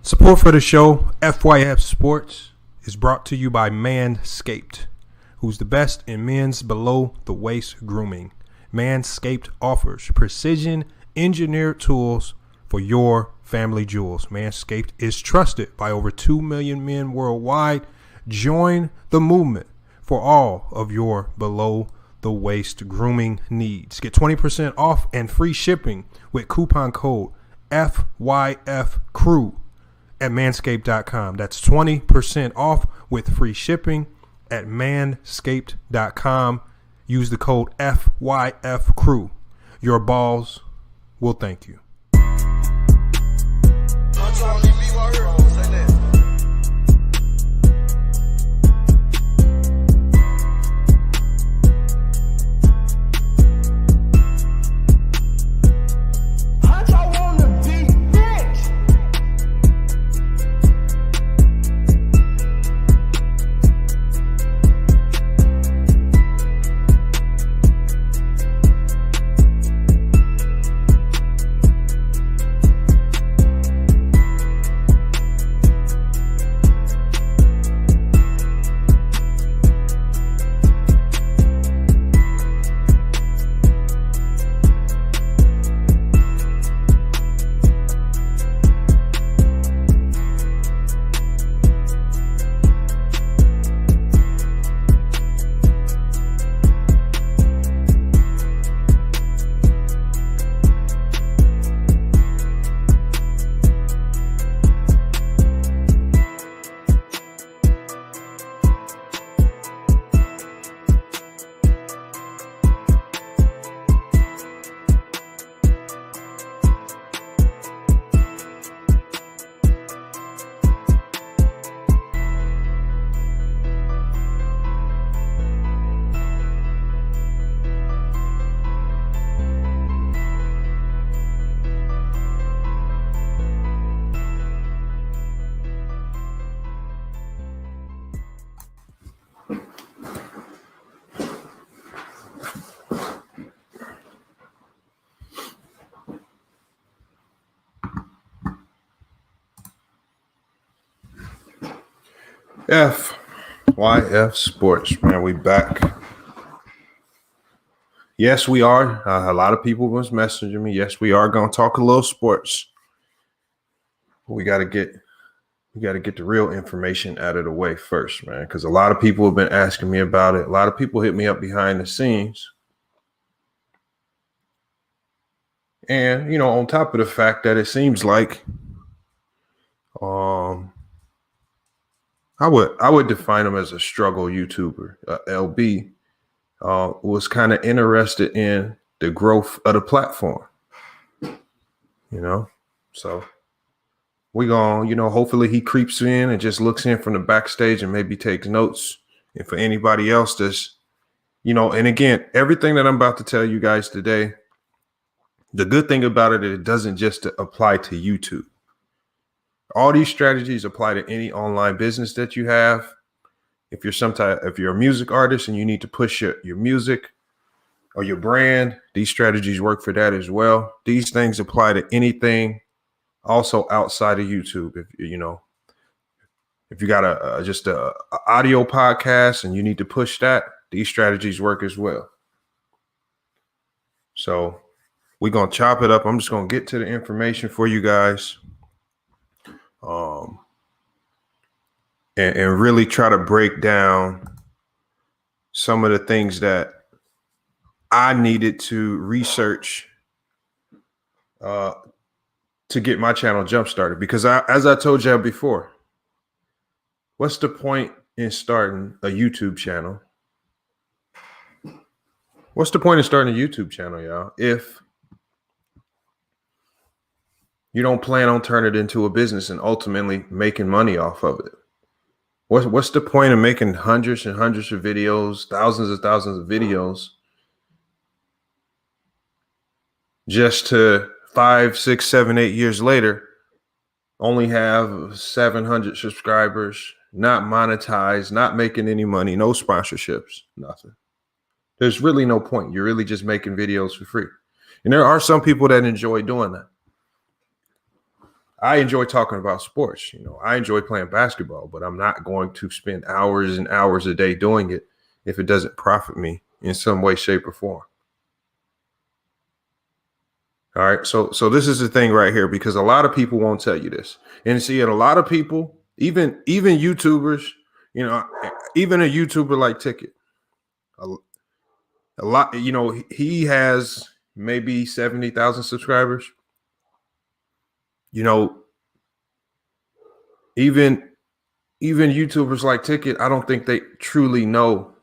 Support for the show, FYF Sports, is brought to you by Manscaped, who's the best in men's below-the-waist grooming. Manscaped offers precision engineered tools for your family jewels. Manscaped is trusted by over 2 million men worldwide. Join the movement for all of your below-the-waist grooming needs. Get 20% off and free shipping with coupon code FYFCREW at manscaped.com. That's 20% off with free shipping at manscaped.com. Use the code FYFCREW. Your balls will thank you. FYF Sports, man, we back. Yes, we are. A lot of people was messaging me. Yes, we are going to talk a little sports. But we got to get the real information out of the way first, man, because a lot of people have been asking me about it. A lot of people hit me up behind the scenes. And, you know, on top of the fact that it seems like I would define him as a struggle YouTuber. LB was kind of interested in the growth of the platform, you know. So we gonna, you know, hopefully he creeps in and just looks in from the backstage and maybe takes notes. And for anybody else that's, you know, and again, everything that I'm about to tell you guys today, the good thing about it is it doesn't just apply to YouTube. All these strategies apply to any online business that you have. If you're a music artist and you need to push your music or your brand, these strategies work for that as well. These things apply to anything also outside of YouTube. If you got just a audio podcast and you need to push that, these strategies work as well. So we're going to chop it up. I'm just going to get to the information for you guys. And really try to break down some of the things that I needed to research to get my channel jump started. Because as I told you before, what's the point in starting a YouTube channel? What's the point in starting a YouTube channel, y'all, if you don't plan on turning it into a business and ultimately making money off of it? What's the point of making hundreds and hundreds of videos, thousands of videos, just to 5, 6, 7, 8 years later, only have 700 subscribers, not monetized, not making any money, no sponsorships, nothing? There's really no point. You're really just making videos for free. And there are some people that enjoy doing that. I enjoy talking about sports. You know, I enjoy playing basketball, but I'm not going to spend hours and hours a day doing it if it doesn't profit me in some way, shape, or form. All right. So this is the thing right here, because a lot of people won't tell you this. And see, and a lot of people, even YouTubers, you know, even a YouTuber like Ticket, a, a lot, you know, he has maybe 70,000 subscribers. You know, even even YouTubers like Ticket, I don't think they truly know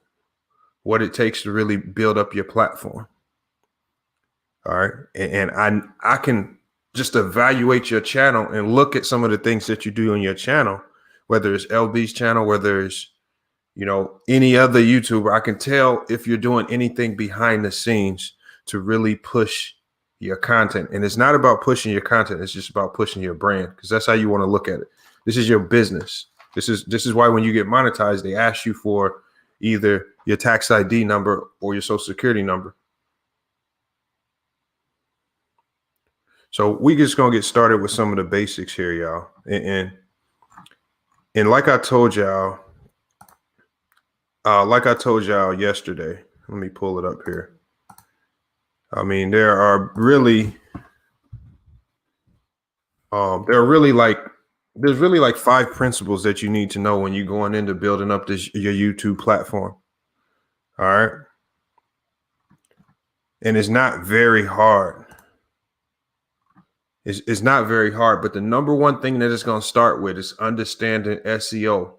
what it takes to really build up your platform. All right. And I can just evaluate your channel and look at some of the things that you do on your channel, whether it's LB's channel, whether it's, you know, any other YouTuber. I can tell if you're doing anything behind the scenes to really push your content. And it's not about pushing your content, it's just about pushing your brand, because that's how you want to look at it. This is your business. This is why when you get monetized, they ask you for either your tax ID number or your social security number. So we just gonna get started with some of the basics here, y'all. And like I told y'all, yesterday, let me pull it up here. I mean, there are really there's really like 5 principles that you need to know when you're going into building up your YouTube platform. All right. And it's not very hard. It's not very hard, but the number one thing that it's going to start with is understanding SEO,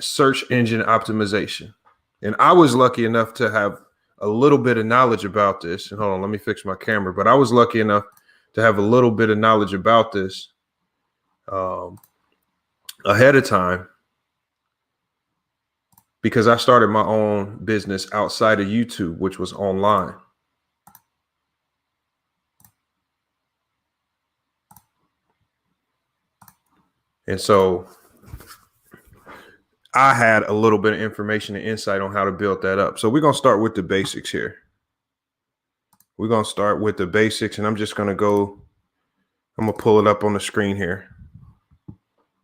search engine optimization. And I was lucky enough to have a little bit of knowledge about this. And hold on, let me fix my camera. But I was lucky enough to have a little bit of knowledge about this ahead of time, because I started my own business outside of YouTube, which was online. And so I had a little bit of information and insight on how to build that up. So we're going to start with the basics here. We're going to start with the basics, and I'm going to pull it up on the screen here.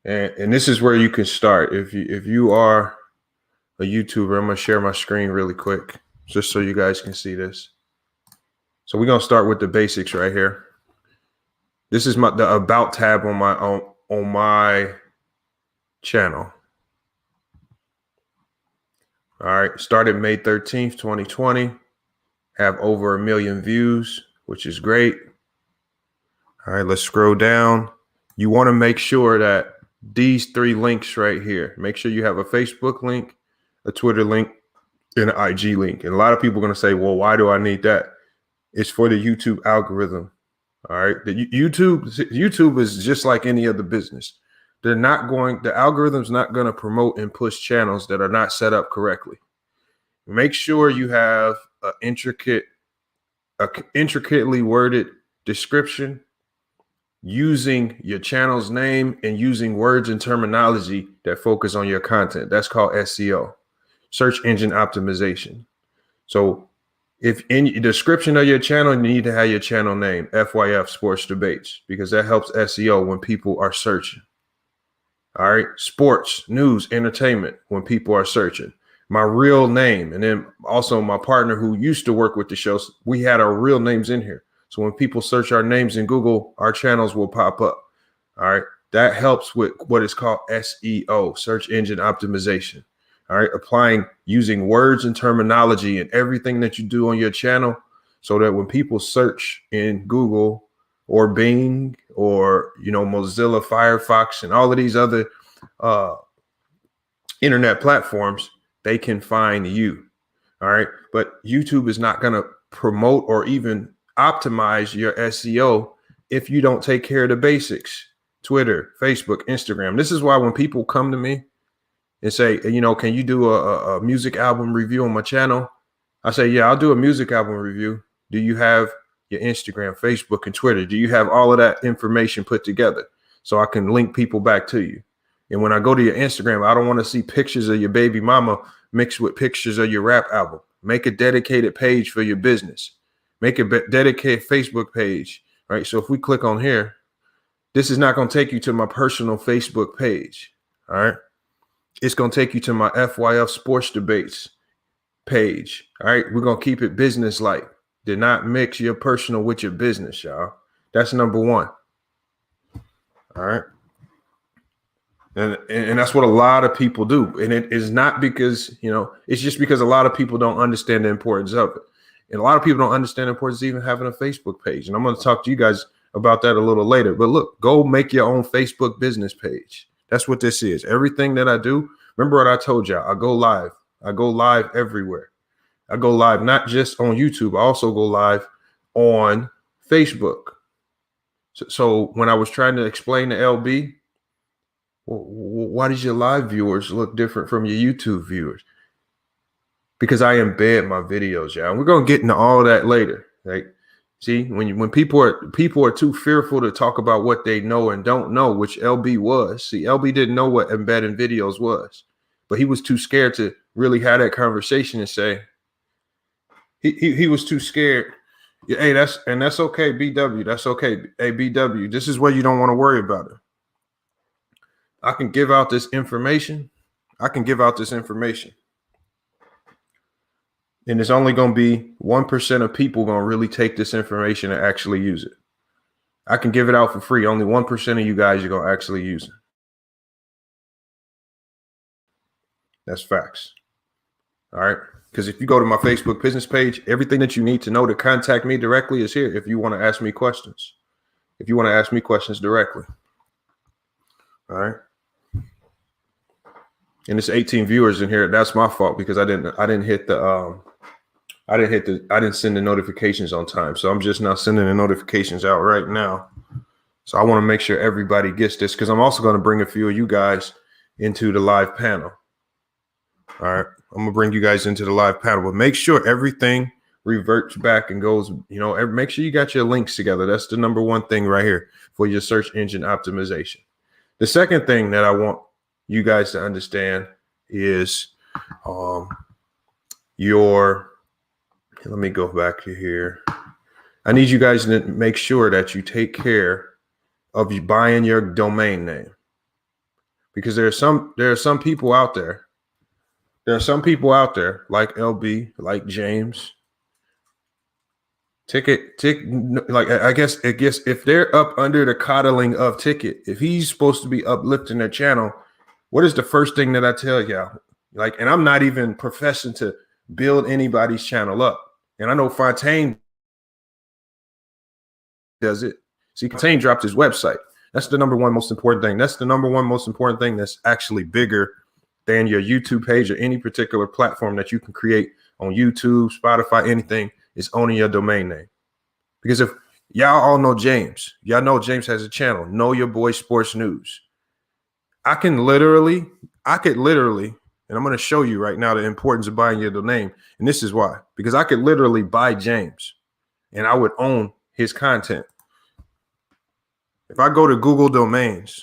And this is where you can start. If you are a YouTuber, I'm going to share my screen really quick just so you guys can see this. So we're going to start with the basics right here. This is the about tab on my channel. All right, started May 13th, 2020. Have over 1 million views, which is great. All right, let's scroll down. You want to make sure that these 3 links right here, make sure you have a Facebook link, a Twitter link, and an IG link. And a lot of people are going to say, well, why do I need that? It's for the YouTube algorithm. All right. YouTube is just like any other business. The algorithm's not going to promote and push channels that are not set up correctly. Make sure you have an intricately worded description, using your channel's name and using words and terminology that focus on your content. That's called SEO, search engine optimization. So if in the description of your channel, you need to have your channel name, FYF Sports Debates, because that helps SEO when people are searching. All right. Sports, news, entertainment, when people are searching. My real name. And then also my partner who used to work with the shows, we had our real names in here. So when people search our names in Google, our channels will pop up. All right. That helps with what is called SEO, search engine optimization. All right. Applying, using words and terminology in everything that you do on your channel, so that when people search in Google or Bing or, Mozilla, Firefox, and all of these other internet platforms, they can find you. All right. But YouTube is not going to promote or even optimize your SEO if you don't take care of the basics. Twitter, Facebook, Instagram. This is why when people come to me and say, can you do a music album review on my channel? I say, yeah, I'll do a music album review. Do you have your Instagram, Facebook, and Twitter? Do you have all of that information put together so I can link people back to you? And when I go to your Instagram, I don't want to see pictures of your baby mama mixed with pictures of your rap album. Make a dedicated page for your business. Make a dedicated Facebook page, right? So if we click on here, This is not going to take you to my personal Facebook page. All right. It's going to take you to my FYF Sports Debates page. All right. We're going to keep it business-like. Do not mix your personal with your business, y'all. That's number one. All right. And that's what a lot of people do. And it is not because, it's just because a lot of people don't understand the importance of it. And a lot of people don't understand the importance of even having a Facebook page. And I'm going to talk to you guys about that a little later. But look, go make your own Facebook business page. That's what this is. Everything that I do, remember what I told y'all, I go live. I go live everywhere. I go live not just on YouTube. I also go live on Facebook. So when I was trying to explain to LB, why does your live viewers look different from your YouTube viewers? Because I embed my videos, y'all. We're gonna get into all of that later. Right? See, when people are too fearful to talk about what they know and don't know, which LB was. See, LB didn't know what embedding videos was, but he was too scared to really have that conversation and say he was too scared. Hey, that's okay, BW. That's okay. Hey, BW, this is where you don't want to worry about it. I can give out this information. And it's only going to be 1% of people going to really take this information and actually use it. I can give it out for free. Only 1% of you guys are going to actually use it. That's facts. All right. Because if you go to my Facebook business page, everything that you need to know to contact me directly is here. If you want to ask me questions, directly. All right. And it's 18 viewers in here. That's my fault because I didn't send the notifications on time. So I'm just now sending the notifications out right now. So I want to make sure everybody gets this because I'm also going to bring a few of you guys into the live panel. All right. I'm going to bring you guys into the live panel, but make sure everything reverts back and goes, make sure you got your links together. That's the number one thing right here for your search engine optimization. The second thing that I want you guys to understand is let me go back to here. I need you guys to make sure that you take care of you buying your domain name because there are some people out there. There are some people out there like LB, like James. I guess if they're up under the coddling of Ticket, if he's supposed to be uplifting their channel, what is the first thing that I tell y'all? And I'm not even professing to build anybody's channel up. And I know Fontaine does it. See, Fontaine dropped his website. That's the number one most important thing. That's the number one most important thing that's actually bigger than your YouTube page or any particular platform that you can create on YouTube, Spotify, anything is owning your domain name. Because if y'all all know James, y'all know James has a channel, Know Your Boy Sports News. I could literally, and I'm going to show you right now the importance of buying your domain. And this is why, because I could literally buy James and I would own his content. If I go to Google Domains,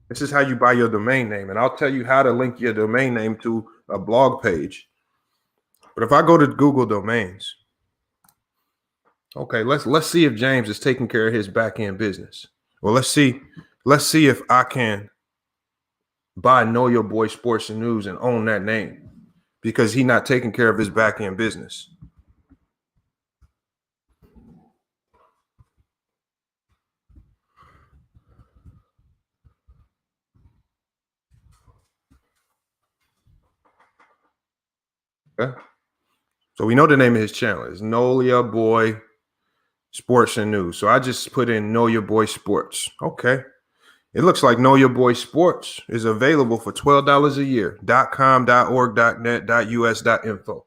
this is how you buy your domain name. And I'll tell you how to link your domain name to a blog page. But if I go to Google Domains, okay, let's see if James is taking care of his back end business. Well, let's see if I can buy Know Your Boy Sports and News and own that name because he's not taking care of his back end business. Okay. So we know the name of his channel is Know Your Boy Sports and News. So I just put in Know Your Boy Sports. Okay. It looks like Know Your Boy Sports is available for $12 a year. .com, .org, .net, .us, .info.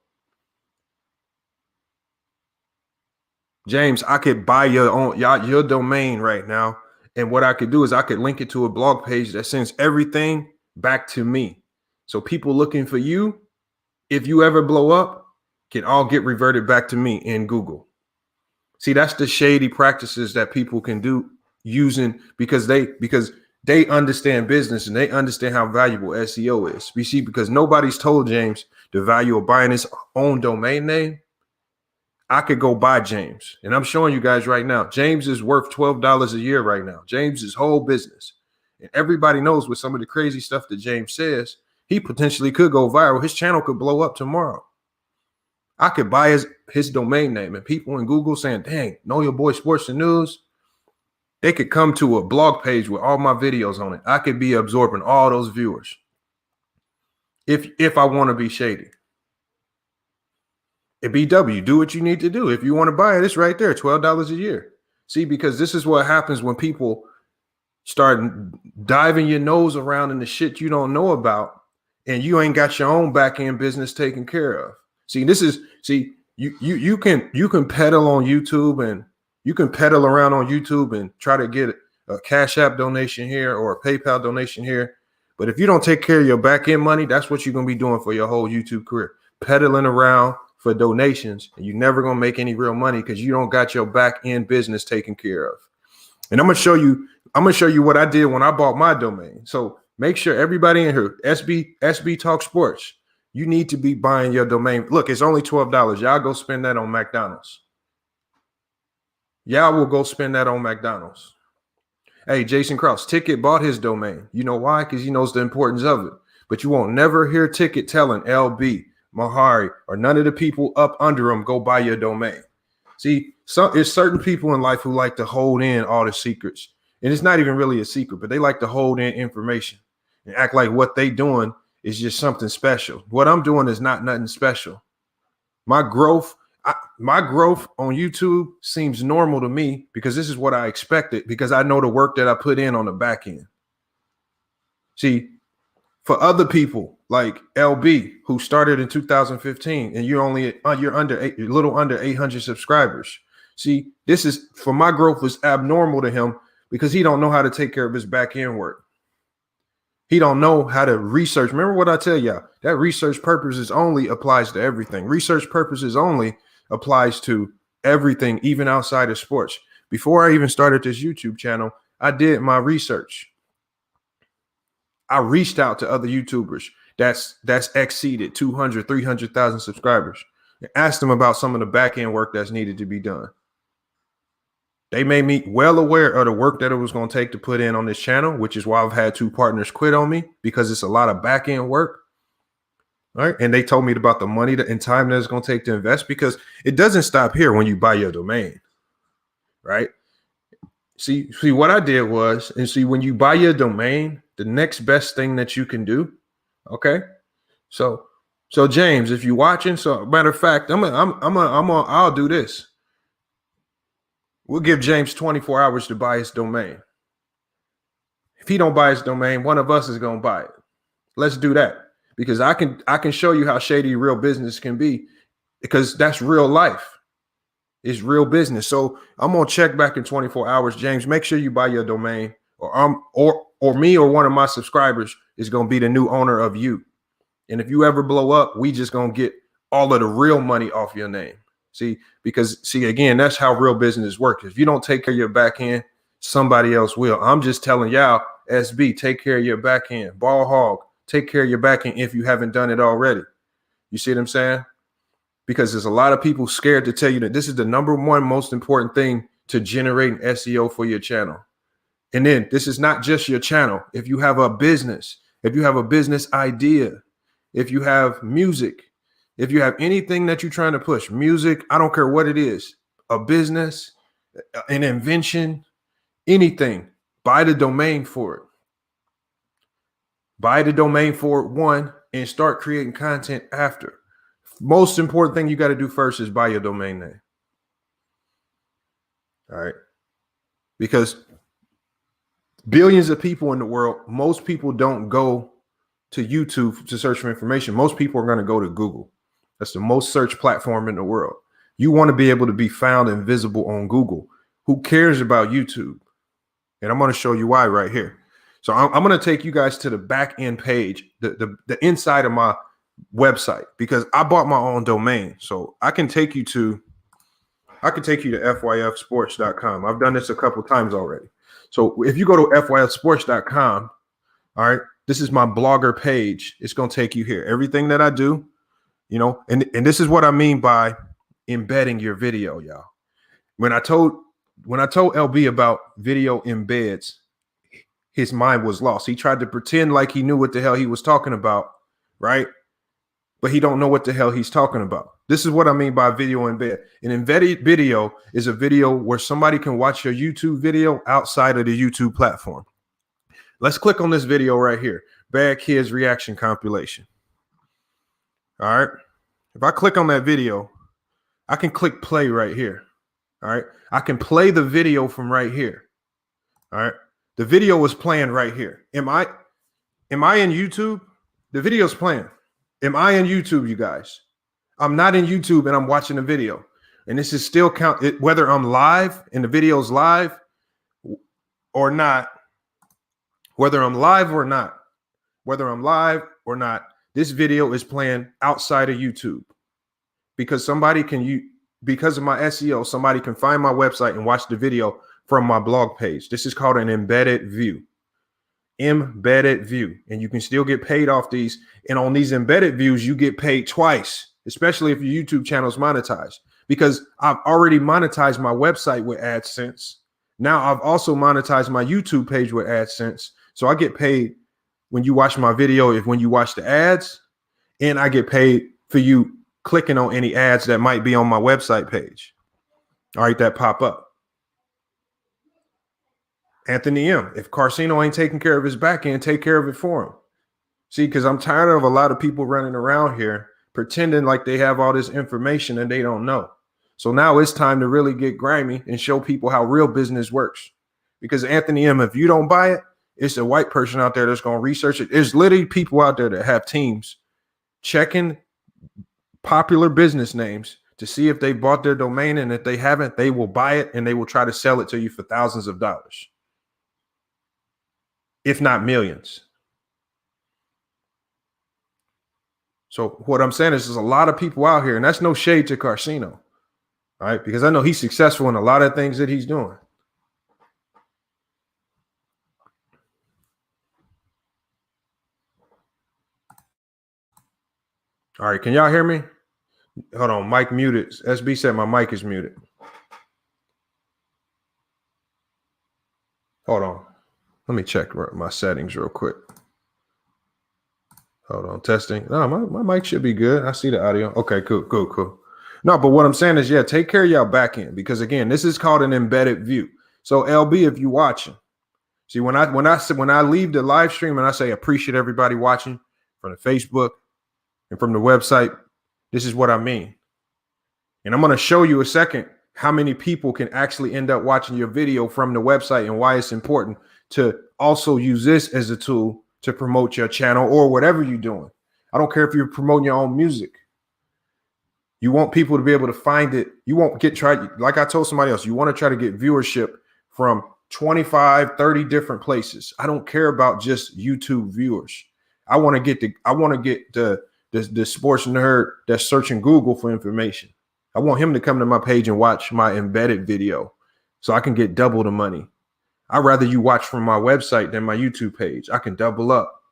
James, I could buy your domain right now. And what I could do is I could link it to a blog page that sends everything back to me. So people looking for you, if you ever blow up, can all get reverted back to me in Google. See, that's the shady practices that people can do using because they understand business and they understand how valuable SEO is. We see because nobody's told James the value of buying his own domain name. I could go buy James. And I'm showing you guys right now, James is worth $12 a year right now. James's whole business. And everybody knows with some of the crazy stuff that James says, he potentially could go viral. His channel could blow up tomorrow. I could buy his domain name, and people in Google saying, dang, know your boy sports and news. They could come to a blog page with all my videos on it. I could be absorbing all those viewers if I want to be shady. At BW, do what you need to do. If you want to buy it, it's right there, $12 a year. See, because this is what happens when people start diving your nose around in the shit you don't know about, and you ain't got your own back end business taken care of. See, you can peddle on YouTube, and you can peddle around on YouTube and try to get a Cash App donation here or a PayPal donation here. But if you don't take care of your back end money, that's what you're gonna be doing for your whole YouTube career, peddling around for donations, and you're never gonna make any real money because you don't got your back end business taken care of. And I'm gonna show you what I did when I bought my domain. So make sure everybody in here, SB Talk Sports, you need to be buying your domain. Look, it's only $12. Y'all go spend that on McDonald's. Y'all will go spend that on McDonald's. Hey, Jason Krause, Ticket bought his domain. You know why? Because he knows the importance of it. But you won't never hear Ticket telling LB, Mahari, or none of the people up under him, go buy your domain. See, there's certain people in life who like to hold in all the secrets. And it's not even really a secret, but they like to hold in information and act like what they doing is just something special. What I'm doing is not nothing special. My growth on YouTube seems normal to me because this is what I expected, because I know the work that I put in on the back end. See, for other people like LB, who started in 2015, and you're a little under 800 subscribers. See, this is, for my growth was abnormal to him because he don't know how to take care of his back end work. He don't know how to research. Remember what I tell y'all, that research purposes only applies to everything. Research purposes only applies to everything, even outside of sports. Before I even started this YouTube channel, I did my research. I reached out to other YouTubers that's exceeded 200, 300,000 subscribers and asked them about some of the back end work that's needed to be done. They made me well aware of the work that it was going to take to put in on this channel, which is why I've had 2 partners quit on me, because it's a lot of back end work. All right. And they told me about the money and time that it's going to take to invest, because it doesn't stop here when you buy your domain. Right. See what I did was, and see, when you buy your domain, the next best thing that you can do. Okay. So James, if you're watching, so matter of fact, I'll do this. We'll give James 24 hours to buy his domain. If he don't buy his domain, one of us is going to buy it. Let's do that, because I can show you how shady real business can be, because that's real life. It's real business. So I'm going to check back in 24 hours. James, make sure you buy your domain, or me or one of my subscribers is going to be the new owner of you. And if you ever blow up, we just going to get all of the real money off your name. See, again, that's how real business works. If you don't take care of your back end, somebody else will. I'm just telling y'all, SB, take care of your back end. Ball hog, take care of your back end if you haven't done it already. You see what I'm saying? Because there's a lot of people scared to tell you that this is the #1 most important thing to generating SEO for your channel. And then this is not just your channel. If you have a business, if you have a business idea, if you have music, if you have anything that you're trying to push, music, I don't care what it is, a business, an invention, anything, buy the domain for it. Buy the domain for it, one, and start creating content after. Most important thing you got to do first is buy your domain name. All right. Because billions of people in the world, most people don't go to YouTube to search for information. Most people are going to go to Google. That's the most searched platform in the world. You want to be able to be found and visible on Google. Who cares about YouTube? And I'm going to show you why right here. So I'm going to take you guys to the back end page, the inside of my website, because I bought my own domain. So I can take you to fyfsports.com. I've done this a couple times already. So if you go to fyfsports.com, all right, this is my blogger page. It's going to take you here. Everything that I do, you know, and this is what I mean by embedding your video, y'all. When I told LB about video embeds, his mind was lost. He tried to pretend like he knew what the hell he was talking about, right? But he don't know what the hell he's talking about. This is what I mean by video embed. An embedded video is a video where somebody can watch your YouTube video outside of the YouTube platform. Let's click on this video right here. Bad Kids Reaction Compilation. All right. If I click on that video, I can click play right here. All right. I can play the video from right here. All right. The video was playing right here. Am I in YouTube? The video's playing. Am I in YouTube, you guys? I'm not in YouTube and I'm watching the video. And this is still whether I'm live and the video's live or not, whether I'm live or not, this video is playing outside of YouTube because because of my SEO, somebody can find my website and watch the video from my blog page. This is called an embedded view. Embedded view. And you can still get paid off these. And on these embedded views, you get paid twice, especially if your YouTube channel is monetized, because I've already monetized my website with AdSense. Now I've also monetized my YouTube page with AdSense. So I get paid when you watch my video, when you watch the ads, and I get paid for you clicking on any ads that might be on my website page. All right, that pop up. Anthony M. If Carcino ain't taking care of his back end, take care of it for him. See, because I'm tired of a lot of people running around here pretending like they have all this information and they don't know. So now it's time to really get grimy and show people how real business works. Because Anthony M., if you don't buy it, it's a white person out there that's going to research it. There's literally people out there that have teams checking popular business names to see if they bought their domain. And if they haven't, they will buy it and they will try to sell it to you for thousands of dollars, if not millions. So what I'm saying is there's a lot of people out here, and that's no shade to Carcino, all right? Because I know he's successful in a lot of things that he's doing. All right, can y'all hear me? Hold on, mic muted. SB said my mic is muted. Hold on. Let me check my settings real quick. Hold on, testing. No, my mic should be good. I see the audio. Okay, cool. No, but what I'm saying is, yeah, take care of y'all back end, because again, this is called an embedded view. So LB, if you watching, see, when I leave the live stream and I say appreciate everybody watching from the Facebook and from the website, this is what I mean. And I'm going to show you a second how many people can actually end up watching your video from the website and why it's important to also use this as a tool to promote your channel or whatever you're doing. I don't care if you're promoting your own music. You want people to be able to find it. You won't like I told somebody else, you want to try to get viewership from 25, 30 different places. I don't care about just YouTube viewers. I want to get the sports nerd that's searching Google for information. I want him to come to my page and watch my embedded video so I can get double the money. I'd rather you watch from my website than my YouTube page. I can double up.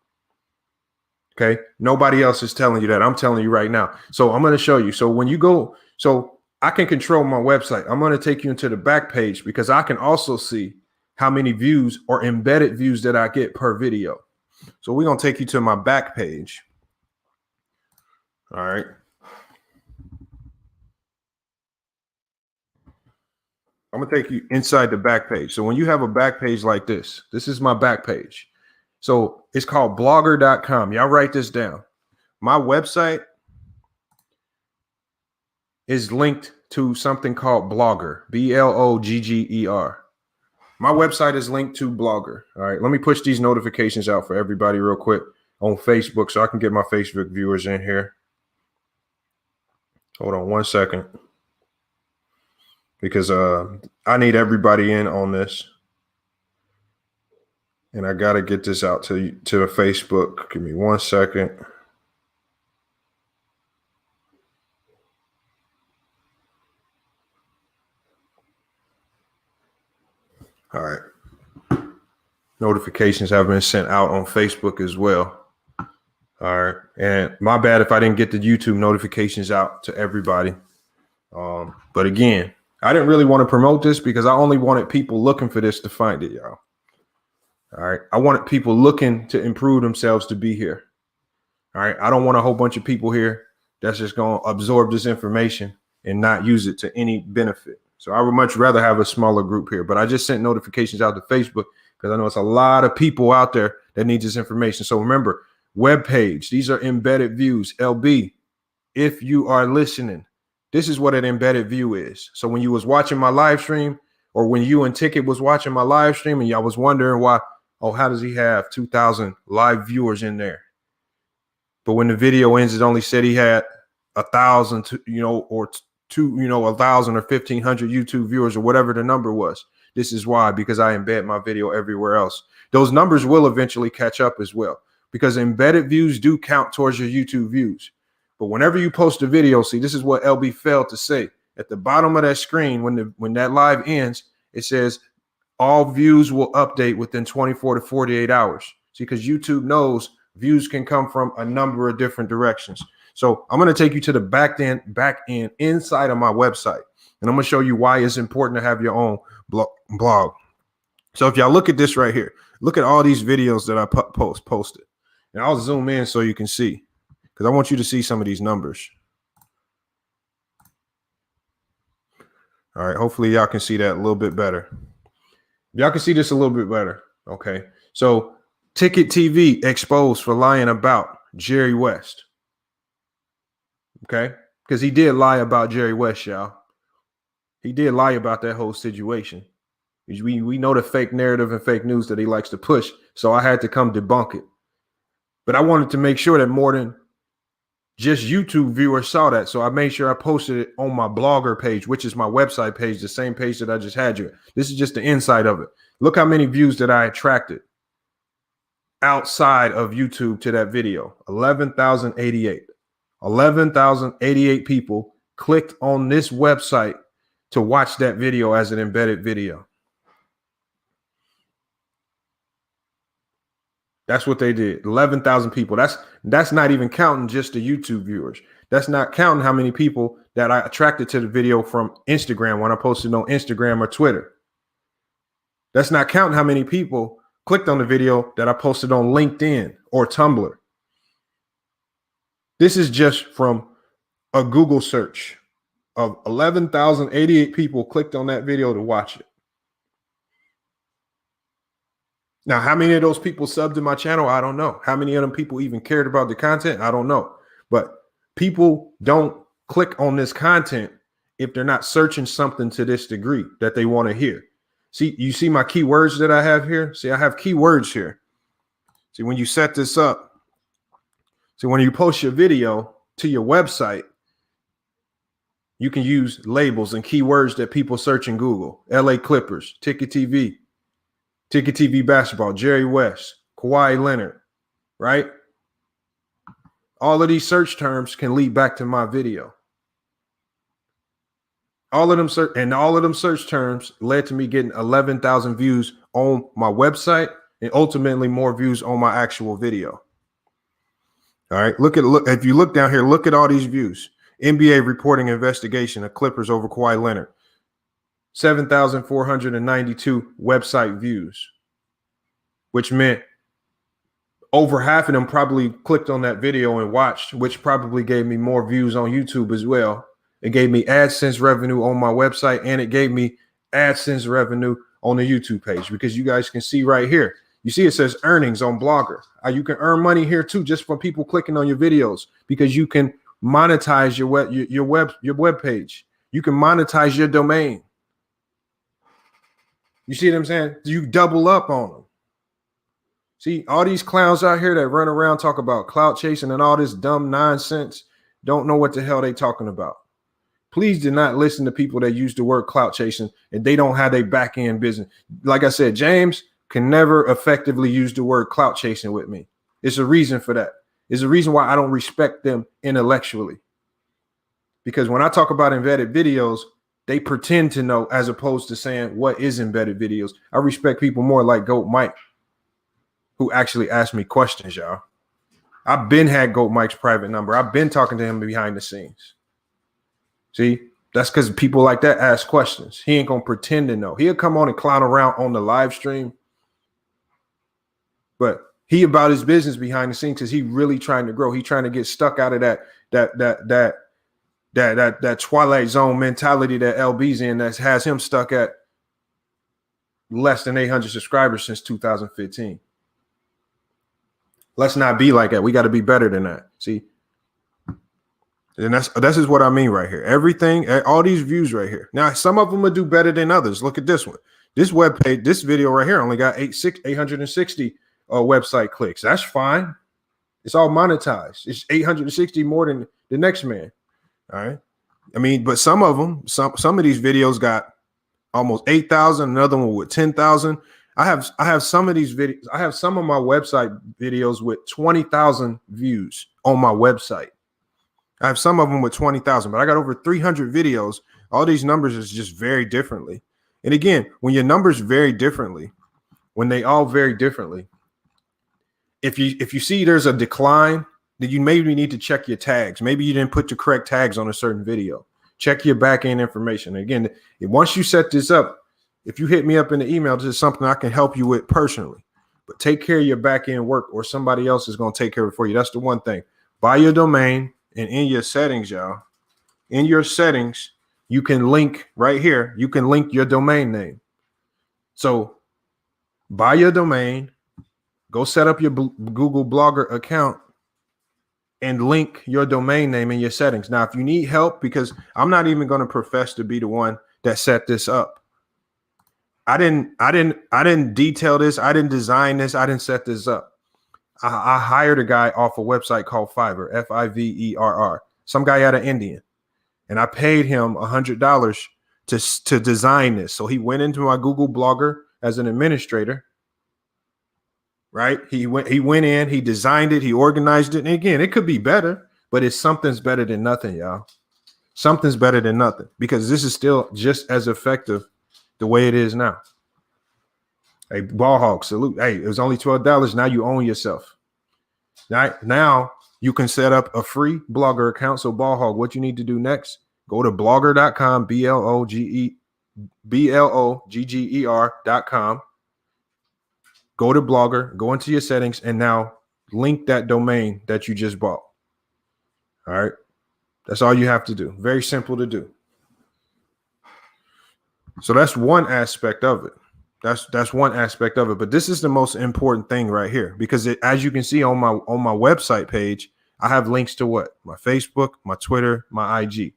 Okay. Nobody else is telling you that. I'm telling you right now. So I'm going to show you. So when you go, so I can control my website. I'm going to take you into the back page because I can also see how many views or embedded views that I get per video. So we're going to take you to my back page. All right. I'm going to take you inside the back page. So when you have a back page like this, this is my back page. So it's called blogger.com. Y'all write this down. My website is linked to something called Blogger, Blogger. My website is linked to Blogger. All right, let me push these notifications out for everybody real quick on Facebook so I can get my Facebook viewers in here. Hold on 1 second. Because I need everybody in on this. And I got to get this out to Facebook. Give me 1 second. All right. Notifications have been sent out on Facebook as well. All right. And my bad if I didn't get the YouTube notifications out to everybody. But again, I didn't really want to promote this because I only wanted people looking for this to find it, y'all. All right. I wanted people looking to improve themselves to be here. All right. I don't want a whole bunch of people here that's just going to absorb this information and not use it to any benefit. So I would much rather have a smaller group here. But I just sent notifications out to Facebook because I know it's a lot of people out there that need this information. So remember, web page, these are embedded views. LB, if you are listening, this is what an embedded view is. So when you was watching my live stream, or when you and Ticket was watching my live stream and y'all was wondering why, oh, how does he have 2,000 live viewers in there? But when the video ends, it only said he had 1,000, or 1,000 or 1,500 YouTube viewers or whatever the number was. This is why, because I embed my video everywhere else. Those numbers will eventually catch up as well, because embedded views do count towards your YouTube views. But whenever you post a video, see, this is what LB failed to say. At the bottom of that screen, when that live ends, it says all views will update within 24 to 48 hours. See, because YouTube knows views can come from a number of different directions. So I'm going to take you to the back end inside of my website. And I'm going to show you why it's important to have your own blog. So if y'all look at this right here, look at all these videos that I posted. And I'll zoom in so you can see, because I want you to see some of these numbers. All right. Hopefully y'all can see that a little bit better. Y'all can see this a little bit better. Okay. So Ticket TV exposed for lying about Jerry West. Okay. Because he did lie about Jerry West, y'all. He did lie about that whole situation. We know the fake narrative and fake news that he likes to push. So I had to come debunk it. But I wanted to make sure that more than just YouTube viewers saw that. So I made sure I posted it on my blogger page, which is my website page, the same page that I just had you. This is just the inside of it. Look how many views that I attracted outside of YouTube to that video. 11,088. 11,088 people clicked on this website to watch that video as an embedded video. That's what they did. 11,000 people. That's not even counting just the YouTube viewers. That's not counting how many people that I attracted to the video from Instagram when I posted on Instagram or Twitter. That's not counting how many people clicked on the video that I posted on LinkedIn or Tumblr. This is just from a Google search of 11,088 people clicked on that video to watch it. Now, how many of those people subbed to my channel? I don't know. How many of them people even cared about the content? I don't know. But people don't click on this content if they're not searching something to this degree that they want to hear. See, you see my keywords that I have here? See, I have keywords here. See, when you set this up, see, when you post your video to your website, you can use labels and keywords that people search in Google. LA Clippers, Ticket TV basketball, Jerry West, Kawhi Leonard, right? All of these search terms can lead back to my video. All of them search terms led to me getting 11,000 views on my website and ultimately more views on my actual video. All right, look if you look down here, look at all these views. NBA reporting investigation of Clippers over Kawhi Leonard. 7,492 website views, which meant over half of them probably clicked on that video and watched, which probably gave me more views on YouTube as well. It gave me AdSense revenue on my website, and it gave me AdSense revenue on the YouTube page, because you guys can see right here. You see it says earnings on Blogger. You can earn money here too, just from people clicking on your videos, because you can monetize your web page. You can monetize your domain. You see what I'm saying? You double up on them. See, all these clowns out here that run around talk about clout chasing and all this dumb nonsense don't know what the hell they talking about. Please do not listen to people that use the word clout chasing and they don't have their back end business. Like I said, James can never effectively use the word clout chasing with me. It's a reason for that. It's a reason why I don't respect them intellectually. Because when I talk about embedded videos, they pretend to know, as opposed to saying what is embedded videos. I respect people more like Goat Mike, who actually asked me questions, y'all. I've been had Goat Mike's private number. I've been talking to him behind the scenes. See, That's because people like that ask questions. He ain't gonna pretend to know. He'll come on and clown around on the live stream, but he about his business behind the scenes because he really trying to grow. He trying to get stuck out of that Twilight Zone mentality that LB's in that has him stuck at less than 800 subscribers since 2015. Let's not be like that. We got to be better than that. See, and that's is what I mean right here. Everything, all these views right here. Now, some of them will do better than others. Look at this one. This web page, this video right here only got 860 website clicks. That's fine. It's all monetized. It's 860 more than the next man. All right. I mean, but some of them, some of these videos got almost 8,000. Another one with 10,000. I have some of these videos. I have some of my website videos with 20,000 views on my website. I have some of them with 20,000, but I got over 300 videos. All these numbers is just very differently. And again, when your numbers vary differently, when they all vary differently, if you see there's a decline, then you maybe need to check your tags. Maybe you didn't put the correct tags on a certain video. Check your back end information. Again, once you set this up, if you hit me up in the email, this is something I can help you with personally. But take care of your back end work, or somebody else is going to take care of it for you. That's the one thing. Buy your domain, and in your settings, y'all, in your settings, you can link right here. You can link your domain name. So buy your domain, go set up your Google Blogger account, and link your domain name in your settings. Now, if you need help, because I'm not even going to profess to be the one that set this up. I didn't detail this. I didn't design this. I didn't set this up. I hired a guy off a website called Fiverr, Fiverr, some guy out of India, and I paid him $100 to design this. So he went into my Google Blogger as an administrator. Right? He went in, he designed it, he organized it. And again, it could be better, but something's better than nothing, y'all. Something's better than nothing, because this is still just as effective the way it is now. Hey, Ball Hog, salute. Hey, it was only $12. Now you own yourself. Now you can set up a free Blogger account. So Ball Hog, what you need to do next, go to blogger.com, blogger.com. Go to Blogger, go into your settings, and now link that domain that you just bought. All right. That's all you have to do. Very simple to do. So that's one aspect of it. That's one aspect of it. But this is the most important thing right here, because as you can see on my website page, I have links to what? My Facebook, my Twitter, my IG.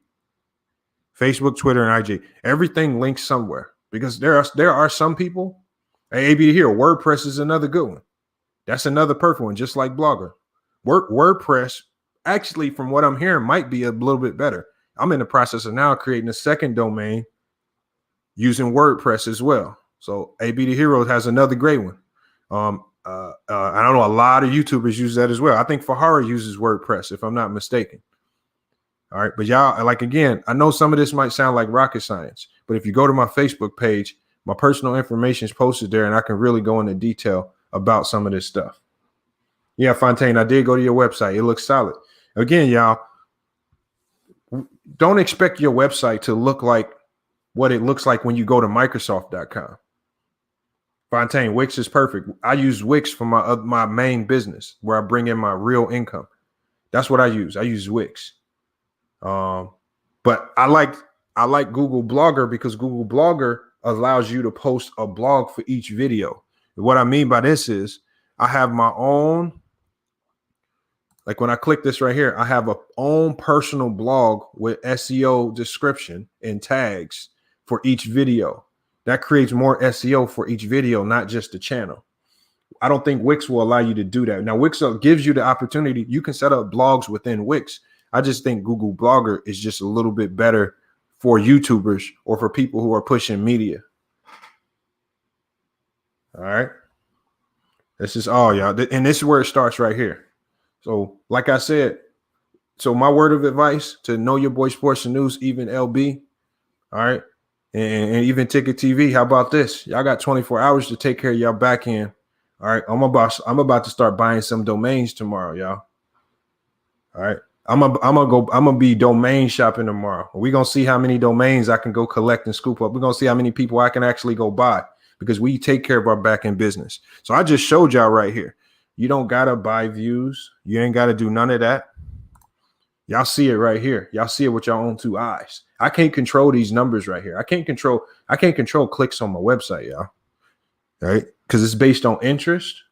Facebook, Twitter, and IG. Everything links somewhere, because there are some people. Hey, AB here, WordPress is another good one. That's another perfect one, just like Blogger. WordPress, actually, from what I'm hearing, might be a little bit better. I'm in the process of now creating a second domain using WordPress as well. So AB the Hero has another great one. I don't know, a lot of YouTubers use that as well. I think Fahara uses WordPress, if I'm not mistaken. All right, but y'all, like, again, I know some of this might sound like rocket science, but if you go to my Facebook page, my personal information is posted there, and I can really go into detail about some of this stuff. Yeah, Fontaine, I did go to your website. It looks solid. Again, y'all, don't expect your website to look like what it looks like when you go to Microsoft.com. Fontaine, Wix is perfect. I use Wix for my main business, where I bring in my real income. That's what I use. I use Wix. But I like Google Blogger, because Google Blogger allows you to post a blog for each video. What I mean by this is I have my own, like when I click this right here, I have a own personal blog with SEO description and tags for each video. That creates more SEO for each video, not just the channel. I don't think Wix will allow you to do that. Now, Wix gives you the opportunity. You can set up blogs within Wix. I just think Google Blogger is just a little bit better for YouTubers or for people who are pushing media. All right. This is all, y'all. And this is where it starts right here. So like I said, so my word of advice to Know Your Boy Sports and News, even LB. All right. And even Ticket TV. How about this? Y'all got 24 hours to take care of y'all back end. All right. I'm about to start buying some domains tomorrow, y'all. All right. I'm gonna be domain shopping tomorrow. We're gonna see how many domains I can go collect and scoop up. We're gonna see how many people I can actually go buy because we take care of our back end business. So I just showed y'all right here. You don't gotta buy views. You ain't gotta do none of that. Y'all see it right here. Y'all see it with your own two eyes. I can't control these numbers right here. I can't control clicks on my website, y'all. Right? Because it's based on interest.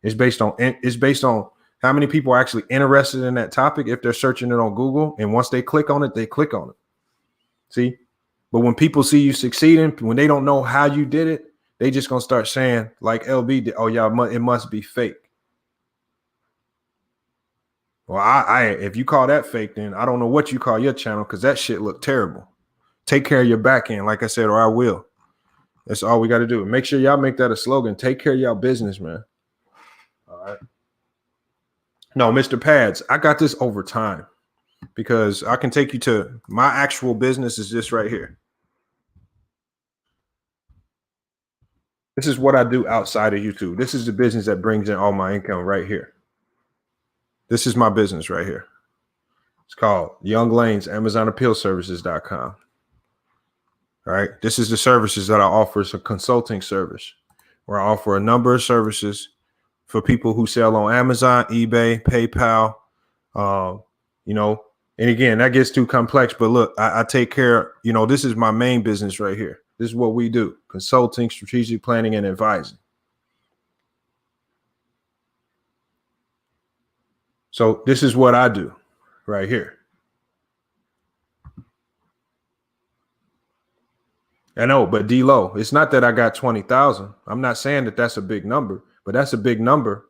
It's based on how many people are actually interested in that topic if they're searching it on Google. And once they click on it, they click on it. See? But when people see you succeeding, when they don't know how you did it, they just gonna start saying, like LB did, oh, y'all, it must be fake. Well, if you call that fake, then I don't know what you call your channel because that shit looked terrible. Take care of your back end, like I said, or I will. That's all we got to do. Make sure y'all make that a slogan. Take care of y'all business, man. All right. No, Mr. Pads, I got this over time because I can take you to my actual business is this right here. This is what I do outside of YouTube. This is the business that brings in all my income right here. This is my business right here. It's called Young Lane's AmazonAppealServices.com. All right. This is the services that I offer. It's a consulting service where I offer a number of services for people who sell on Amazon, eBay, PayPal, and again, that gets too complex, but look, I take care, this is my main business right here. This is what we do: consulting, strategic planning, and advising. So this is what I do right here. I know, but D-Lo, it's not that I got 20,000. I'm not saying that that's a big number, but that's a big number.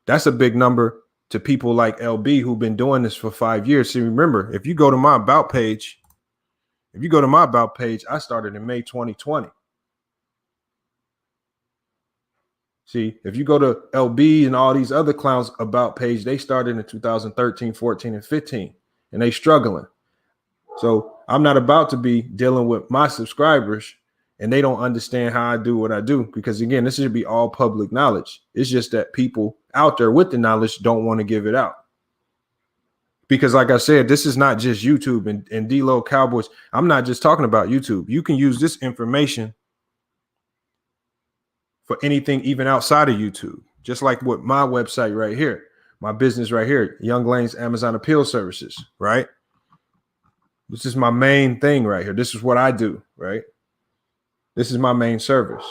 That's a big number to people like LB who've been doing this for 5 years. See, remember, if you go to my about page, I started in May 2020. See, if you go to LB and all these other clowns about page, they started in 2013, 14, and 15, and they struggling. So I'm not about to be dealing with my subscribers and they don't understand how I do what I do, because again, this should be all public knowledge. It's just that people out there with the knowledge don't want to give it out. Because like I said, this is not just YouTube and D-Lo Cowboys. I'm not just talking about YouTube. You can use this information for anything even outside of YouTube. Just like with my website right here, my business right here, Young Lane's Amazon Appeal Services, right? This is my main thing right here. This is what I do, right? This is my main service.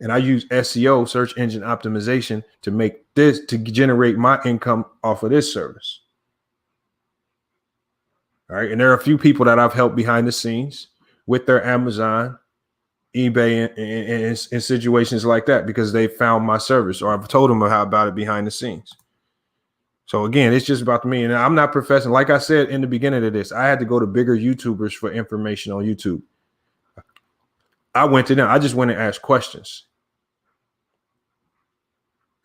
And I use SEO, search engine optimization, to make this, to generate my income off of this service. All right. And there are a few people that I've helped behind the scenes with their Amazon, eBay, and situations like that, because they found my service or I've told them about it behind the scenes. So again, it's just about me. And I'm not professing. Like I said in the beginning of this, I had to go to bigger YouTubers for information on YouTube. I went to them. I just went and asked questions.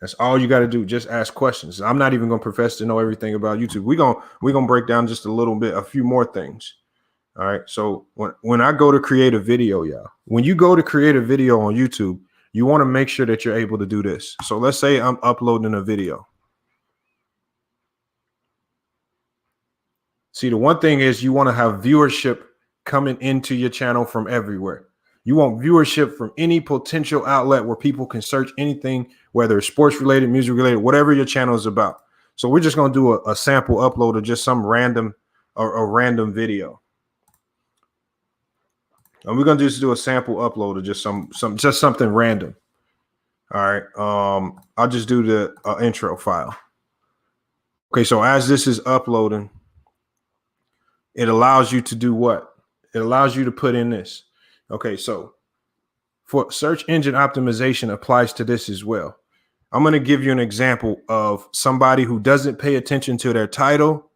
That's all you got to do. Just ask questions. I'm not even going to profess to know everything about YouTube. We're going to break down just a little bit, a few more things. All right. So when I go to create a video, y'all, when you go to create a video on YouTube, you want to make sure that you're able to do this. So let's say I'm uploading a video. See, the one thing is you want to have viewership coming into your channel from everywhere. You want viewership from any potential outlet where people can search anything, whether it's sports related, music related, whatever your channel is about. So we're just going to do a sample upload of just some random or a random video. And we're going to just do a sample upload of just something random. All right. I'll just do the intro file. Okay. So as this is uploading, it allows you to do what? It allows you to put in this. Okay, so for search engine optimization applies to this as well. I'm going to give you an example of somebody who doesn't pay attention to their title.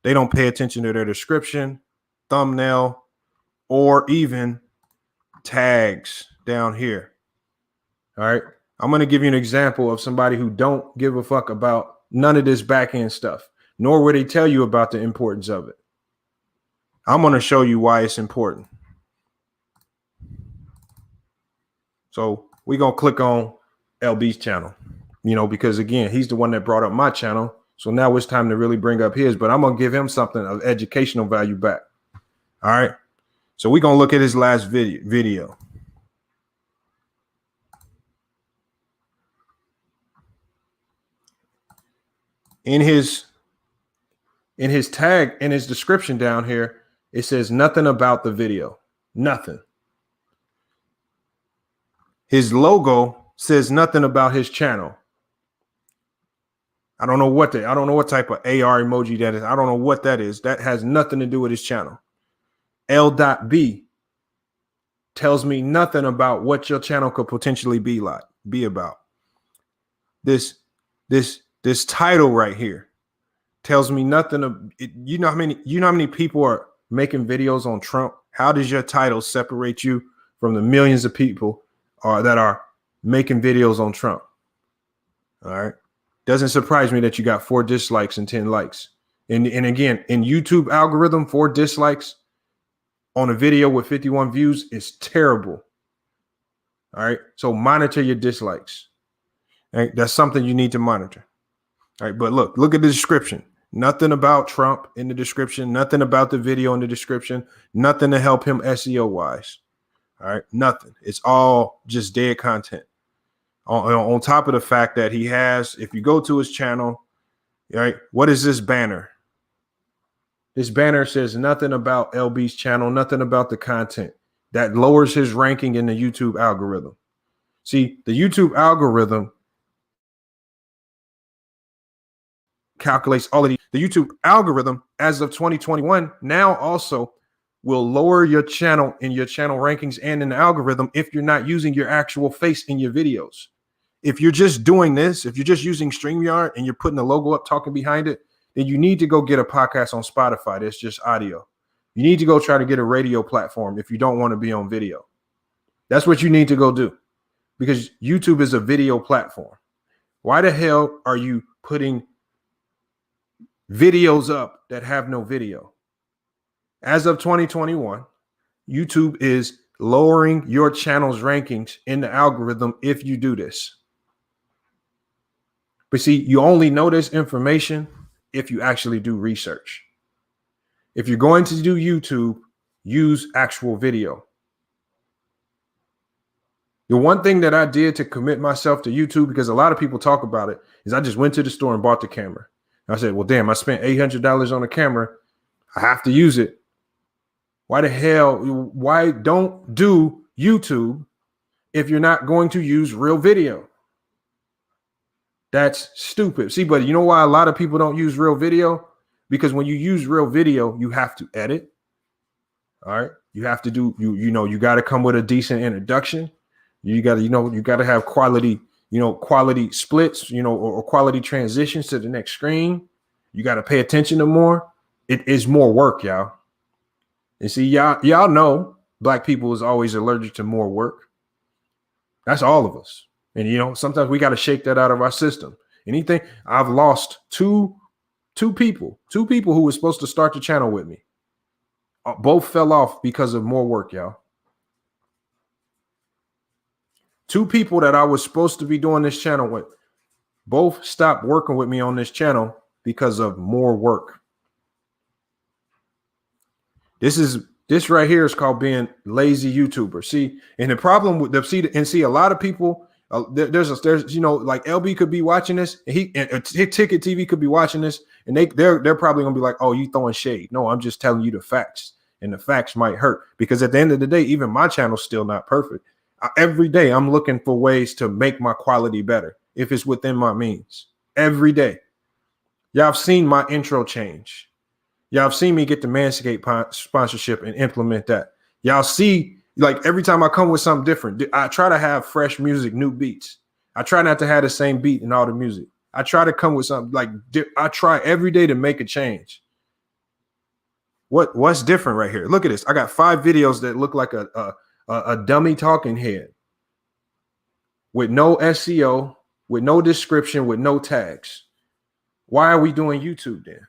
They don't pay attention to their description, thumbnail, or even tags down here. All right. I'm going to give you an example of somebody who don't give a fuck about none of this back end stuff, nor will they tell you about the importance of it. I'm going to show you why it's important. So we're going to click on LB's channel, because again, he's the one that brought up my channel. So now it's time to really bring up his, but I'm going to give him something of educational value back. All right. So we're going to look at his last video. In his tag, in his description down here, it says nothing about the video. Nothing. His logo says nothing about his channel. I don't know what type of AR emoji that is. I don't know what that is. That has nothing to do with his channel. L.B tells me nothing about what your channel could potentially be about. This title right here tells me nothing of it. You know how many people are making videos on Trump? How does your title separate you from the millions of people that are making videos on Trump? All right. Doesn't surprise me that you got 4 dislikes and 10 likes. And again, in YouTube algorithm, 4 dislikes on a video with 51 views is terrible. All right. So monitor your dislikes. All right? That's something you need to monitor. All right. But look at the description. Nothing about Trump in the description. Nothing about the video in the description. Nothing to help him SEO wise. All right. Nothing. It's all just dead content. On top of the fact that he has, if you go to his channel, right, what is this banner? This banner says nothing about LB's channel, nothing about the content. That lowers his ranking in the YouTube algorithm. See, the YouTube algorithm calculates all of the YouTube algorithm as of 2021 now also will lower your channel in your channel rankings and in the algorithm if you're not using your actual face in your videos. If you're just doing this, if you're just using StreamYard and you're putting a logo up talking behind it, then you need to go get a podcast on Spotify. That's just audio. You need to go try to get a radio platform if you don't want to be on video. That's what you need to go do, because YouTube is a video platform. Why the hell are you putting videos up that have no video? As of 2021, YouTube is lowering your channel's rankings in the algorithm if you do this. But see, you only know this information if you actually do research. If you're going to do YouTube, use actual video. The one thing that I did to commit myself to YouTube, because a lot of people talk about it, is I just went to the store and bought the camera. I said, well, damn, I spent $800 on a camera. I have to use it. Why don't do YouTube if you're not going to use real video? That's stupid. See, but you know why a lot of people don't use real video? Because when you use real video, you have to edit. All right. You have to do, you got to come with a decent introduction. You got to have quality, quality splits, or quality transitions to the next screen. You got to pay attention to more. It is more work, y'all. And see, y'all know Black people is always allergic to more work. That's all of us. And, sometimes we got to shake that out of our system. I've lost two people who were supposed to start the channel with me. Both fell off because of more work, y'all. 2 people that I was supposed to be doing this channel with, both stopped working with me on this channel because of more work. This right here is called being lazy YouTuber. See, and the problem with a lot of people, there's like LB could be watching this, and Ticket TV could be watching this, and they're probably gonna be like, oh, you throwing shade. No, I'm just telling you the facts, and the facts might hurt, because at the end of the day, even my channel's still not perfect. Every day I'm looking for ways to make my quality better if it's within my means. Every day. Y'all have seen my intro change. Y'all have seen me get the Manscaped sponsorship and implement that. Y'all see, like, every time I come with something different, I try to have fresh music, new beats. I try not to have the same beat in all the music. I try to come with something like, I try every day to make a change. What's different right here? Look at this. I got 5 videos that look like a dummy talking head with no SEO, with no description, with no tags. Why are we doing YouTube then?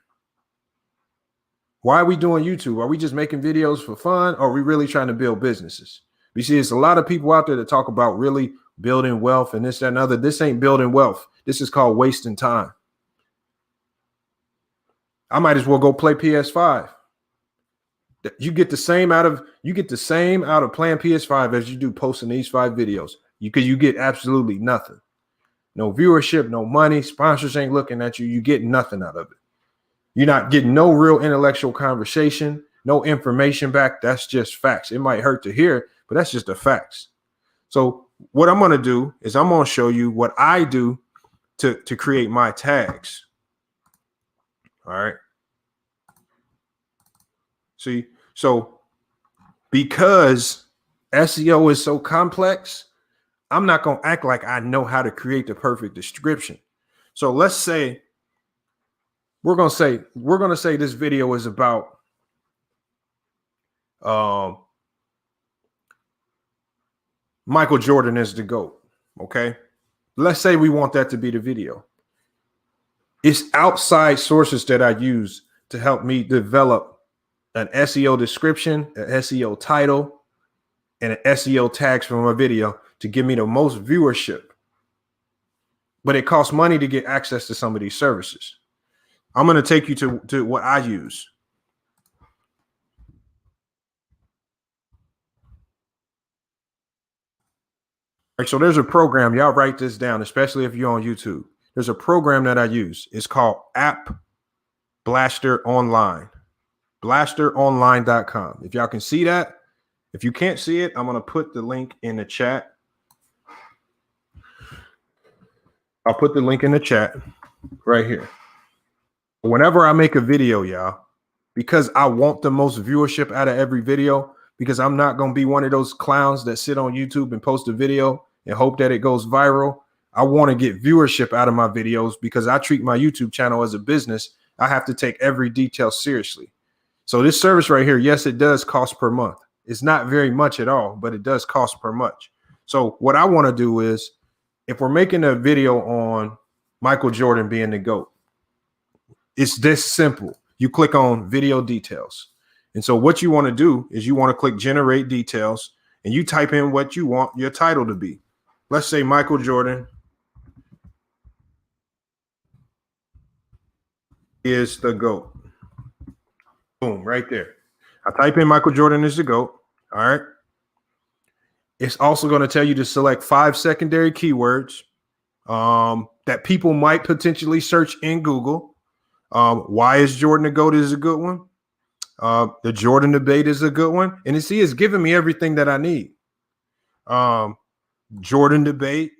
Why are we doing YouTube? Are we just making videos for fun, or are we really trying to build businesses? You see, it's a lot of people out there that talk about really building wealth and this, that, and other. This ain't building wealth. This is called wasting time. I might as well go play PS5. You get the same out of playing PS5 as you do posting these 5 videos. You get absolutely nothing. No viewership, no money, sponsors ain't looking at you. You get nothing out of it. You're not getting no real intellectual conversation, no information back. That's just facts. It might hurt to hear, but that's just the facts. So what I'm going to do is I'm going to show you what I do to create my tags. All right. See, so because SEO is so complex, I'm not going to act like I know how to create the perfect description. So let's say we're going to say this video is about Michael Jordan is the GOAT. Okay. Let's say we want that to be the video. It's outside sources that I use to help me develop an SEO description, an SEO title, and an SEO tags for my video to give me the most viewership. But it costs money to get access to some of these services. I'm going to take you to what I use. All right, so there's a program. Y'all write this down, especially if you're on YouTube. There's a program that I use. It's called App Blaster Online. Blasteronline.com. If y'all can see that. If you can't see it, I'm going to put the link in the chat. I'll put the link in the chat right here. Whenever I make a video, y'all, because I want the most viewership out of every video, because I'm not going to be one of those clowns that sit on YouTube and post a video and hope that it goes viral. I want to get viewership out of my videos because I treat my YouTube channel as a business. I have to take every detail seriously. So this service right here, yes, it does cost per month. It's not very much at all, but it does cost per much. So what I want to do is, if we're making a video on Michael Jordan being the GOAT, it's this simple. You click on video details. And so what you want to do is you want to click generate details and you type in what you want your title to be. Let's say Michael Jordan is the GOAT. Boom, right there. I type in Michael Jordan is the GOAT. All right. It's also going to tell you to select 5 secondary keywords that people might potentially search in Google. Why is Jordan the GOAT is a good one. The Jordan debate is a good one. And you see, it's giving me everything that I need. Jordan debate.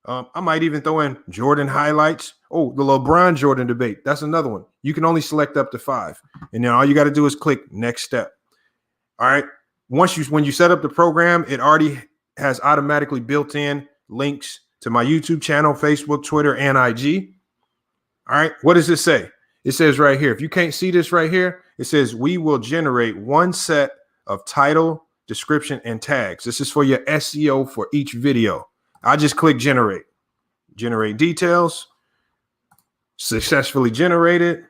I might even throw in Jordan highlights. Oh, the LeBron Jordan debate. That's another one. You can only select up to 5. And then all you got to do is click next step. All right. When you set up the program, it already has automatically built in links to my YouTube channel, Facebook, Twitter, and IG. All right. What does it say? It says right here, if you can't see this right here, it says we will generate one set of title, description, and tags. This is for your SEO for each video. I just click generate. Generate details. Successfully generated.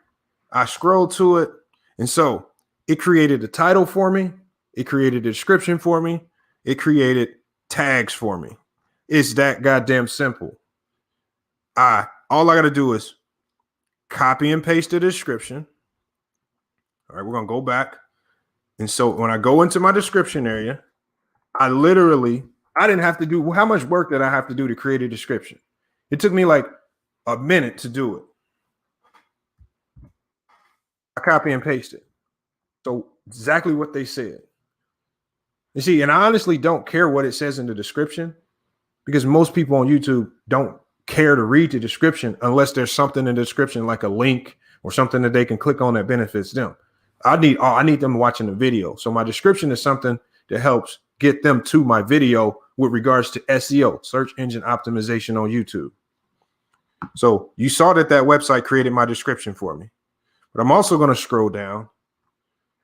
I scroll to it. And so it created a title for me. It created a description for me. It created tags for me. It's that goddamn simple. All I got to do is copy and paste the description. All right, we're going to go back. And so when I go into my description area, I didn't have to do, how much work did I have to do to create a description? It took me like a minute to do it. I copy and paste it. So exactly what they said. You see, and I honestly don't care what it says in the description because most people on YouTube don't care to read the description unless there's something in the description like a link or something that they can click on that benefits them. I need them watching the video. So my description is something that helps get them to my video with regards to SEO, search engine optimization on YouTube. So you saw that website created my description for me, but I'm also going to scroll down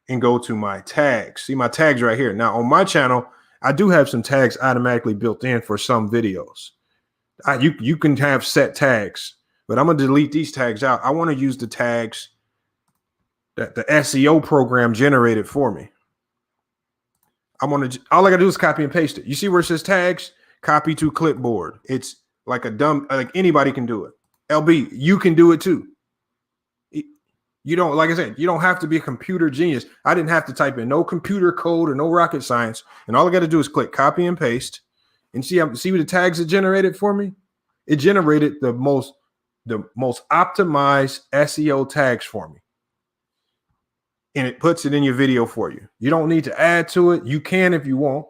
and go to my tags. See my tags right here. Now on my channel, I do have some tags automatically built in for some videos. You can have set tags, but I'm going to delete these tags out. I want to use the tags that the SEO program generated for me. All I got to do is copy and paste it. You see where it says tags? Copy to clipboard. It's like anybody can do it. LB, you can do it too. You don't, like I said, you don't have to be a computer genius. I didn't have to type in no computer code or no rocket science. And all I got to do is click copy and paste and see what the tags it generated for me. It generated the most optimized SEO tags for me. And it puts it in your video for you. You don't need to add to it. You can if you want.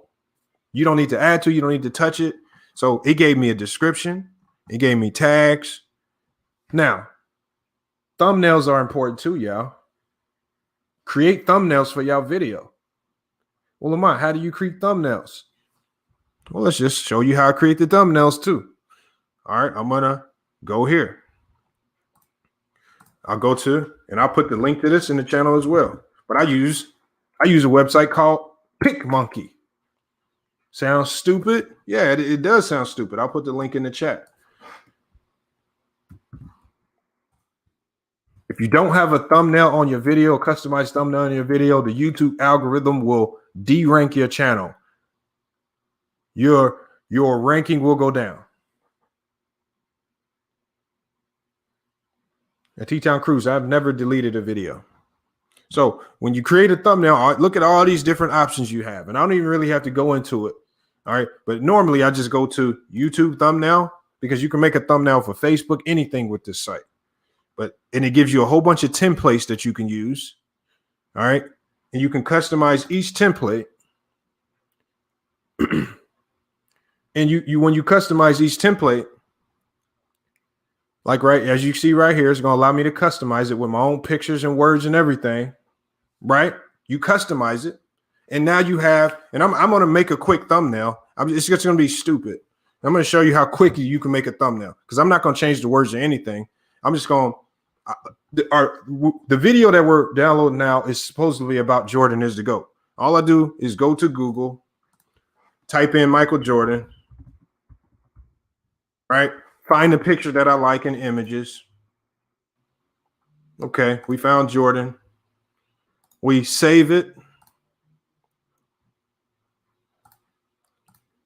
You don't need to add to it. You don't need to touch it. So it gave me a description. It gave me tags. Now, thumbnails are important too, y'all. Create thumbnails for y'all video. Well, Lamont, how do you create thumbnails? Well, let's just show you how I create the thumbnails too. All right, I'm gonna go here. I'll go to, and I'll put the link to this in the channel as well. But I use a website called PicMonkey. Sounds stupid? Yeah, it does sound stupid. I'll put the link in the chat. If you don't have a thumbnail on your video, a customized thumbnail on your video, the YouTube algorithm will de-rank your channel. Your ranking will go down. At T-Town Cruise, I've never deleted a video. So when you create a thumbnail, look at all these different options you have. And I don't even really have to go into it. All right. But normally I just go to YouTube thumbnail because you can make a thumbnail for Facebook, anything with this site. And it gives you a whole bunch of templates that you can use. All right. And you can customize each template. And when you customize each template, like right as you see right here, it's going to allow me to customize it with my own pictures and words and everything. Right. You customize it. And now you have, and I'm going to make a quick thumbnail. It's just going to be stupid. I'm going to show you how quickly you can make a thumbnail because I'm not going to change the words or anything. I'm just going the video that we're downloading now is supposedly about Jordan is the GOAT. All I do is go to Google, type in Michael Jordan, right? Find a picture that I like in images. Okay, we found Jordan. We save it.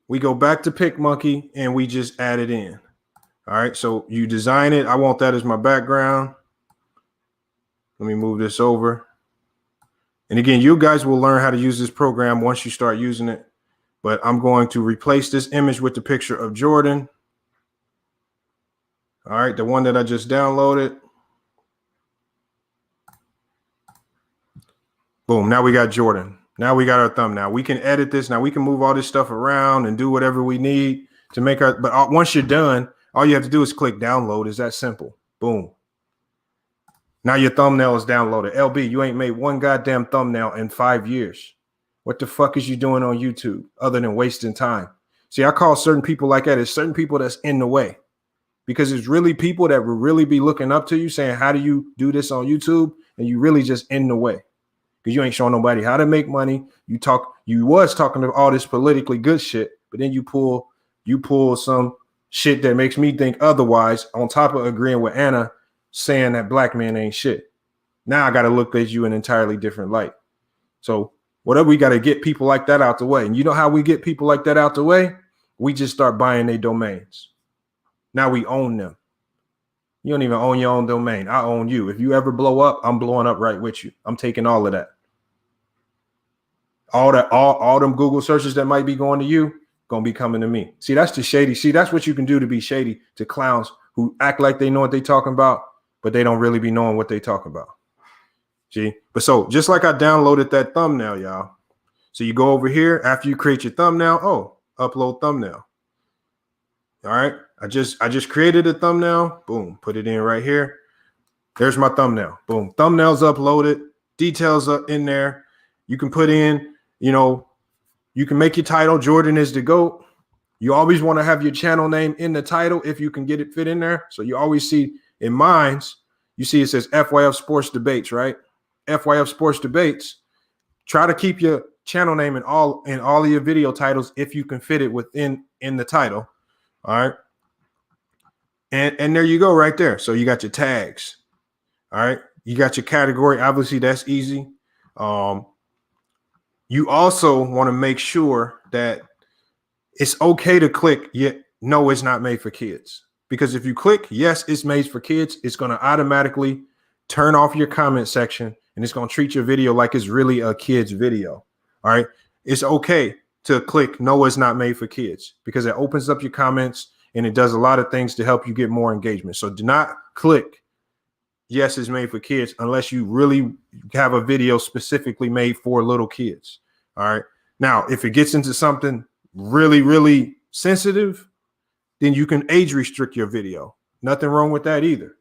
We go back to PicMonkey and we just add it in. All right, so you design it. I want that as my background. Let me move this over. And again, you guys will learn how to use this program once you start using it. But I'm going to replace this image with the picture of Jordan. All right, the one that I just downloaded. Boom, now we got Jordan. Now we got our thumbnail. We can edit this. Now we can move all this stuff around and do whatever we need to make our, but once you're done, all you have to do is click download. It's that simple. Boom. Now your thumbnail is downloaded. LB, you ain't made one goddamn thumbnail in 5 years. What the fuck is you doing on YouTube other than wasting time? See, I call certain people like that. It's certain people that's in the way because it's really people that will really be looking up to you saying, how do you do this on YouTube? And you really just in the way because you ain't showing nobody how to make money. You was talking to all this politically good shit, but then you pull some shit that makes me think otherwise on top of agreeing with Anna saying that black men ain't shit. Now I got to look at you in an entirely different light. So whatever, we got to get people like that out the way. And you know how we get people like that out the way? We just start buying their domains. Now we own them. You don't even own your own domain. I own you. If you ever blow up, I'm blowing up right with you. I'm taking all of that. All them Google searches that might be going to you, gonna be coming to me. See, that's the shady. See, that's what you can do to be shady to clowns who act like they know what they talking about, but they don't really be knowing what they talking about. See, but so just like I downloaded that thumbnail, y'all. So you go over here after you create your thumbnail. Oh, upload thumbnail. All right. I just created a thumbnail. Boom, put it in right here. There's my thumbnail. Boom, thumbnails uploaded. Details up in there. You can put in, you can make your title Jordan is the GOAT. You always want to have your channel name in the title if you can get it fit in there. So you always see in mines, you see it says FYF Sports Debates, right? FYF Sports Debates. Try to keep your channel name in all of your video titles if you can fit it within the title. All right. And there you go right there. So you got your tags. All right. You got your category. Obviously, that's easy. You also want to make sure that it's okay to click, yet no, it's not made for kids. Because if you click, yes, it's made for kids, it's going to automatically turn off your comment section, and it's going to treat your video like it's really a kid's video. All right. It's okay to click no, it's not made for kids, because it opens up your comments and it does a lot of things to help you get more engagement. So do not click yes, it's made for kids unless you really have a video specifically made for little kids. All right. Now, if it gets into something really, really sensitive, then you can age restrict your video. Nothing wrong with that either.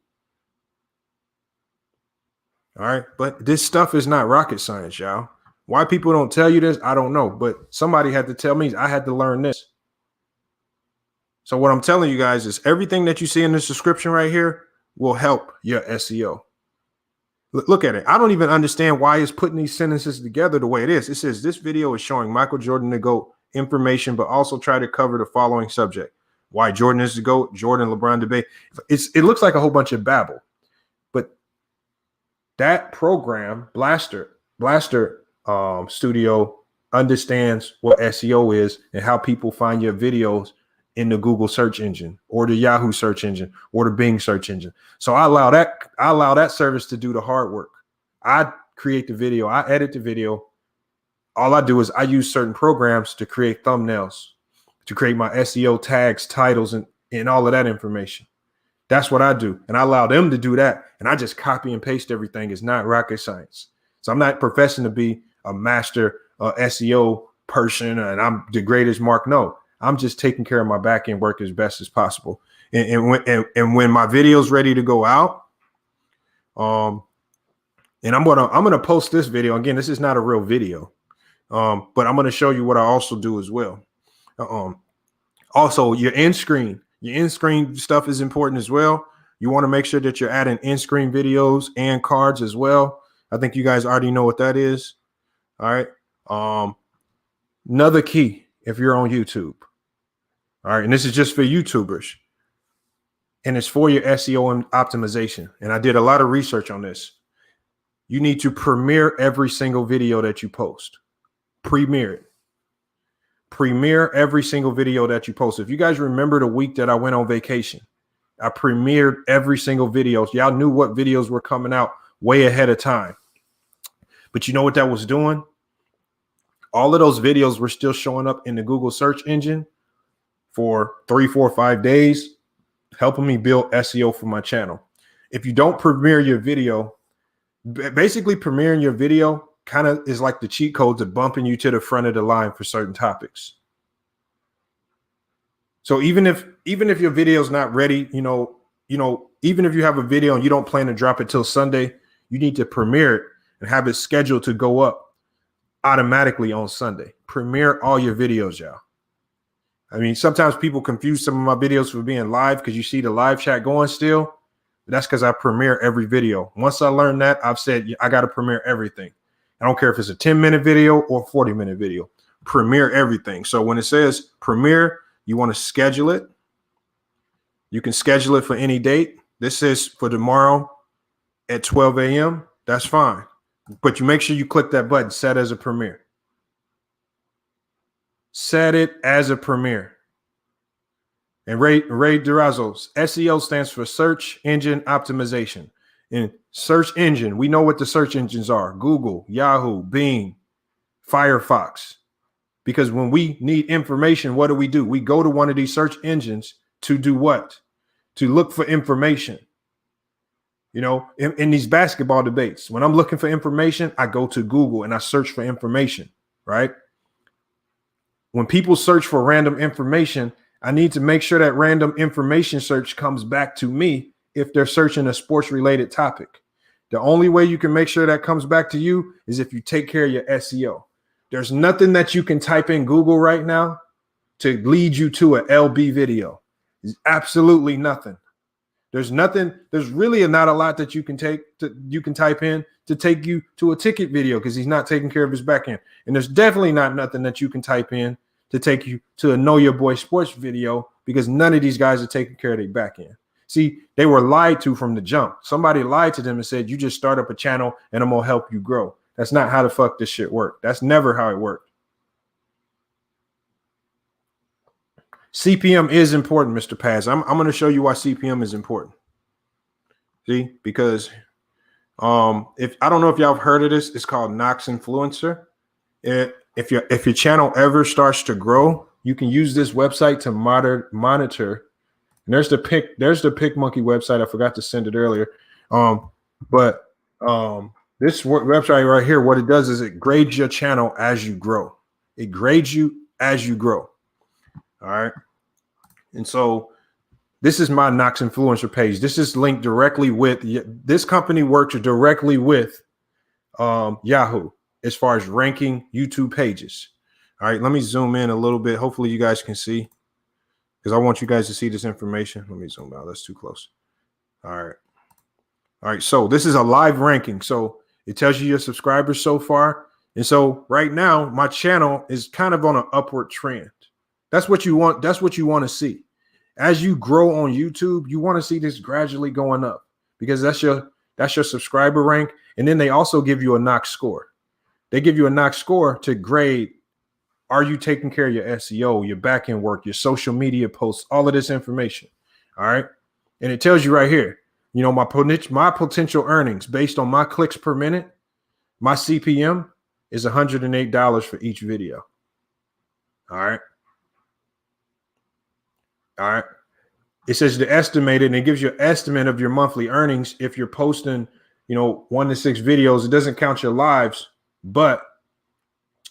All right. But this stuff is not rocket science, y'all. Why people don't tell you this, I don't know. But somebody had to tell me. I had to learn this. So what I'm telling you guys is everything that you see in this description right here will help your SEO. Look at it. I don't even understand why it's putting these sentences together the way it is. It says this video is showing Michael Jordan the GOAT information, but also try to cover the following subject: why Jordan is the GOAT, Jordan LeBron debate. It looks like a whole bunch of babble, but that program, Blaster Studio, understands what SEO is and how people find your videos in the Google search engine or the Yahoo search engine or the Bing search engine. So I allow that service to do the hard work. I create the video, I edit the video. All I do is I use certain programs to create thumbnails, to create my SEO tags, titles, and all of that information. That's what I do. And I allow them to do that. And I just copy and paste everything. It's not rocket science. So I'm not professing to be a master SEO person and I'm the greatest Mark. No, I'm just taking care of my back end work as best as possible. And when my video's ready to go out, and I'm gonna post this video again. This is not a real video, but I'm gonna show you what I also do as well. Also, your end screen stuff is important as well. You want to make sure that you're adding end screen videos and cards as well. I think you guys already know what that is. All right. Another key if you're on YouTube. All right. And this is just for YouTubers. And it's for your SEO optimization. And I did a lot of research on this. You need to premiere every single video that you post. Premiere it. Premiere every single video that you post. If you guys remember the week that I went on vacation, I premiered every single video. Y'all knew what videos were coming out way ahead of time. But you know what that was doing? All of those videos were still showing up in the Google search engine for 3, 4, 5 days, helping me build SEO for my channel. If you don't premiere your video, basically premiering your video kind of is like the cheat code to bumping you to the front of the line for certain topics. So even if your video is not ready, even if you have a video and you don't plan to drop it till Sunday, you need to premiere it and have it scheduled to go up automatically on Sunday. Premiere all your videos, y'all. I mean, sometimes people confuse some of my videos for being live because you see the live chat going still. But that's because I premiere every video. Once I learned that, I've said I got to premiere everything. I don't care if it's a 10-minute video or 40-minute video. Premiere everything. So when it says premiere, you want to schedule it. You can schedule it for any date. This is for tomorrow at 12 a.m. That's fine. But you make sure you click that button, set as a premiere. Set it as a premiere. And Ray Durazo's SEO stands for search engine optimization. And search engine, we know what the search engines are: Google, Yahoo, Bing, Firefox. Because when we need information, what do? We go to one of these search engines to do what? To look for information. In these basketball debates, when I'm looking for information, I go to Google and I search for information, right? When people search for random information, I need to make sure that random information search comes back to me if they're searching a sports related topic. The only way you can make sure that comes back to you is if you take care of your SEO. There's nothing that you can type in Google right now to lead you to an LB video. There's absolutely nothing. There's really not a lot that you can type in to take you to a ticket video because he's not taking care of his back end. And there's definitely not nothing that you can type in to take you to a Know Your Boy Sports video because none of these guys are taking care of their back end. See, they were lied to from the jump. Somebody lied to them and said, you just start up a channel and I'm going to help you grow. That's not how the fuck this shit worked. That's never how it worked. CPM is important, Mr. Paz. I'm going to show you why CPM is important. See, because If I don't know if y'all have heard of this, it's called Knox Influencer. If your channel ever starts to grow, you can use this website to monitor. And there's the PicMonkey website. I forgot to send it earlier. But this website right here, what it does is it grades your channel as you grow. It grades you as you grow. All right. And so this is my Knox Influencer page. This is linked directly with this company works directly with Yahoo as far as ranking YouTube pages. All right, let me zoom in a little bit. Hopefully you guys can see because I want you guys to see this information. Let me zoom out. That's too close. All right. All right. So this is a live ranking. So it tells you your subscribers so far. And so right now, my channel is kind of on an upward trend. That's what you want. That's what you want to see. As you grow on YouTube, you want to see this gradually going up because that's your subscriber rank. And then they also give you a Knox score. They give you a Knox score to grade. Are you taking care of your SEO, your back-end work, your social media posts, all of this information? All right. And it tells you right here, you know, my potential earnings based on my clicks per minute, my CPM is $108 for each video. All right. All right. It says the estimated, and it gives you an estimate of your monthly earnings if you're posting, you know, 1 to 6 videos. It doesn't count your lives, but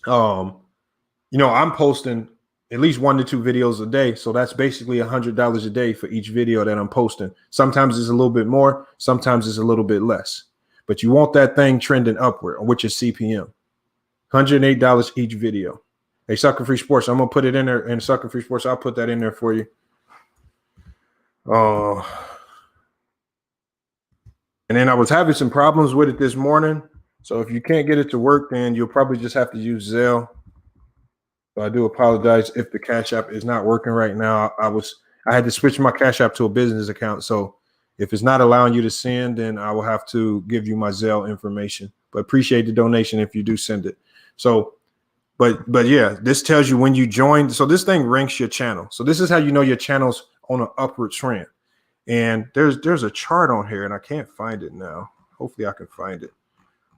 you know, I'm posting at least 1 to 2 videos a day. So that's basically $100 a day for each video that I'm posting. Sometimes it's a little bit more, sometimes it's a little bit less. But you want that thing trending upward, which is CPM. $108 each video. Hey, Sucker Free Sports, I'm gonna put it in there, and Sucker Free Sports, I'll put that in there for you. And then I was having some problems with it this morning. So if you can't get it to work, then you'll probably just have to use Zelle. So I do apologize if the Cash App is not working right now. I had to switch my Cash App to a business account. So if it's not allowing you to send, then I will have to give you my Zelle information. But appreciate the donation if you do send it. So, but yeah, this tells you when you join. So this thing ranks your channel. So this is how you know your channel's on an upward trend. And there's a chart on here, and I can't find it now. Hopefully I can find it.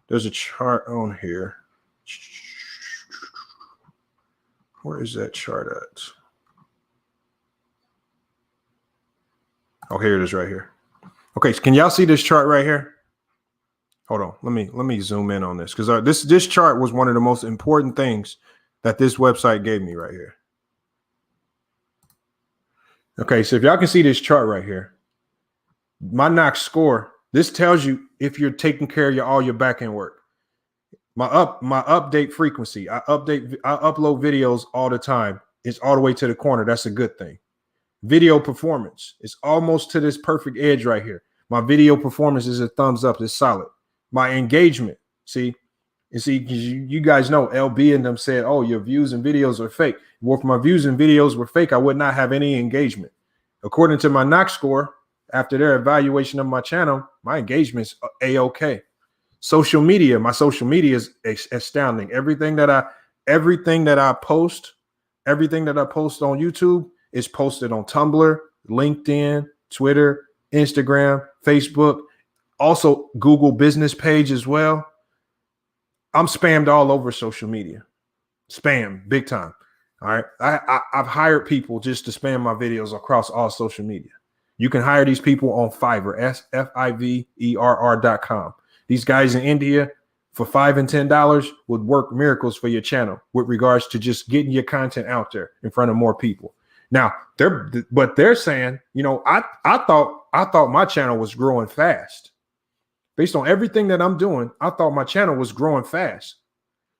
There's a chart on here. Where is that chart at? Oh, here it is right here. Okay, so can y'all see this chart right here? Hold on, let me zoom in on this because this chart was one of the most important things that this website gave me right here. Okay, so if y'all can see this chart right here, my Knox score, this tells you if you're taking care of all your back-end work. My update frequency, I upload videos all the time. It's all the way to the corner. That's a good thing. Video performance, it's almost to this perfect edge right here. My video performance is a thumbs up. It's solid. My engagement, see, because you guys know LB and them said, oh, your views and videos are fake. Well, if my views and videos were fake, I would not have any engagement. According to my Knox score, after their evaluation of my channel, my engagement's A-OK. Social media, my social media is astounding. Everything that I post on YouTube is posted on Tumblr, LinkedIn, Twitter, Instagram, Facebook, also Google business page as well. I'm spammed all over social media. Spam, big time. All right. I've hired people just to spam my videos across all social media. You can hire these people on Fiverr, Fiverr.com. These guys in India for $5 and $10 would work miracles for your channel with regards to just getting your content out there in front of more people. Now, they're saying, you know, I thought my channel was growing fast. Based on everything that I'm doing, I thought my channel was growing fast.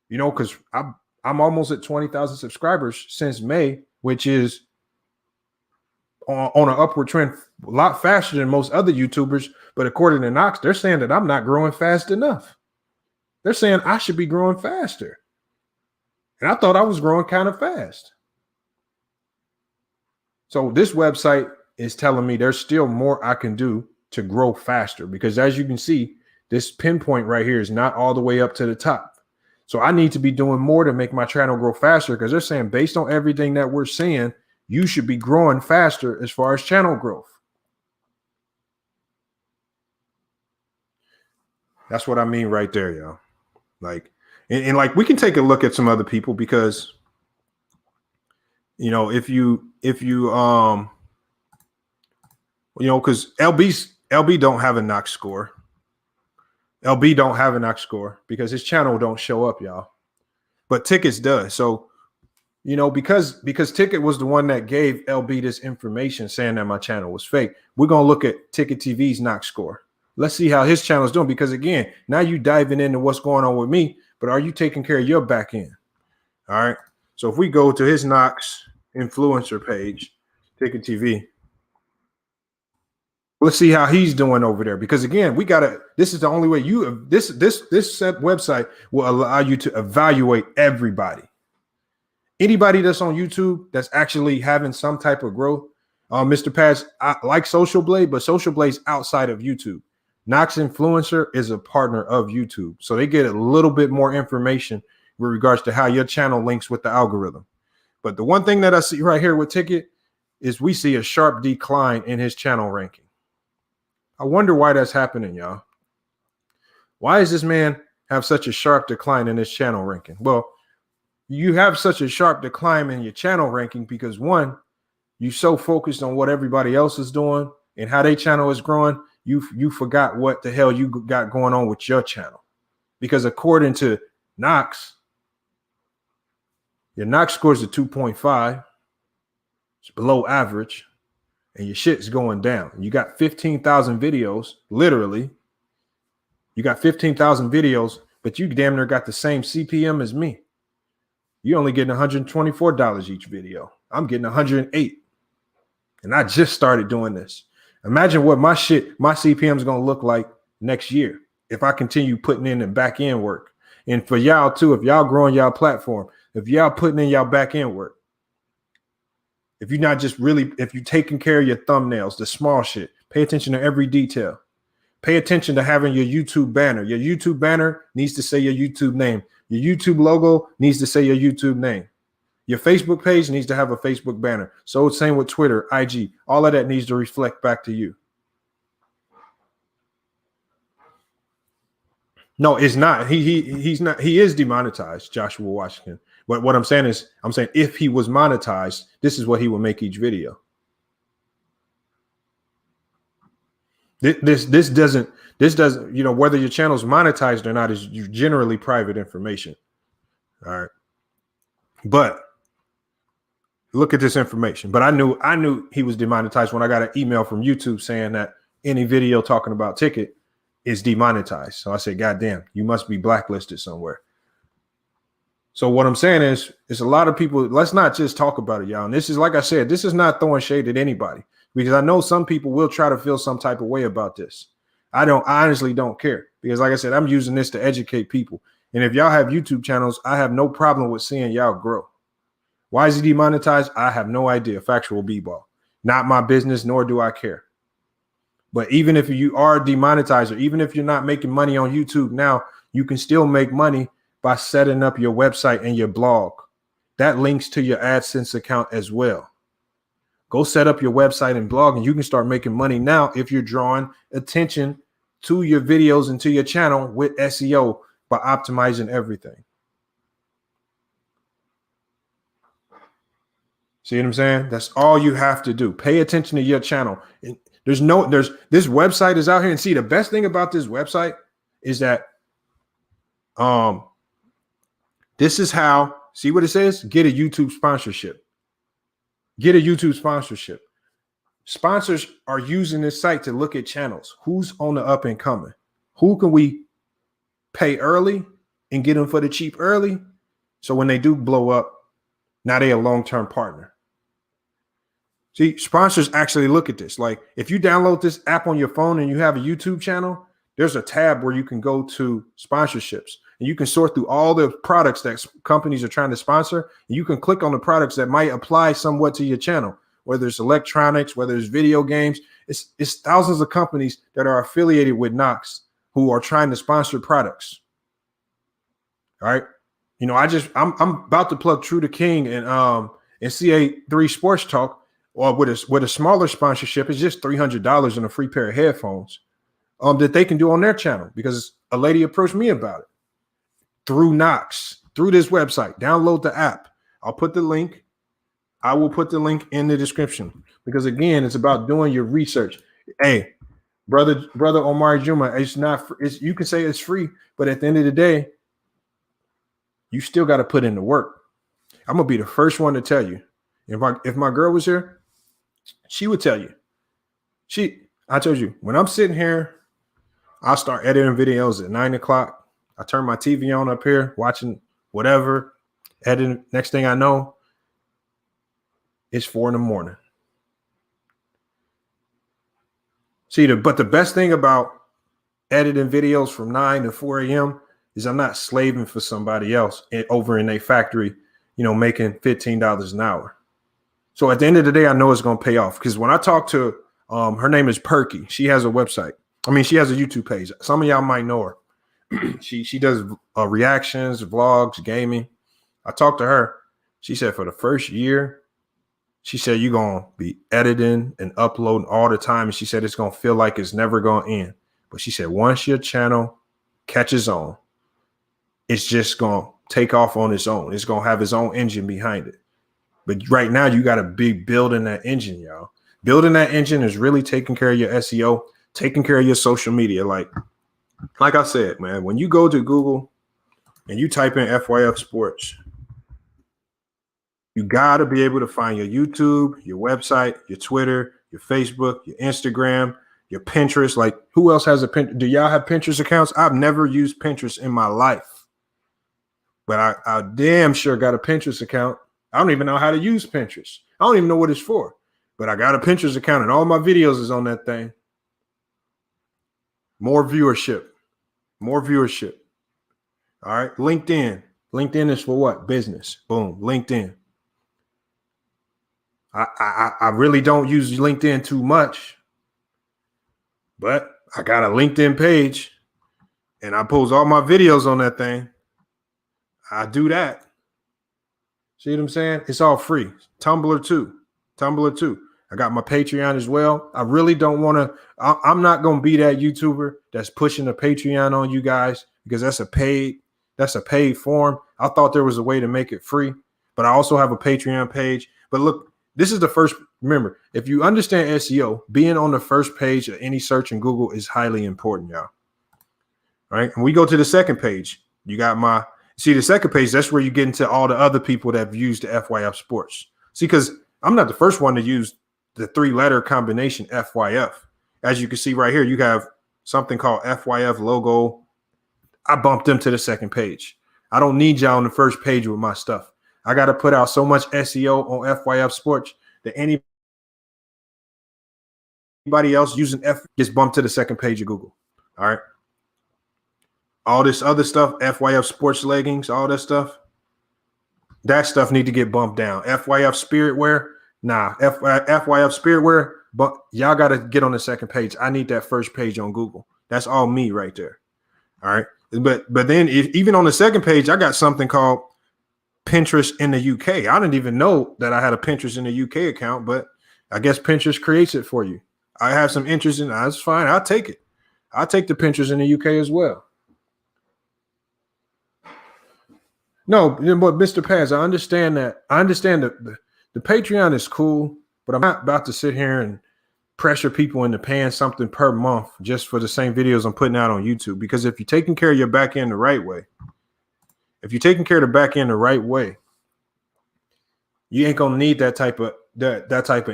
You know, because I'm almost at 20,000 subscribers since May, which is on an upward trend, a lot faster than most other YouTubers. But according to Knox, they're saying that I'm not growing fast enough. They're saying I should be growing faster. And I thought I was growing kind of fast. So this website is telling me there's still more I can do to grow faster, because as you can see, this pinpoint right here is not all the way up to the top. So I need to be doing more to make my channel grow faster, because they're saying based on everything that we're seeing, you should be growing faster as far as channel growth. That's what I mean right there, y'all. Like, and like we can take a look at some other people because if you because LB don't have a knock score. LB don't have a knock score because his channel don't show up, y'all. But Tickets does. So because Ticket was the one that gave LB this information saying that my channel was fake, we're gonna look at Ticket TV's knock score. Let's see how his channel is doing, because again, now you diving into what's going on with me, but are you taking care of your back end? All right. So if we go to his Knox influencer page, Ticket TV, let's see how he's doing over there. Because again, this is the only way this website will allow you to evaluate everybody. Anybody that's on YouTube that's actually having some type of growth. Mr. Patch, I like Social Blade, but Social Blade's outside of YouTube. Knox Influencer is a partner of YouTube. So they get a little bit more information with regards to how your channel links with the algorithm. But the one thing that I see right here with Ticket is we see a sharp decline in his channel ranking. I wonder why that's happening, y'all. Why does this man have such a sharp decline in his channel ranking? Well, you have such a sharp decline in your channel ranking because one, you so focused on what everybody else is doing and how their channel is growing, you forgot what the hell you got going on with your channel. Because according to Knox, your Knox scores a 2.5. It's below average, and your shit's going down. You got 15,000 videos, literally. You got 15,000 videos, but you damn near got the same CPM as me. You're only getting $124 each video. I'm getting 108. And I just started doing this. Imagine what my CPM is going to look like next year if I continue putting in the back end work. And for y'all too, if y'all growing y'all platform, if y'all putting in y'all back end work, if you're not just really, if you're taking care of your thumbnails, the small shit, pay attention to every detail. Pay attention to having your YouTube banner. Your YouTube banner needs to say your YouTube name. Your YouTube logo needs to say your YouTube name. Your Facebook page needs to have a Facebook banner. So it's same with Twitter, IG. All of that needs to reflect back to you. No, it's not. He's not. He is demonetized, Joshua Washington. But what I'm saying is, if he was monetized, this is what he would make each video. This doesn't, whether your channel's monetized or not is generally private information. All right. But look at this information. But I knew he was demonetized when I got an email from YouTube saying that any video talking about Ticket is demonetized. So I said, God damn, you must be blacklisted somewhere. So what I'm saying is a lot of people, let's not just talk about it, y'all. And this is, like I said, this is not throwing shade at anybody, because I know some people will try to feel some type of way about this. I honestly don't care, because like I said, I'm using this to educate people. And if y'all have YouTube channels, I have no problem with seeing y'all grow. Why is he demonetized? I have no idea. Factual b-ball. Not my business, nor do I care. But even if you are demonetized, or even if you're not making money on YouTube now, you can still make money by setting up your website and your blog. That links to your AdSense account as well. Go set up your website and blog, and you can start making money now if you're drawing attention to your videos and to your channel with SEO by optimizing everything. See what I'm saying? That's all you have to do. Pay attention to your channel. This website is out here, and see, the best thing about this website is that this is how, see what it says? Get a YouTube sponsorship. Get a YouTube sponsorship. Sponsors are using this site to look at channels. Who's on the up and coming? Who can we pay early and get them for the cheap early? So when they do blow up, now they're a long-term partner. See, sponsors actually look at this. Like if you download this app on your phone and you have a YouTube channel, there's a tab where you can go to sponsorships, and you can sort through all the products that companies are trying to sponsor. And you can click on the products that might apply somewhat to your channel, whether it's electronics, whether it's video games. It's thousands of companies that are affiliated with Knox who are trying to sponsor products. All right. I'm about to plug True to King and CA3 Sports Talk, or with a smaller sponsorship. It's just $300 and a free pair of headphones. that they can do on their channel, because a lady approached me about it through Knox, through this website. Download the app. I'll put the link. I will put the link in the description, because again, it's about doing your research. Hey, brother Omar Juma, it's not. You can say it's free, but at the end of the day, you still got to put in the work. I'm gonna be the first one to tell you. If my girl was here, she would tell you. I told you, when I'm sitting here, I start editing videos at 9 o'clock. I turn my TV on up here, watching whatever, editing. Next thing I know, it's 4 in the morning. But the best thing about editing videos from 9 to 4 a.m. is I'm not slaving for somebody else over in a factory, making $15 an hour. So at the end of the day, I know it's going to pay off, because when I talk to her name is Perky. She has a website. She has a YouTube page. Some of y'all might know her. she does reactions, vlogs, gaming. I talked to her. She said for the first year, she said you're going to be editing and uploading all the time. And she said it's going to feel like it's never going to end. But she said once your channel catches on, it's just going to take off on its own. It's going to have its own engine behind it. But right now, you got to be building that engine, y'all. Building that engine is really taking care of your SEO, taking care of your social media. Like I said, man, when you go to Google and you type in FYF Sports, you got to be able to find your YouTube, your website, your Twitter, your Facebook, your Instagram, your Pinterest. Like, who else has a Pinterest? Do y'all have Pinterest accounts? I've never used Pinterest in my life, but I damn sure got a Pinterest account. I don't even know how to use Pinterest. I don't even know what it's for. But I got a Pinterest account and all my videos is on that thing. More viewership. All right. LinkedIn. LinkedIn is for what? Business. Boom. LinkedIn. I really don't use LinkedIn too much, but I got a LinkedIn page and I post all my videos on that thing. I do that. See what I'm saying? It's all free. Tumblr too. I got my Patreon as well. I really don't want to. I'm not going to be that YouTuber that's pushing a Patreon on you guys, because that's a paid form. I thought there was a way to make it free, but I also have a Patreon page. But look, this is the first. Remember, if you understand SEO, being on the first page of any search in Google is highly important, y'all. All right. And we go to the second page. You got the second page. That's where you get into all the other people that have used the FYF Sports. See, because I'm not the first one to use the 3-letter combination FYF. As you can see right here, you have something called FYF logo. I bumped them to the second page. I don't need y'all on the first page with my stuff. I got to put out so much SEO on FYF Sports that anybody else using F gets bumped to the second page of Google. All right. All this other stuff, FYF Sports leggings, all that stuff need to get bumped down. FYF Spirit wear. Nah, FYF Spirit wear, but y'all got to get on the second page. I need that first page on Google. That's all me right there. All right. But then even on the second page, I got something called Pinterest in the UK. I didn't even know that I had a Pinterest in the UK account, but I guess Pinterest creates it for you. I have some interest in it. That's fine. I'll take it. I'll take the Pinterest in the UK as well. No, but Mr. Paz, I understand that. I understand that the Patreon is cool, but I'm not about to sit here and pressure people into paying something per month just for the same videos I'm putting out on YouTube. Because if you're taking care of your back end the right way, you ain't gonna need that type of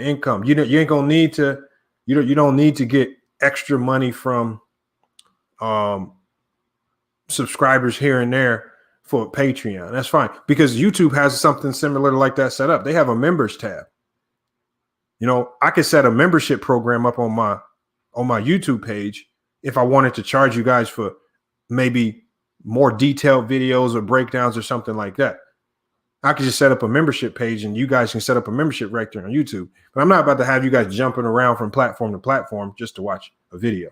income. You ain't gonna need to. You don't need to get extra money from subscribers here and there for Patreon. That's fine, because YouTube has something similar like that set up. They have a members tab. I could set a membership program up on my YouTube page if I wanted to charge you guys for maybe more detailed videos or breakdowns or something like that. I could just set up a membership page and you guys can set up a membership right there on YouTube. But I'm not about to have you guys jumping around from platform to platform just to watch a video.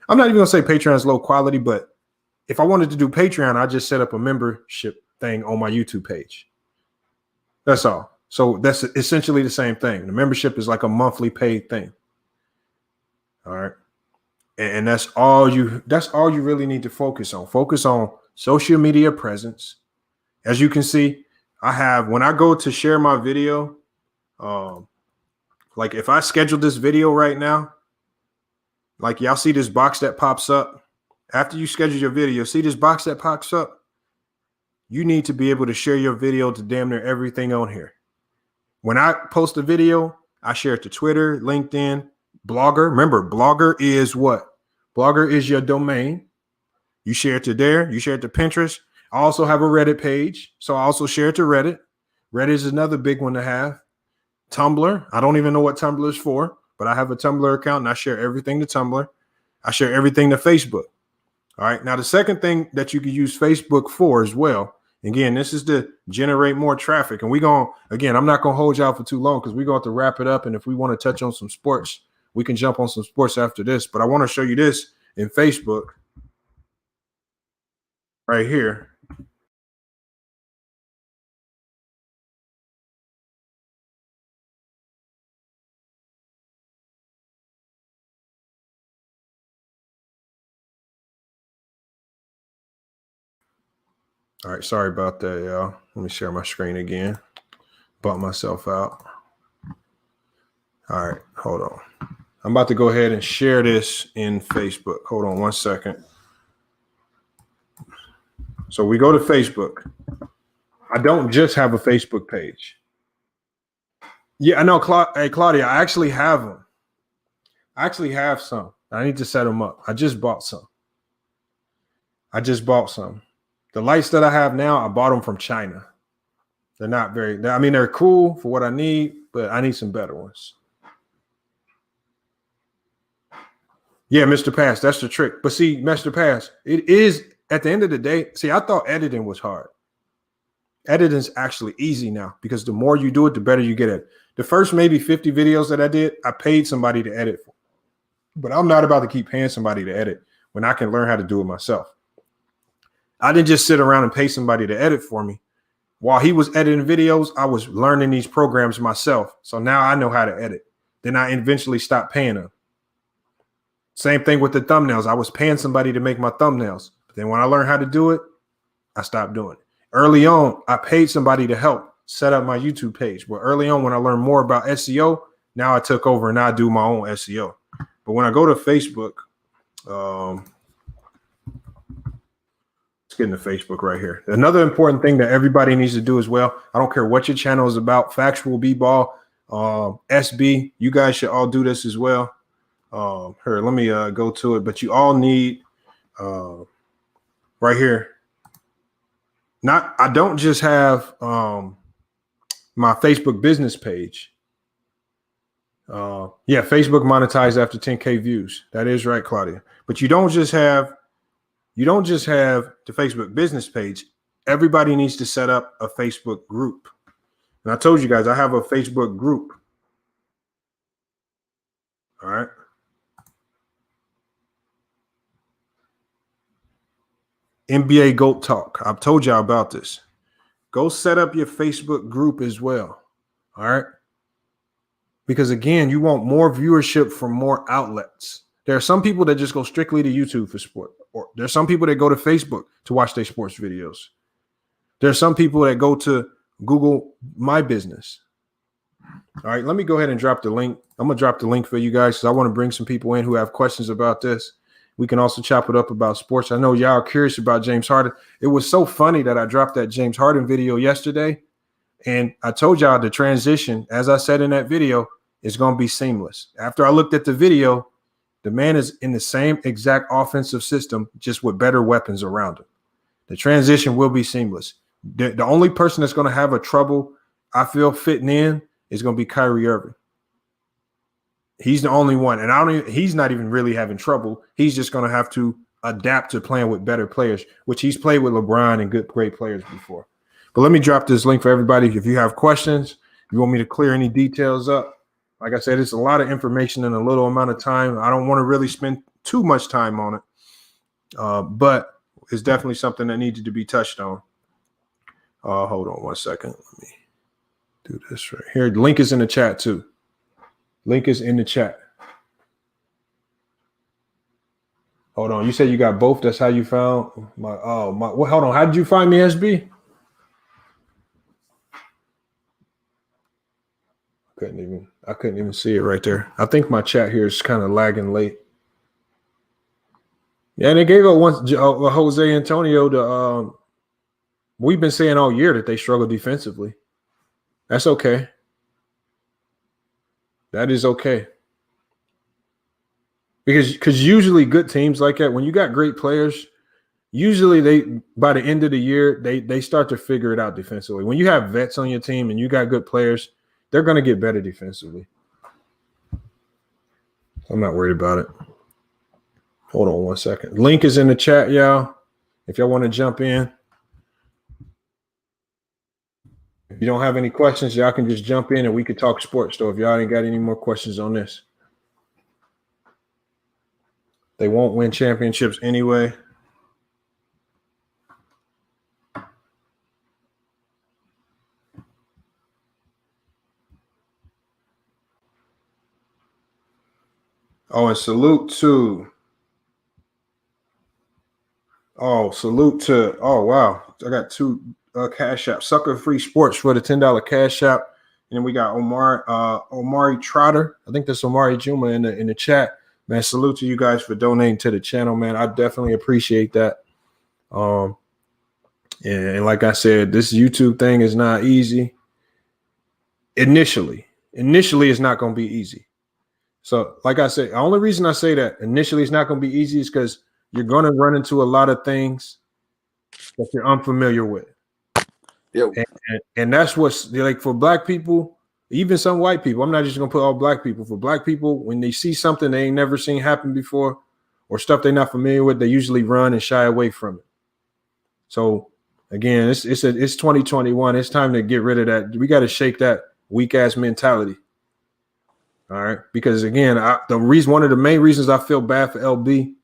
I'm not even going to say Patreon is low quality, but if I wanted to do Patreon, I just set up a membership thing on my YouTube page. That's all. So that's essentially the same thing. The membership is like a monthly paid thing. All right. And that's all you really need to focus on. Focus on social media presence. As you can see, when I go to share my video, like if I schedule this video right now, like y'all see this box that pops up. After you schedule your video, see this box that pops up? You need to be able to share your video to damn near everything on here. When I post a video, I share it to Twitter, LinkedIn, Blogger. Remember, Blogger is what? Blogger is your domain. You share it to there. You share it to Pinterest. I also have a Reddit page, so I also share it to Reddit. Reddit is another big one to have. Tumblr. I don't even know what Tumblr is for, but I have a Tumblr account and I share everything to Tumblr. I share everything to Facebook. All right. Now, the second thing that you can use Facebook for as well, again, this is to generate more traffic. And I'm not going to hold y'all for too long because we're going to have to wrap it up. And if we want to touch on some sports, we can jump on some sports after this. But I want to show you this in Facebook right here. All right. Sorry about that, y'all. Let me share my screen again. Bump myself out. All right. Hold on. I'm about to go ahead and share this in Facebook. Hold on one second. So we go to Facebook. I don't just have a Facebook page. Yeah, I know. Hey, Claudia, I actually have them. I actually have some. I need to set them up. I just bought some. The lights that I have now, I bought them from China. They're not they're cool for what I need, but I need some better ones. Yeah, Mr. Pass, that's the trick. But see, Mr. Pass, it is at the end of the day. See, I thought editing was hard. Editing is actually easy now because the more you do it, the better you get at it. The first maybe 50 videos that I did, I paid somebody to edit for. But I'm not about to keep paying somebody to edit when I can learn how to do it myself. I didn't just sit around and pay somebody to edit for me. While he was editing videos, I was learning these programs myself. So now I know how to edit. Then I eventually stopped paying them. Same thing with the thumbnails. I was paying somebody to make my thumbnails. But then when I learned how to do it, I stopped doing it. Early on, I paid somebody to help set up my YouTube page. But early on, when I learned more about SEO, now I took over and I do my own SEO. But when I go to Facebook, let's get into Facebook right here. Another important thing that everybody needs to do as well. I don't care what your channel is about, Factual B-Ball, SB, you guys should all do this as well. Here, let me go to it. But you all need right here. I don't just have my Facebook business page. Yeah, Facebook monetized after 10K views. That is right, Claudia. But you don't just have the Facebook business page. Everybody needs to set up a Facebook group. And I told you guys I have a Facebook group. All right. NBA GOAT Talk. I've told y'all about this. Go set up your Facebook group as well. All right. Because again, you want more viewership from more outlets. There are some people that just go strictly to YouTube for sport. Or there's some people that go to Facebook to watch their sports videos. There's some people that go to Google My Business. All right, let me go ahead and drop the link. I'm going to drop the link for you guys because I want to bring some people in who have questions about this. We can also chop it up about sports. I know y'all are curious about James Harden. It was so funny that I dropped that James Harden video yesterday. And I told y'all the transition, as I said in that video, is going to be seamless. After I looked at the video, the man is in the same exact offensive system, just with better weapons around him. The transition will be seamless. The only person that's going to have a trouble, I feel, fitting in is going to be Kyrie Irving. He's the only one. And he's not even really having trouble. He's just going to have to adapt to playing with better players, which he's played with LeBron and great players before. But let me drop this link for everybody. If you have questions, if you want me to clear any details up, like I said, it's a lot of information in a little amount of time. I don't want to really spend too much time on it, but it's definitely something that needed to be touched on. Hold on one second. Let me do this right here. The link is in the chat too. Link is in the chat. Hold on. You said you got both. That's how you found my. Oh my. Well, hold on. How did you find me, SB? I couldn't even see it right there. I think my chat here is kind of lagging late. Yeah, and they gave up once Jose Antonio to. We've been saying all year that they struggle defensively. That's okay. That is okay. Because usually good teams like that, when you got great players, usually they by the end of the year they start to figure it out defensively. When you have vets on your team and you got good players, they're going to get better defensively. I'm not worried about it. Hold on 1 second. Link is in the chat, y'all. If y'all want to jump in. If you don't have any questions, y'all can just jump in and we could talk sports. So if y'all ain't got any more questions on this. They won't win championships anyway. Oh, and salute to. Oh, wow. I got two cash apps. Sucker Free Sports for the $10 cash app. And then we got Omari Trotter. I think that's Omari Juma in the chat. Man, salute to you guys for donating to the channel, man. I definitely appreciate that. And like I said, this YouTube thing is not easy. Initially, it's not going to be easy. So, like I said, the only reason I say that initially it's not going to be easy is because you're going to run into a lot of things that you're unfamiliar with. Yeah. And that's what's like for black people, even some white people. I'm not just going to put all black people. For black people, when they see something they ain't never seen happen before or stuff they're not familiar with, they usually run and shy away from it. So, again, it's 2021. It's time to get rid of that. We got to shake that weak ass mentality. All right, because again, one of the main reasons I feel bad for LB,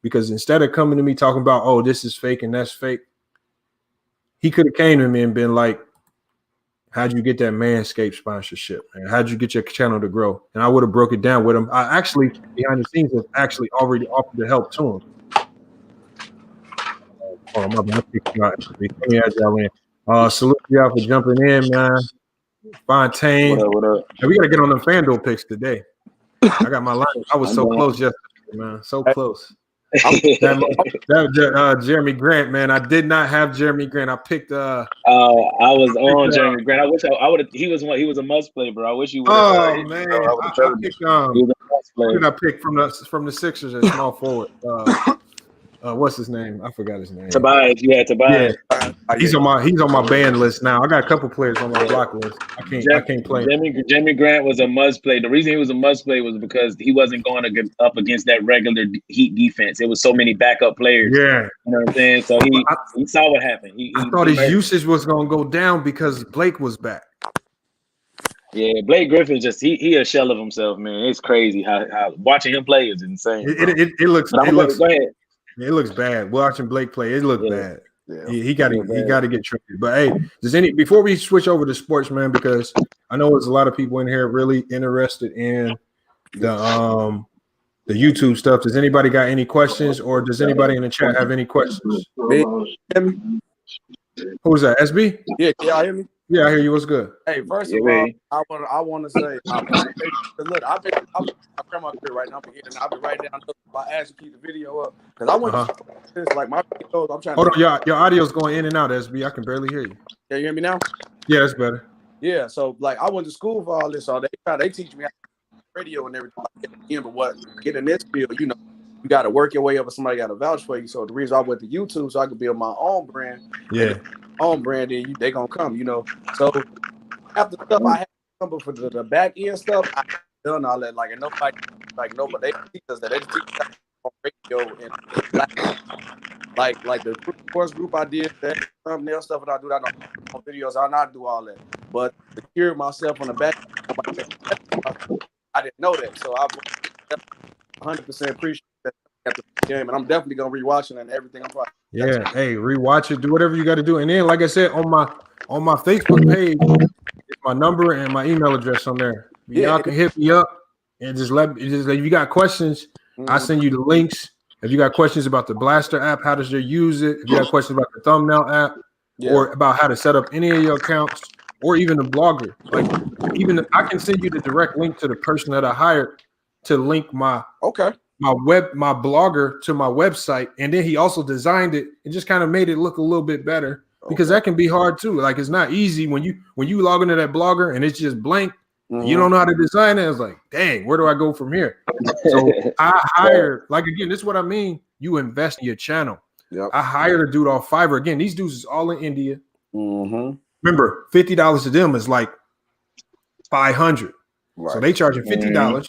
because instead of coming to me talking about, oh, this is fake and that's fake, he could have came to me and been like, how'd you get that Manscaped sponsorship? And how'd you get your channel to grow? And I would have broke it down with him. I actually, behind the scenes, have actually already offered to help to him. Oh, my bad. Let me add y'all in. Salute y'all for jumping in, man. Fontaine. What up? Hey, we got to get on the FanDuel picks today. I got my line. I was so close yesterday, man. So close. Jeremy Grant, man. I did not have Jeremy Grant. I picked. I was on Jeremy Grant. I wish I would have. He was a must play, bro. I wish you would. Oh man, I picked. Who did I pick from the Sixers at small forward? What's his name? I forgot his name. Tobias. Yeah, Tobias. Yeah. He's on my ban list now. I got a couple players on my block list. I can't play. Jeremy Grant was a must play. The reason he was a must play was because he wasn't going to get up against that regular Heat defense. It was so many backup players. Yeah, you know what I'm saying. So he saw what happened. I thought his usage was going to go down because Blake was back. Yeah, Blake Griffin he a shell of himself, man. It's crazy how watching him play is insane. It looks. Go ahead. It looks bad. Watching Blake play, it looks bad. Yeah. He got to get traded. But hey, before we switch over to sports, man, because I know there's a lot of people in here really interested in the YouTube stuff. Does anybody got any questions, or does anybody in the chat have any questions? Me? Who's that? SB? Yeah, can y'all hear me? Yeah, I hear you. What's good? Hey, first of all, I want to say, look, I'm grandma here right now. I'll be right down. I ask you to keep the video up because I want to like my videos. I'm trying. Hold on, your audio's going in and out, SB. I can barely hear you. Can you hear me now? Yeah, that's better. Yeah, so like I went to school for all this, so they teach me how to radio and everything. But what get in this field, you got to work your way up, and somebody got to vouch for you. So the reason I went to YouTube so I could build my own brand. Yeah. Own brand, then they gonna come, So after stuff I have for the back end stuff, I done all that. Like, and nobody they teach us that. They teach us on radio and like the course group I did that thumbnail stuff, and I do that on videos. I not do all that, but to cure myself on the back, I didn't know that. So I 100% appreciate that at the game, and I'm definitely gonna rewatch it and everything. I'm probably. Yeah, hey, rewatch it, do whatever you got to do. And then, like I said, on my Facebook page, it's my number and my email address on there. Y'all can hit me up and just if you got questions, I send you the links If you got questions about the Blaster app, how does they use it? If you got questions about the thumbnail app, or about how to set up any of your accounts, or even the blogger, like even I can send you the direct link to the person that I hired to link my blogger to my website, and then he also designed it and just kind of made it look a little bit better, because that can be hard too. Like it's not easy when you log into that blogger and it's just blank. You don't know how to design it. It's like, dang, where do I go from here? So I hired, like, again, this is what I mean. You invest in your channel. I hired a dude off Fiverr. Again, these dudes is all in India. Remember, $50 to them is like $500. So they charging $50.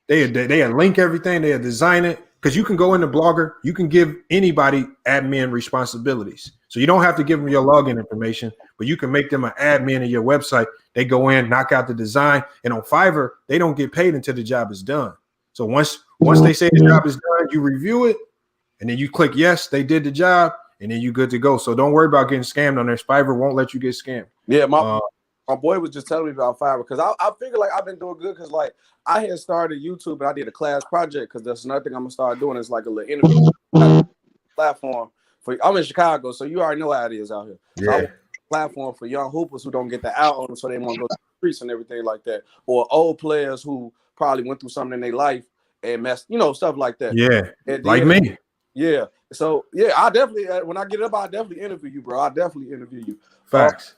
They link everything. They design it, because you can go in the blogger. You can give anybody admin responsibilities. So you don't have to give them your login information, but you can make them an admin of your website. They go in, knock out the design, and on Fiverr, they don't get paid until the job is done. So once they say the job is done, you review it, and then you click yes, they did the job, and then you good to go. So don't worry about getting scammed on there. Fiverr won't let you get scammed. Yeah, my boy was just telling me about Fiverr, because I figure like I've been doing good, because like I had started YouTube and I did a class project, because that's another thing I'm gonna start doing is like a little interview platform. I'm in Chicago, so you already know how it is out here. So I want a platform for young hoopers who don't get the out on them, so they want to go to the streets and everything like that, or old players who probably went through something in their life and messed, stuff like that. Yeah, like me. Yeah. So yeah, I definitely when I get up, I definitely interview you, bro. I definitely interview you. Facts.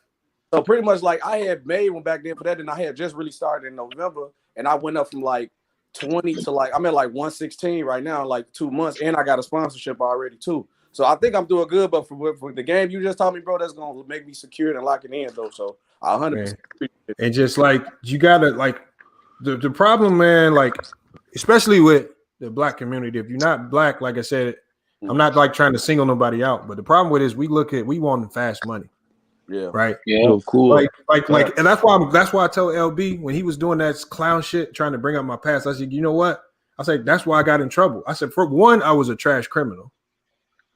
So pretty much like I had made one back then for that, and I had just really started in November, and I went up from like 20 to like I'm at like 116 right now, in like 2 months, and I got a sponsorship already too. So I think I'm doing good, but for the game you just taught me, bro, that's gonna make me secure and lock it in though. So 100%. And just like you gotta like the problem, man, like especially with the black community. If you're not black, like I said, I'm not like trying to single nobody out, but the problem with it is we want fast money. Yeah. Right. Yeah. Cool. Like, and that's why I tell LB when he was doing that clown shit, trying to bring up my past. I said, you know what? I said that's why I got in trouble. I said, for one, I was a trash criminal,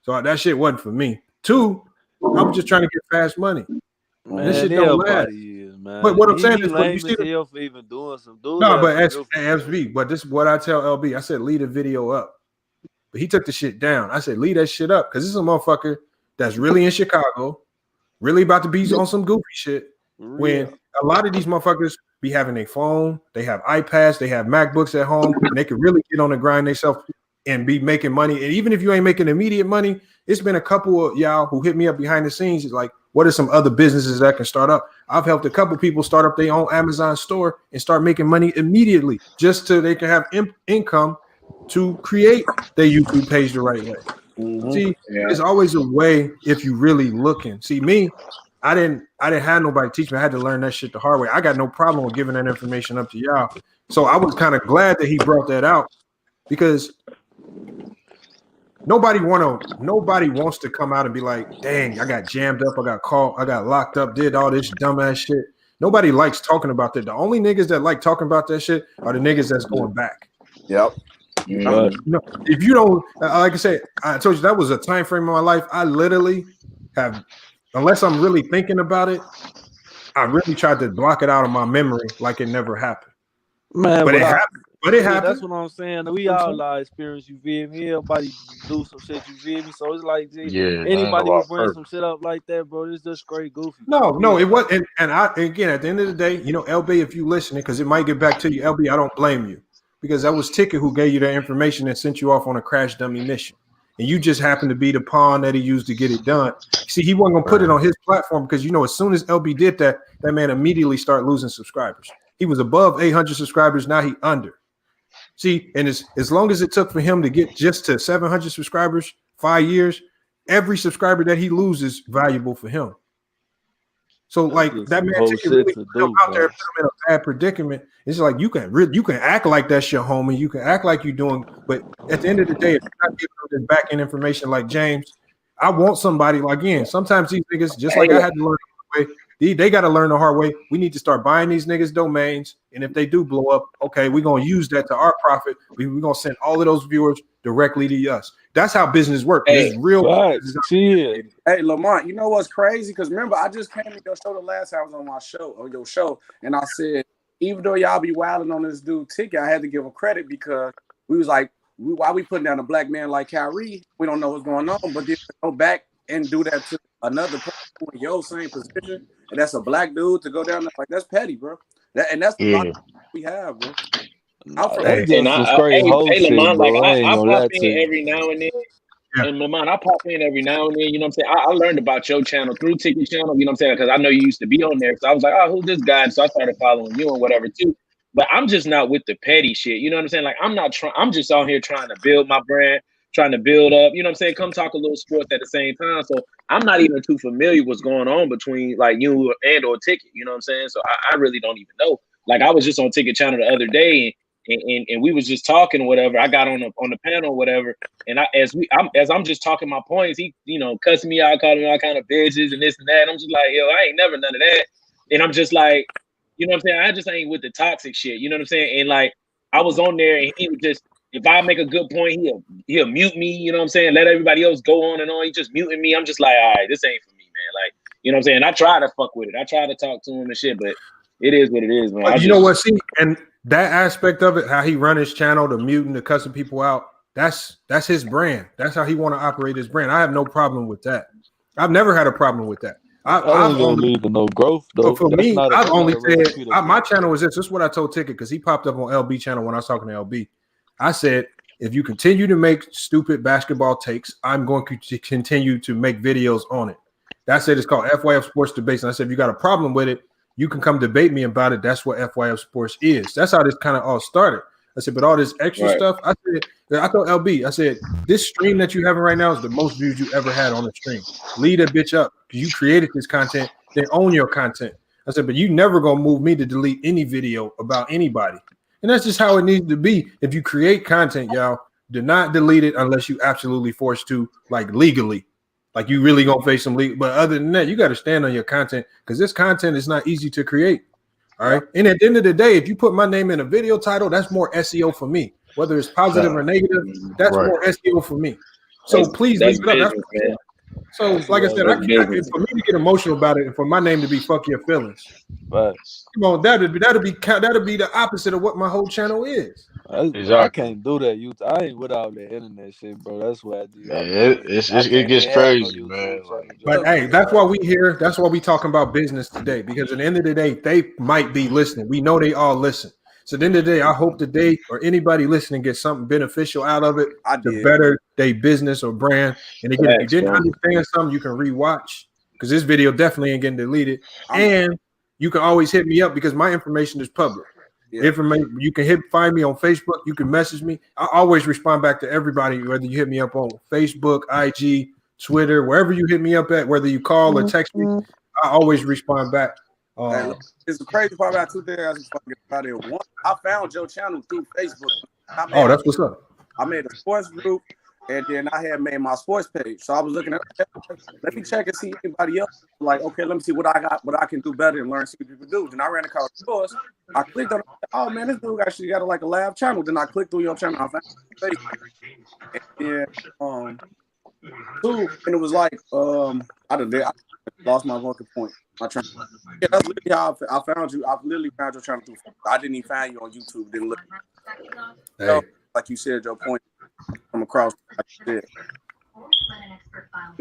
so that shit wasn't for me. Two, I was just trying to get fast money. Man, this shit don't last. Man. But what I'm saying is, you see for even doing some dude. No, but SB. But this is what I tell LB. I said, leave the video up. But he took the shit down. I said, leave that shit up, because this is a motherfucker that's really in Chicago, really about to be on some goofy shit. When a lot of these motherfuckers be having a phone, they have iPads, they have MacBooks at home, and they can really get on the grind themselves and be making money. And even if you ain't making immediate money, it's been a couple of y'all who hit me up behind the scenes. It's like, what are some other businesses that can start up? I've helped a couple people start up their own Amazon store and start making money immediately, just so they can have income to create their YouTube page the right way. See, there's always a way if you really looking. See, me, I didn't have nobody teach me. I had to learn that shit the hard way. I got no problem with giving that information up to y'all. So I was kind of glad that he brought that out, because nobody wants to come out and be like, dang, I got jammed up, I got caught, I got locked up, did all this dumbass shit. Nobody likes talking about that. The only niggas that like talking about that shit are the niggas that's going back. Yep. If you don't, like I said, I told you that was a time frame in my life. I literally have, unless I'm really thinking about it, I really tried to block it out of my memory like it never happened. Man, but it happened. But it happened. That's what I'm saying. We all experience, you feel me? Everybody do some shit, you feel me? So it's like, anybody will bring some shit up like that, bro. It's just straight goofy. No, it was. And again, at the end of the day, LB, if you listening, because it might get back to you, LB, I don't blame you. Because that was Ticket who gave you that information and sent you off on a crash dummy mission. And you just happened to be the pawn that he used to get it done. See, he wasn't going to put it on his platform, because, as soon as LB did that, that man immediately started losing subscribers. He was above 800 subscribers. Now he under. See, and as long as it took for him to get just to 700 subscribers, 5 years, every subscriber that he loses valuable for him. So like that man really out there put him in a bad predicament. It's like you can act like that's your homie, you can act like you're doing, but at the end of the day, if you're not giving them this back end information like James, I want somebody like again. Sometimes these niggas, just like I had to learn the hard way, they got to learn the hard way. We need to start buying these niggas domains, and if they do blow up, okay, we're gonna use that to our profit. We're gonna send all of those viewers directly to us. That's how business works. It's real. Hey, Lamont, you know what's crazy? Because remember, I just came to your show the last time I was on your show, and I said, even though y'all be wilding on this dude Ticket, I had to give him credit because we was like why we putting down a black man like Kyrie? We don't know what's going on, but then go back and do that to another person in your same position, and that's a black dude to go down there, like that's petty, bro. That's the lot we have, bro. That's just some straight whole shit, Lamont, bro. I ain't I gonna pop lie in to you. every now and then. And Lamont, I pop in every now and then, you know what I'm saying? I learned about your channel through Ticket Channel, you know what I'm saying? Because I know you used to be on there. So I was like, oh, who's this guy? And so I started following you and whatever too. But I'm just not with the petty shit. You know what I'm saying? Like I'm just out here trying to build my brand, trying to build up, you know what I'm saying? Come talk a little sports at the same time. So I'm not even too familiar what's going on between like you and or Ticket, you know what I'm saying? So I really don't even know. Like I was just on Ticket Channel the other day and we was just talking or whatever. I got on the panel or whatever, and as I'm just talking my points, he cussing me out, calling me all kind of bitches and this and that. And I'm just like, yo, I ain't never none of that. And I'm just like, you know what I'm saying? I just ain't with the toxic shit. You know what I'm saying? And like I was on there and he would just, if I make a good point, he'll mute me, you know what I'm saying? Let everybody else go on and on. He just muting me. I'm just like, all right, this ain't for me, man. Like, you know what I'm saying? I try to fuck with it. I try to talk to him and shit, but it is what it is, man. You know what? See, and that aspect of it, how he run his channel, the muting, the cussing people out, that's his brand. That's how he want to operate his brand. I have no problem with that. I've never had a problem with that. I don't only lead to no growth though. For me, I've only said my channel is this. This is what I told Ticket because he popped up on LB channel when I was talking to LB. I said, if you continue to make stupid basketball takes, I'm going to continue to make videos on it. That's it. It's called FYF Sports Debates. And I said, if you got a problem with it, you can come debate me about it. That's what FYF Sports is. That's how this kind of all started. I said, but all this extra stuff, I told LB, I said, this stream that you having right now is the most views you ever had on the stream. Lead that bitch up because you created this content. Then own your content. I said, but you never gonna move me to delete any video about anybody. And that's just how it needs to be. If you create content, y'all, do not delete it unless you absolutely forced to, like legally. Like you really gonna face some legal. But other than that, you got to stand on your content because this content is not easy to create. All right. And at the end of the day, if you put my name in a video title, that's more SEO for me. Whether it's positive or negative, that's more SEO for me. So please leave it up. So like I said, for me to get emotional about it and for my name to be fuck your feelings. But come on, that'll be the opposite of what my whole channel is. I can't do that. I ain't without the internet shit, bro. That's what I do. It gets crazy, man. But hey, that's why we here. That's why we talking about business today. Because at the end of the day, they might be listening. We know they all listen. So at the end of the day, I hope that they or anybody listening gets something beneficial out of it to better their business or brand. And again, if you didn't understand something, you can rewatch because this video definitely ain't getting deleted. And you can always hit me up because my information is public. Information you can find me on Facebook, you can message me. I always respond back to everybody, whether you hit me up on Facebook, IG, Twitter, wherever you hit me up at, whether you call or text me, I always respond back. It's the crazy part about 2 things I just fucking about it. One, I found your channel through Facebook. That's what's up. I made a sports group and then I had made my sports page. So I was looking at let me check and see anybody else. Like, okay, let me see what I got, what I can do better and learn, see what people do. Then I ran across yours. I clicked on it. Oh man, this dude actually got a live channel. Then I clicked through your channel. I found Facebook. And then two, and it was like I lost my vocal point. That's literally how I found you. I literally found your channel through. I didn't even find you on YouTube. Didn't look. So, like you said, your point from across. Like you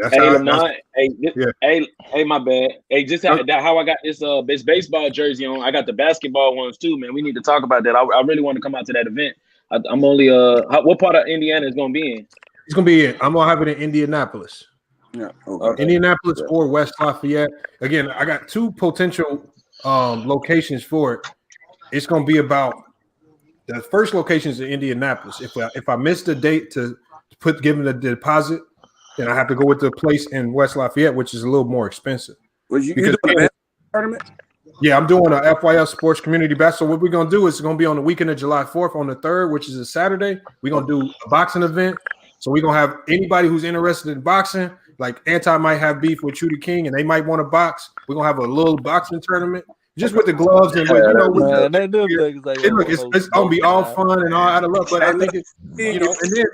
said. Lamont. Hey, my bad. Hey, just how I got this baseball jersey on. I got the basketball ones too, man. We need to talk about that. I really want to come out to that event. I'm only what part of Indiana is gonna be in? It's gonna be I'm gonna have it in Indianapolis. Yeah, okay. Indianapolis or West Lafayette. Again, I got 2 potential locations for it. It's gonna be about the first location is in Indianapolis. If I miss the date to give them the deposit, then I have to go with the place in West Lafayette, which is a little more expensive. Was you doing a tournament? Yeah, I'm doing a FYL Sports Community Basketball. So what we're gonna do is it's gonna be on the weekend of July 4th on the 3rd, which is a Saturday. We're gonna do a boxing event. So we're gonna have anybody who's interested in boxing. Like Anti might have beef with Trudy King, and they might want to box. We're gonna have a little boxing tournament, just with the gloves and it's gonna be all fun and all out of love. But I think it's and then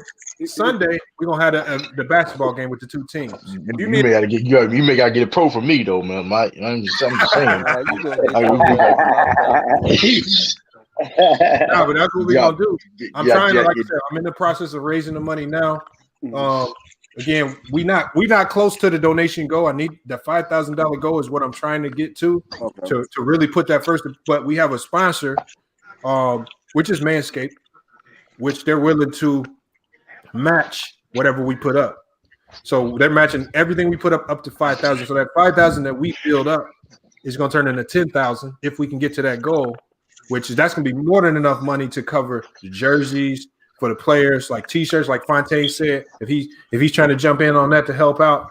Sunday we're gonna have the basketball game with the 2 teams. You may gotta get a pro for me though, man. I'm just saying. No, but that's what we're gonna do. I'm trying to, like I said, I'm in the process of raising the money now. Again, we not close to the donation goal. I need the $5,000 goal is what I'm trying to get to really put that first. But we have a sponsor, which is Manscaped, which they're willing to match whatever we put up. So they're matching everything we put up to 5,000. So that 5,000 that we build up is going to turn into 10,000 if we can get to that goal, that's going to be more than enough money to cover the jerseys for the players, like T-shirts, like Fontaine said, if he's trying to jump in on that to help out.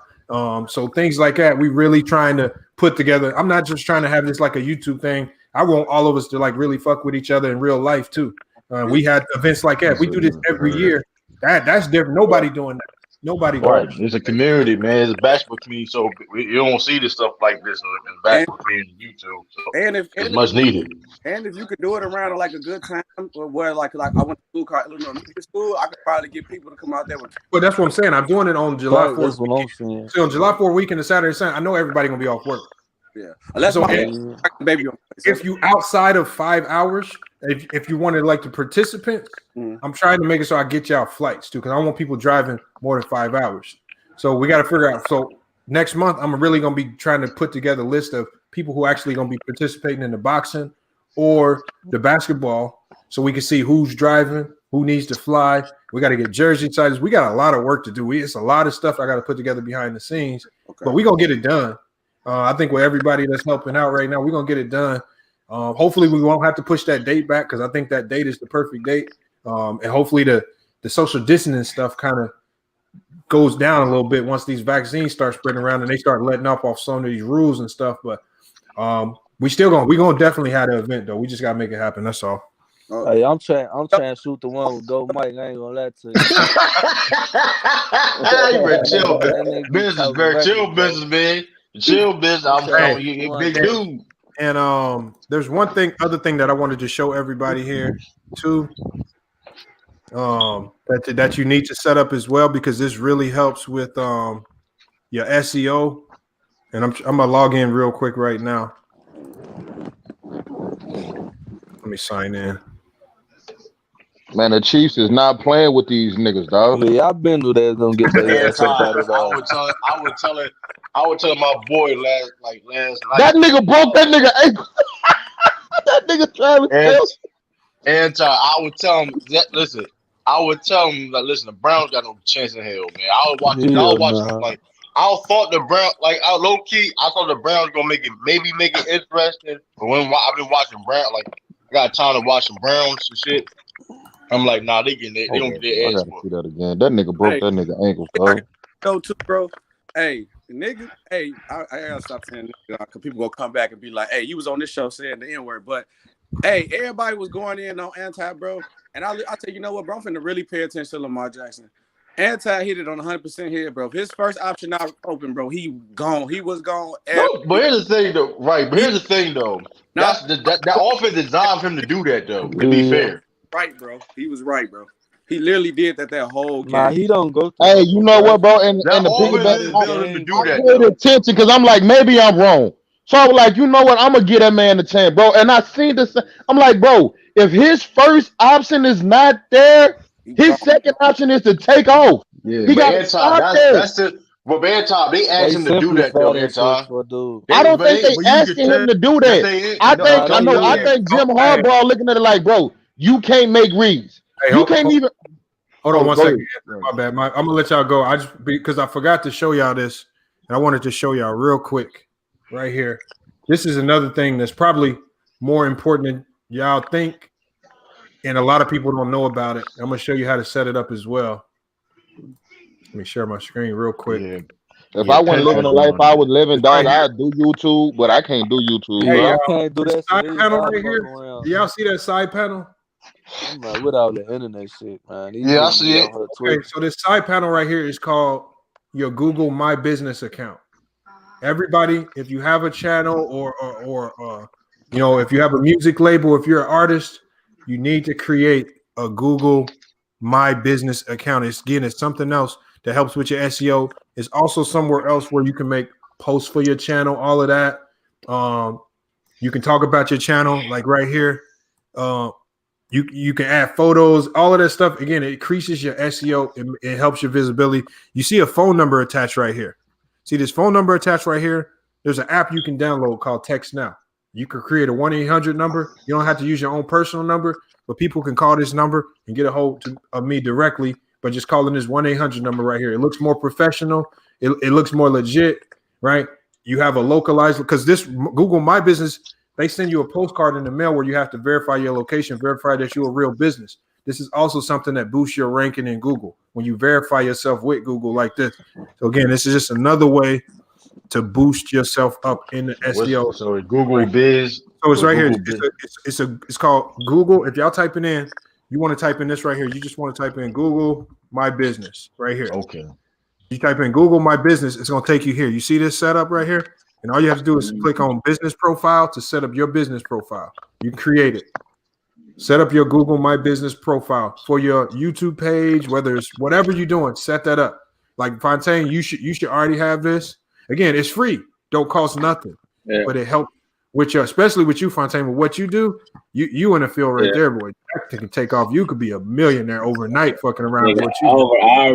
So things like that, we really trying to put together. I'm not just trying to have this like a YouTube thing. I want all of us to like really fuck with each other in real life too. We had events like that. We do this every year. That's different. Nobody doing that. Nobody. Right. It's a community, man. It's a basketball community, so you don't see this stuff like this in the basketball community on YouTube. So it's much needed. And if you could do it around like a good time, where like I went to school, I could probably get people to come out there with. But that's what I'm saying. I'm doing it on July 4th. That's what I'm saying. So on July 4th weekend and Saturday and Sunday, I know everybody gonna be off work. Yeah, unless baby. If you outside of 5 hours, if you wanted like the participants, I'm trying to make it so I get y'all flights too, because I don't want people driving more than 5 hours. So we got to figure out. So next month, I'm really gonna be trying to put together a list of people who actually gonna be participating in the boxing or the basketball, so we can see who's driving, who needs to fly. We got to get jersey sizes. We got a lot of work to do. It's a lot of stuff I got to put together behind the scenes, but we gonna get it done. I think with everybody that's helping out right now, we're gonna get it done. Hopefully, we won't have to push that date back, because I think that date is the perfect date. And hopefully, the social distancing stuff kind of goes down a little bit once these vaccines start spreading around and they start letting off some of these rules and stuff. But we're gonna definitely have the event though. We just gotta make it happen. That's all. Hey, I'm trying to shoot the one with Gold Mike. I ain't gonna lie to you. You better chill, business, very chill business, man. Chill business. I'm telling you, big dude. And there's other thing that I wanted to show everybody here too. That you need to set up as well, because this really helps with your SEO. And I'm gonna log in real quick right now. Let me sign in. Man, the Chiefs is not playing with these niggas, dog. Yeah, I've been to that. Gonna get their ass up out of it. I would tell my boy last night. That nigga broke that nigga ankle. That nigga Travis. And I would tell him that. Listen, the Browns got no chance in hell, man. I was watching like I thought the Browns, low key, I thought the Browns gonna make it interesting. But when I've been watching Browns, like I got time to watch some Browns and shit. I'm like, nah, they don't get their ass. I gotta see that again. That nigga broke that nigga ankle, bro. Go to bro. Hey, nigga. Hey, I gotta stop saying nigga, because people gonna come back and be like, hey, you was on this show saying the N-word, but hey, everybody was going in on anti, bro. And I tell you, you know what, bro? I'm finna really pay attention to Lamar Jackson. Anti hit it on 100% here, bro. If his first option not open, bro, he gone. He was gone. But here's the thing, though. Right, but here's the thing, though. That's that offense designed for him to do that, though. To be fair. Right, bro. He was right, bro. He literally did that whole game. Nah, he don't go. Hey, you know what, bro? And the piggyback, I paid attention because I'm like, maybe I'm wrong. So I was like, you know what? I'm gonna give that man a chance, bro. And I seen this. I'm like, bro, if his first option is not there, his second option is to take off. Yeah, he got to start there. That's it. But Anton, they asked him to do that, though, Anton. I don't think they asking him to do that. I think Jim Harbaugh looking at it like, bro, you can't make reads. Hey, you can't even. Hold on one second. My bad. I'm gonna let y'all go. Because I forgot to show y'all this, and I wanted to show y'all real quick right here. This is another thing that's probably more important than y'all think, and a lot of people don't know about it. I'm gonna show you how to set it up as well. Let me share my screen real quick. Yeah. If I wasn't living the life I was living, dog, I'd do YouTube, but I can't do YouTube. Hey, I can't do that side panel right here. Do y'all see that side panel? I'm like, without the internet shit, man. Yeah, I see it. Okay, so this side panel right here is called your Google My Business account. Everybody, if you have a channel or you know, if you have a music label, if you're an artist, you need to create a Google My Business account. It's something else that helps with your SEO. It's also somewhere else where you can make posts for your channel, all of that. You can talk about your channel, like right here. You can add photos, all of that stuff. Again, it increases your SEO. It helps your visibility. You see a phone number attached right here. See this phone number attached right here? There's an app you can download called Text Now. You can create a 1-800 number. You don't have to use your own personal number, but people can call this number and get a hold of me directly by just calling this 1-800 number right here. It looks more professional. It looks more legit, right? You have a localized, because this Google My Business, they send you a postcard in the mail where you have to verify your location, verify that you're a real business. This is also something that boosts your ranking in Google when you verify yourself with Google like this. So again, this is just another way to boost yourself up in the SEO. So Google Biz. So it's right here. It's called Google. If y'all typing in, you want to type in this right here. You just want to type in Google My Business right here. Okay. You type in Google My Business, it's going to take you here. You see this setup right here? And all you have to do is click on business profile to set up your business profile. You create it. Set up your Google My Business profile for your YouTube page, whether it's whatever you're doing, set that up. Like Fontaine, you should already have this. Again, it's free. Don't cost nothing. Yeah. But it helps with your, especially with you, Fontaine, with what you do, you in the field right there, boy. That can take off. You could be a millionaire overnight fucking around with what you do. I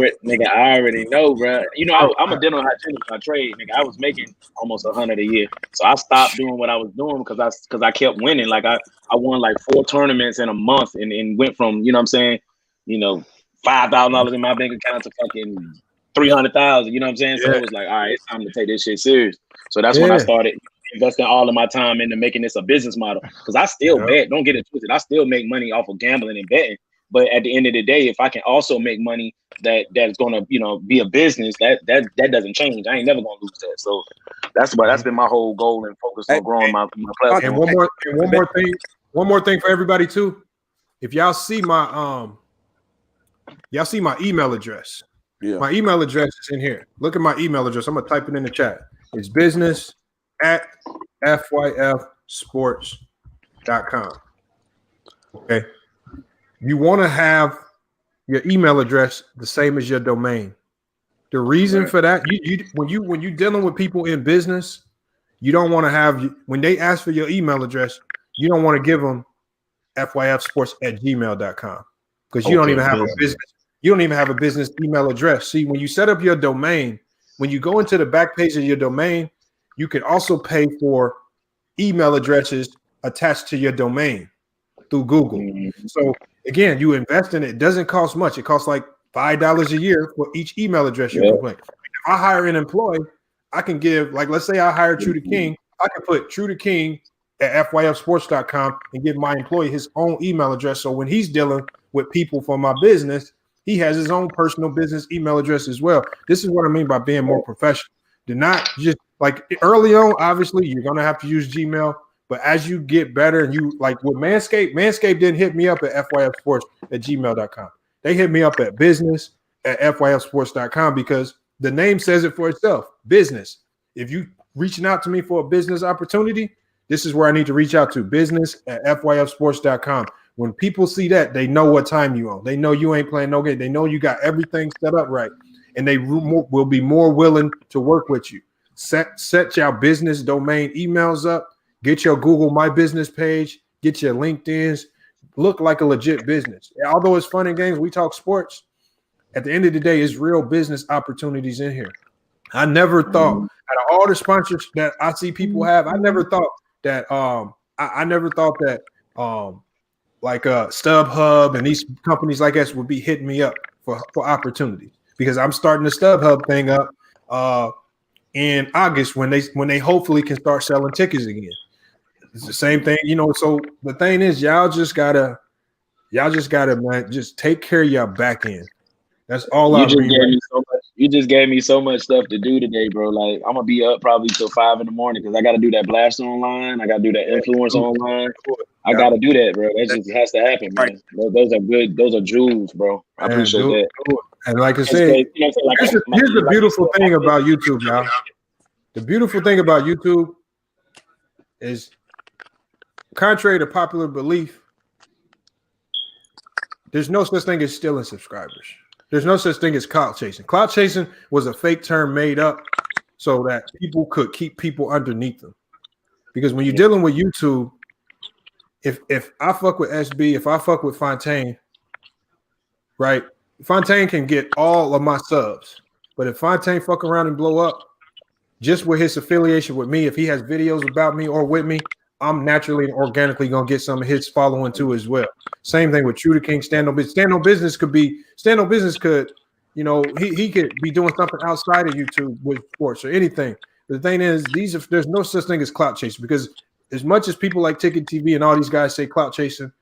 already know, bro. You know, I'm a dental hygienist by trade. Nigga, I was making almost $100 a year. So I stopped doing what I was doing because I kept winning. Like I won like 4 tournaments in a month and went from, you know what I'm saying, you know, $5,000 in my bank account to fucking 300,000, you know what I'm saying? So it was like, all right, it's time to take this shit serious. So that's when I started investing all of my time into making this a business model. Because I still bet, don't get it twisted, I still make money off of gambling and betting. But at the end of the day, if I can also make money that's gonna, you know, be a business, that doesn't change. I ain't never gonna lose that. So that's been my whole goal and focus on growing my platform. And one more thing for everybody too. If y'all see my email address. Yeah. My email address is in here. Look at my email address. I'm gonna type it in the chat. It's business@fyfsports.com. Okay. You want to have your email address the same as your domain. The reason for that, when you're dealing with people in business, you don't want to have, when they ask for your email address, you don't want to give them fyfsports@gmail.com because you don't even have a business. You don't even have a business email address. See, when you set up your domain, when you go into the back page of your domain, you can also pay for email addresses attached to your domain through Google. Mm-hmm. So again, you invest in it. It doesn't cost much. It costs like $5 a year for each email address you can put. If I hire an employee, I can give, like, let's say I hire True to King. I can put True to King at fyfsports.com and give my employee his own email address. So when he's dealing with people for my business, he has his own personal business email address as well. This is what I mean by being more professional. Do not just, like, early on, obviously, you're going to have to use Gmail. But as you get better and you, like with Manscaped didn't hit me up at fyfsports@gmail.com. They hit me up at business@fyfsports.com because the name says it for itself, business. If you reaching out to me for a business opportunity, this is where I need to reach out to, business@fyfsports.com. When people see that, they know what time you on. They know you ain't playing no game. They know you got everything set up right, and they will be more willing to work with you. Set your business domain emails up. Get your Google My Business page. Get your LinkedIn's. Look like a legit business. Although it's fun and games, we talk sports. At the end of the day, it's real business opportunities in here. I never thought, out of all the sponsors that I see people have, I never thought that like StubHub and these companies like us would be hitting me up for opportunities, because I'm starting the StubHub thing up in August when they hopefully can start selling tickets again. It's the same thing, you know. So the thing is, y'all just gotta, man, just take care of your back end. That's all I mean. You just gave me so much stuff to do today, bro. Like, I'm gonna be up probably till 5 a.m. because I gotta do that blast online. I gotta do that influence online. I gotta do that, bro. That just has to happen, man. Those are good. Those are jewels, bro. I appreciate that. And like I said, here's the beautiful thing about YouTube, y'all. The beautiful thing about YouTube is, contrary to popular belief, there's no such thing as stealing subscribers. There's no such thing as clout chasing. Clout chasing was a fake term made up so that people could keep people underneath them. Because when you're dealing with YouTube, if I fuck with SB, if I fuck with Fontaine, right? Fontaine can get all of my subs, but if Fontaine fuck around and blow up, just with his affiliation with me, if he has videos about me or with me, I'm naturally and organically gonna get some of his following too as well. Same thing with True to King. Stand on business could, you know, he could be doing something outside of YouTube with sports or anything. The thing is, there's no such thing as clout chasing, because as much as people like Ticket TV and all these guys say clout chasing,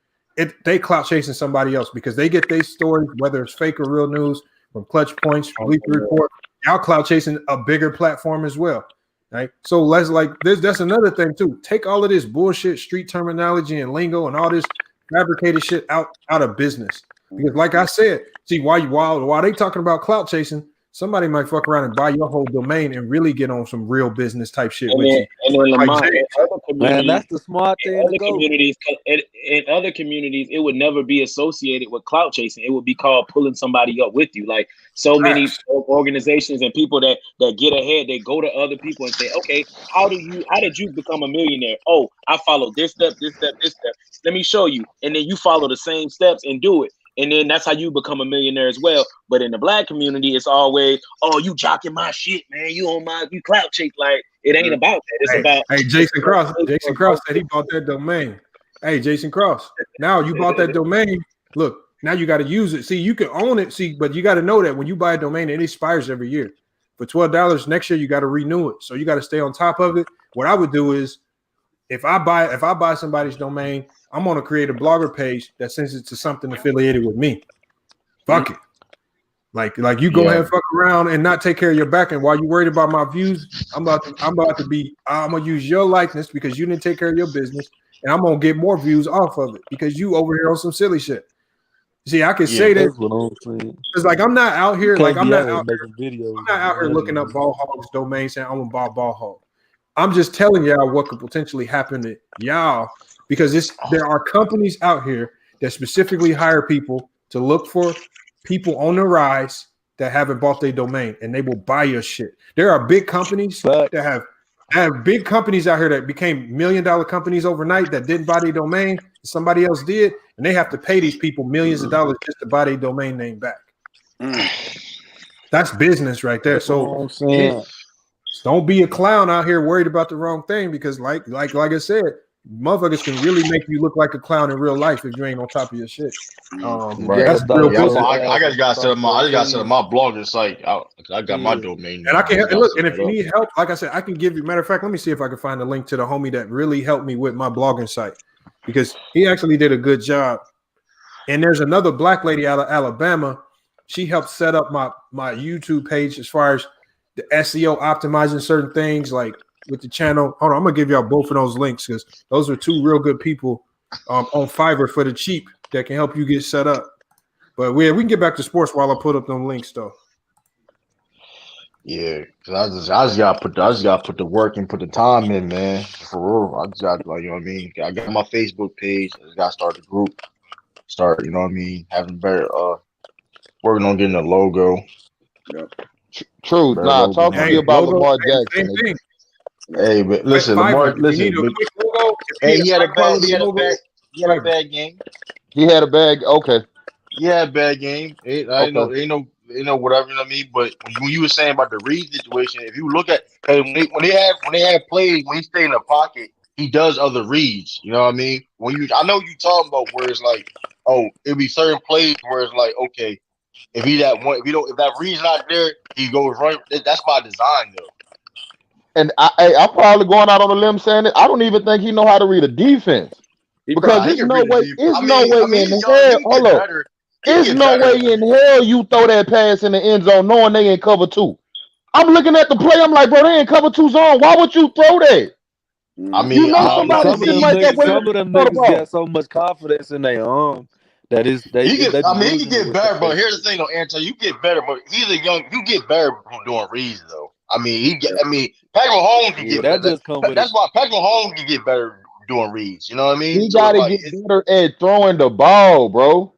they clout chasing somebody else because they get their stories, whether it's fake or real news, from Clutch Points, from Leak Report. Y'all clout chasing a bigger platform as well, right? So that's another thing too. Take all of this bullshit street terminology and lingo and all this fabricated shit out of business. Because like I said, see, while they talking about clout chasing, somebody might fuck around and buy your whole domain and really get on some real business type shit with you. Man, that's the smart thing to go. In other communities, it would never be associated with clout chasing. It would be called pulling somebody up with you. Like so many organizations and people that get ahead, they go to other people and say, okay, how did you become a millionaire? Oh, I followed this step, this step, this step. Let me show you. And then you follow the same steps and do it. And then that's how you become a millionaire as well. But in the black community, it's always, oh, you jocking my shit, man. You clout chase. Like, it ain't about that. It's about. Hey, Jason Cross said he bought that domain. Hey, Jason Cross. Now you bought that domain. Look, now you got to use it. See, you can own it. See, but you got to know that when you buy a domain, it expires every year. For $12 next year, you got to renew it. So you got to stay on top of it. What I would do is, if I buy somebody's domain, I'm gonna create a blogger page that sends it to something affiliated with me. Fuck it. Like you go ahead and fuck around and not take care of your back end while you worried about my views. I'm gonna use your likeness because you didn't take care of your business, and I'm gonna get more views off of it because you over here on some silly shit. See, I can say that because like I'm not out here I'm not out here looking up Ball Hog's domain saying I'm gonna buy Ball Hog. I'm just telling y'all what could potentially happen to y'all. Because there are companies out here that specifically hire people to look for people on the rise that haven't bought their domain, and they will buy your shit. There are big companies that have big companies out here that became $1 million companies overnight that didn't buy their domain. Somebody else did, and they have to pay these people millions of dollars just to buy their domain name back. That's business right there. So don't be a clown out here worried about the wrong thing, because like I said, motherfuckers can really make you look like a clown in real life if you ain't on top of your shit. Right. That's real business. I just got to set up my blogger site. I got my domain. And I can look. And if you need help, like I said, I can give you. Matter of fact, let me see if I can find a link to the homie that really helped me with my blogging site, because he actually did a good job. And there's another black lady out of Alabama. She helped set up my YouTube page as far as the SEO optimizing certain things like with the channel. Hold on, I'm gonna give y'all both of those links because those are two real good people on Fiverr for the cheap that can help you get set up. But we can get back to sports while I put up them links though. Yeah, cause I just gotta put the work and put the time in, man. For real, I just got, like, you know what I mean. I got my Facebook page. I just gotta start the group. You know what I mean. Having better working on getting a logo. Yep. True. Nah, talk to me about Lamar Jackson. Hey, but listen, Lamar. Listen, hey, he had a bad game. He had a bad. Okay. He had a bad game. Ain't no whatever, you know what I mean. But when you were saying about the Reed situation, if you look at when they have played, when he stay in the pocket, he does other reads. You know what I mean? I know you talking about where it's like, oh, it'd be certain plays where it's like, okay, if that read's not there, he goes right. That's by design, though. And I'm probably going out on a limb saying it. I don't even think he know how to read a defense, because there's no way. There's no way in hell. Hold up. There's no way in hell you throw that pass in the end zone knowing they in cover 2. I'm looking at the play. I'm like, bro, they in cover 2 zone. Why would you throw that? I mean, some of them niggas got so much confidence in their arm. That is, he can get better, but here's the thing, though, Anton. You get better, but you get better doing reads, though. Patrick Mahomes can get better. That's why Patrick Mahomes can get better doing reads. You know what I mean? He got to get better at throwing the ball, bro.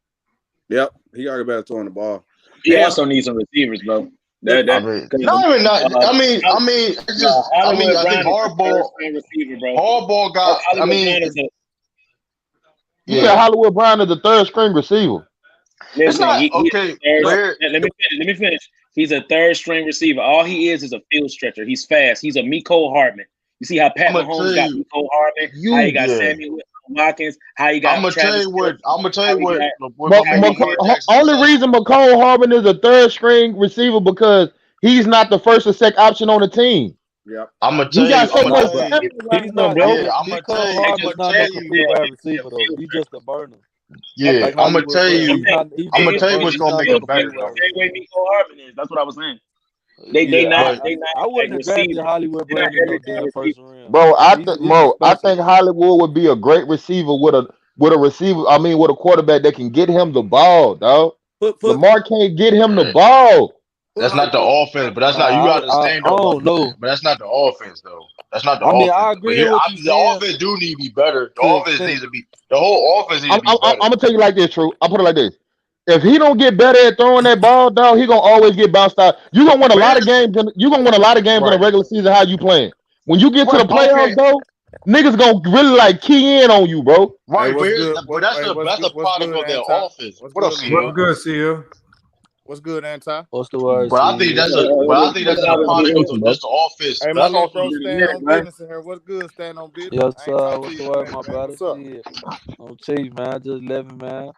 Yep, he got to get better at throwing the ball. He also needs some receivers, bro. I think Hardball got. You said Hollywood Brown is the third string receiver. Listen, not, let me finish. He's a third string receiver. All he is a field stretcher. He's fast. He's a Mecole Hardman. You see how Pat Mahomes got Mecole Hardman? How he got Samuel Watkins? How he got? I'm gonna tell you what. Only reason Mecole Hardman is a third string receiver because he's not the first or second option on the team. Yep. I'm gonna tell you. He's not a receiver though. He's just a burner. Yeah, I'm gonna tell you. I'm gonna tell you what's gonna make him better. That's what I was saying. I wouldn't have drafted Hollywood Brown in no damn first round. Bro, I think Hollywood would be a great receiver with a quarterback that can get him the ball, dog. Lamar can't get him the ball. That's not the offense, but that's not you understand though. But that's not the offense though. That's not the offense. I agree with you. The offense do need to be better. The offense needs to be the whole offense needs to be better. I'm gonna tell you like this, True. I'll put it like this. If he don't get better at throwing that ball, dog, he gonna always get bounced out. You gonna win a lot of games. You gonna win a lot of games in the regular season. How you playing? When you get to the playoffs, though, niggas gonna really like key in on you, bro. Right, but that's a product of their offense. What else? What's good, CL? What's good, Anti? What's the word? But I think that's a product of just the offense. Hey, my little bro, stand on business in here. What's good, stand on business? Yes, sir. What's the word, my brother? What's up? I'm chief, man. Just living, man.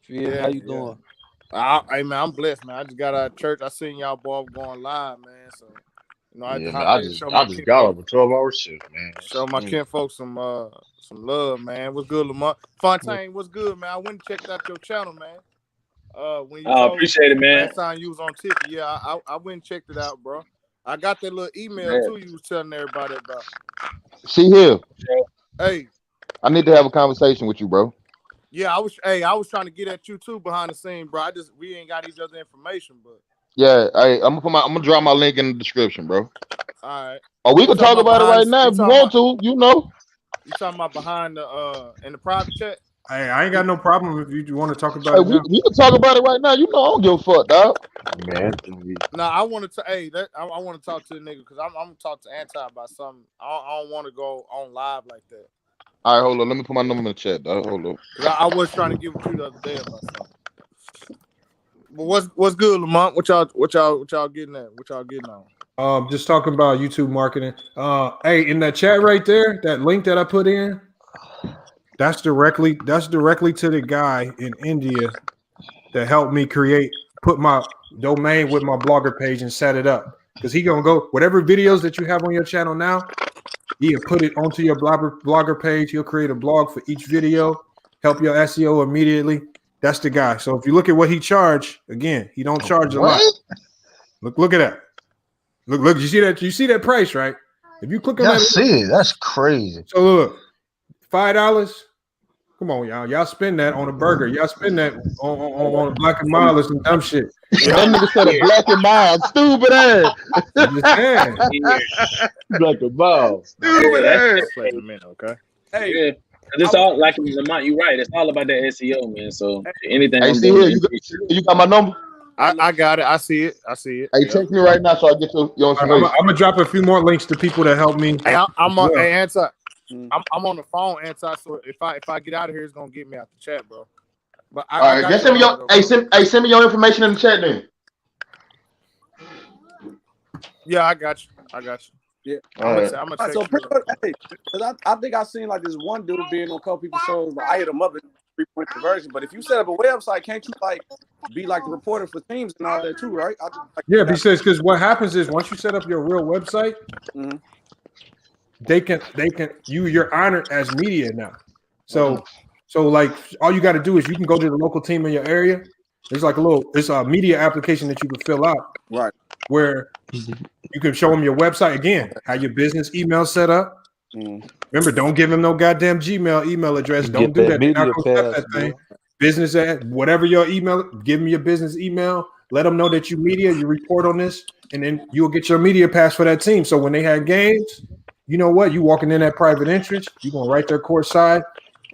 How you doing? Hey, man, I'm blessed, man. I just got out of church. I seen y'all both going live, man. So, you know, I just got up a 12-hour shift, man. Show my kinfolk some love, man. What's good, Lamar? Fontaine, what's good, man? I went and checked out your channel, man. When you appreciate it, man. Last time you was on Tip, I went and checked it out, bro. I got that little email too. You was telling everybody about. See here. Hey, I need to have a conversation with you, bro. Yeah, I was trying to get at you too behind the scene, bro. We ain't got each other information, but yeah, I'm gonna drop my link in the description, bro. All right. Oh, we can talk about it right now if you want to. You know. You talking about behind in the private chat? Hey, I ain't got no problem if you want to talk about it. We can talk about it right now. You know, I don't give a fuck, dog. Man, no, I want to. I want to talk to the nigga because I'm gonna talk to Anti about something. I don't want to go on live like that. All right, hold on. Let me put my number in the chat, dog. Hold on. I was trying to give it to you the other day about something. But what's good, Lamont? What y'all getting at? What y'all getting on? Just talking about YouTube marketing. Hey, in that chat right there, that link that I put in. That's directly to the guy in India that helped me put my domain with my blogger page and set it up. Because he gonna go whatever videos that you have on your channel now, he'll put it onto your blogger page. He'll create a blog for each video, help your SEO immediately. That's the guy. So if you look at what he charged, again, he don't charge a lot. Look at that. Look, you see that? You see that price, right? If you click on that, see it. That's crazy. So look, $5. Come on, y'all spend that on a burger. Y'all spend that on a Black and Mild or some dumb shit. Yeah, that nigga said a Black and Mild, stupid ass. Black and Mild, stupid ass. Wait a minute, okay. Hey, yeah. It's all like Lamont. You're right. It's all about that SEO, man. So anything. Hey, see here, you got my number. I got it. I see it. Hey, text me right now so I get your information. I'm gonna drop a few more links to people that help me. Hey, I'm on. Hey, Anti. I'm on the phone, Anti. So if I get out of here, it's gonna get me out the chat, bro. But all right, just send me your send me your information in the chat then. Yeah, I got you. Yeah, I'm gonna text you. Hey, because I think I seen like this one dude being on a couple people's shows, but I hit him up at 3-point conversion. But if you set up a website, can't you like be like the reporter for teams and all that too, right? Yeah, because what happens is once you set up your real website, you're honored as media now. So like all you got to do is you can go to the local team in your area. There's like it's a media application that you can fill out, right? Where you can show them your website again, how your business email set up. Remember, don't give them no goddamn Gmail email address. Don't do that. They're not gonna accept that thing. Business at whatever your email. Give them your business email. Let them know that you media. You report on this, and then you'll get your media pass for that team. So when they have games, you know what? You walking in that private entrance. You gonna right there court side,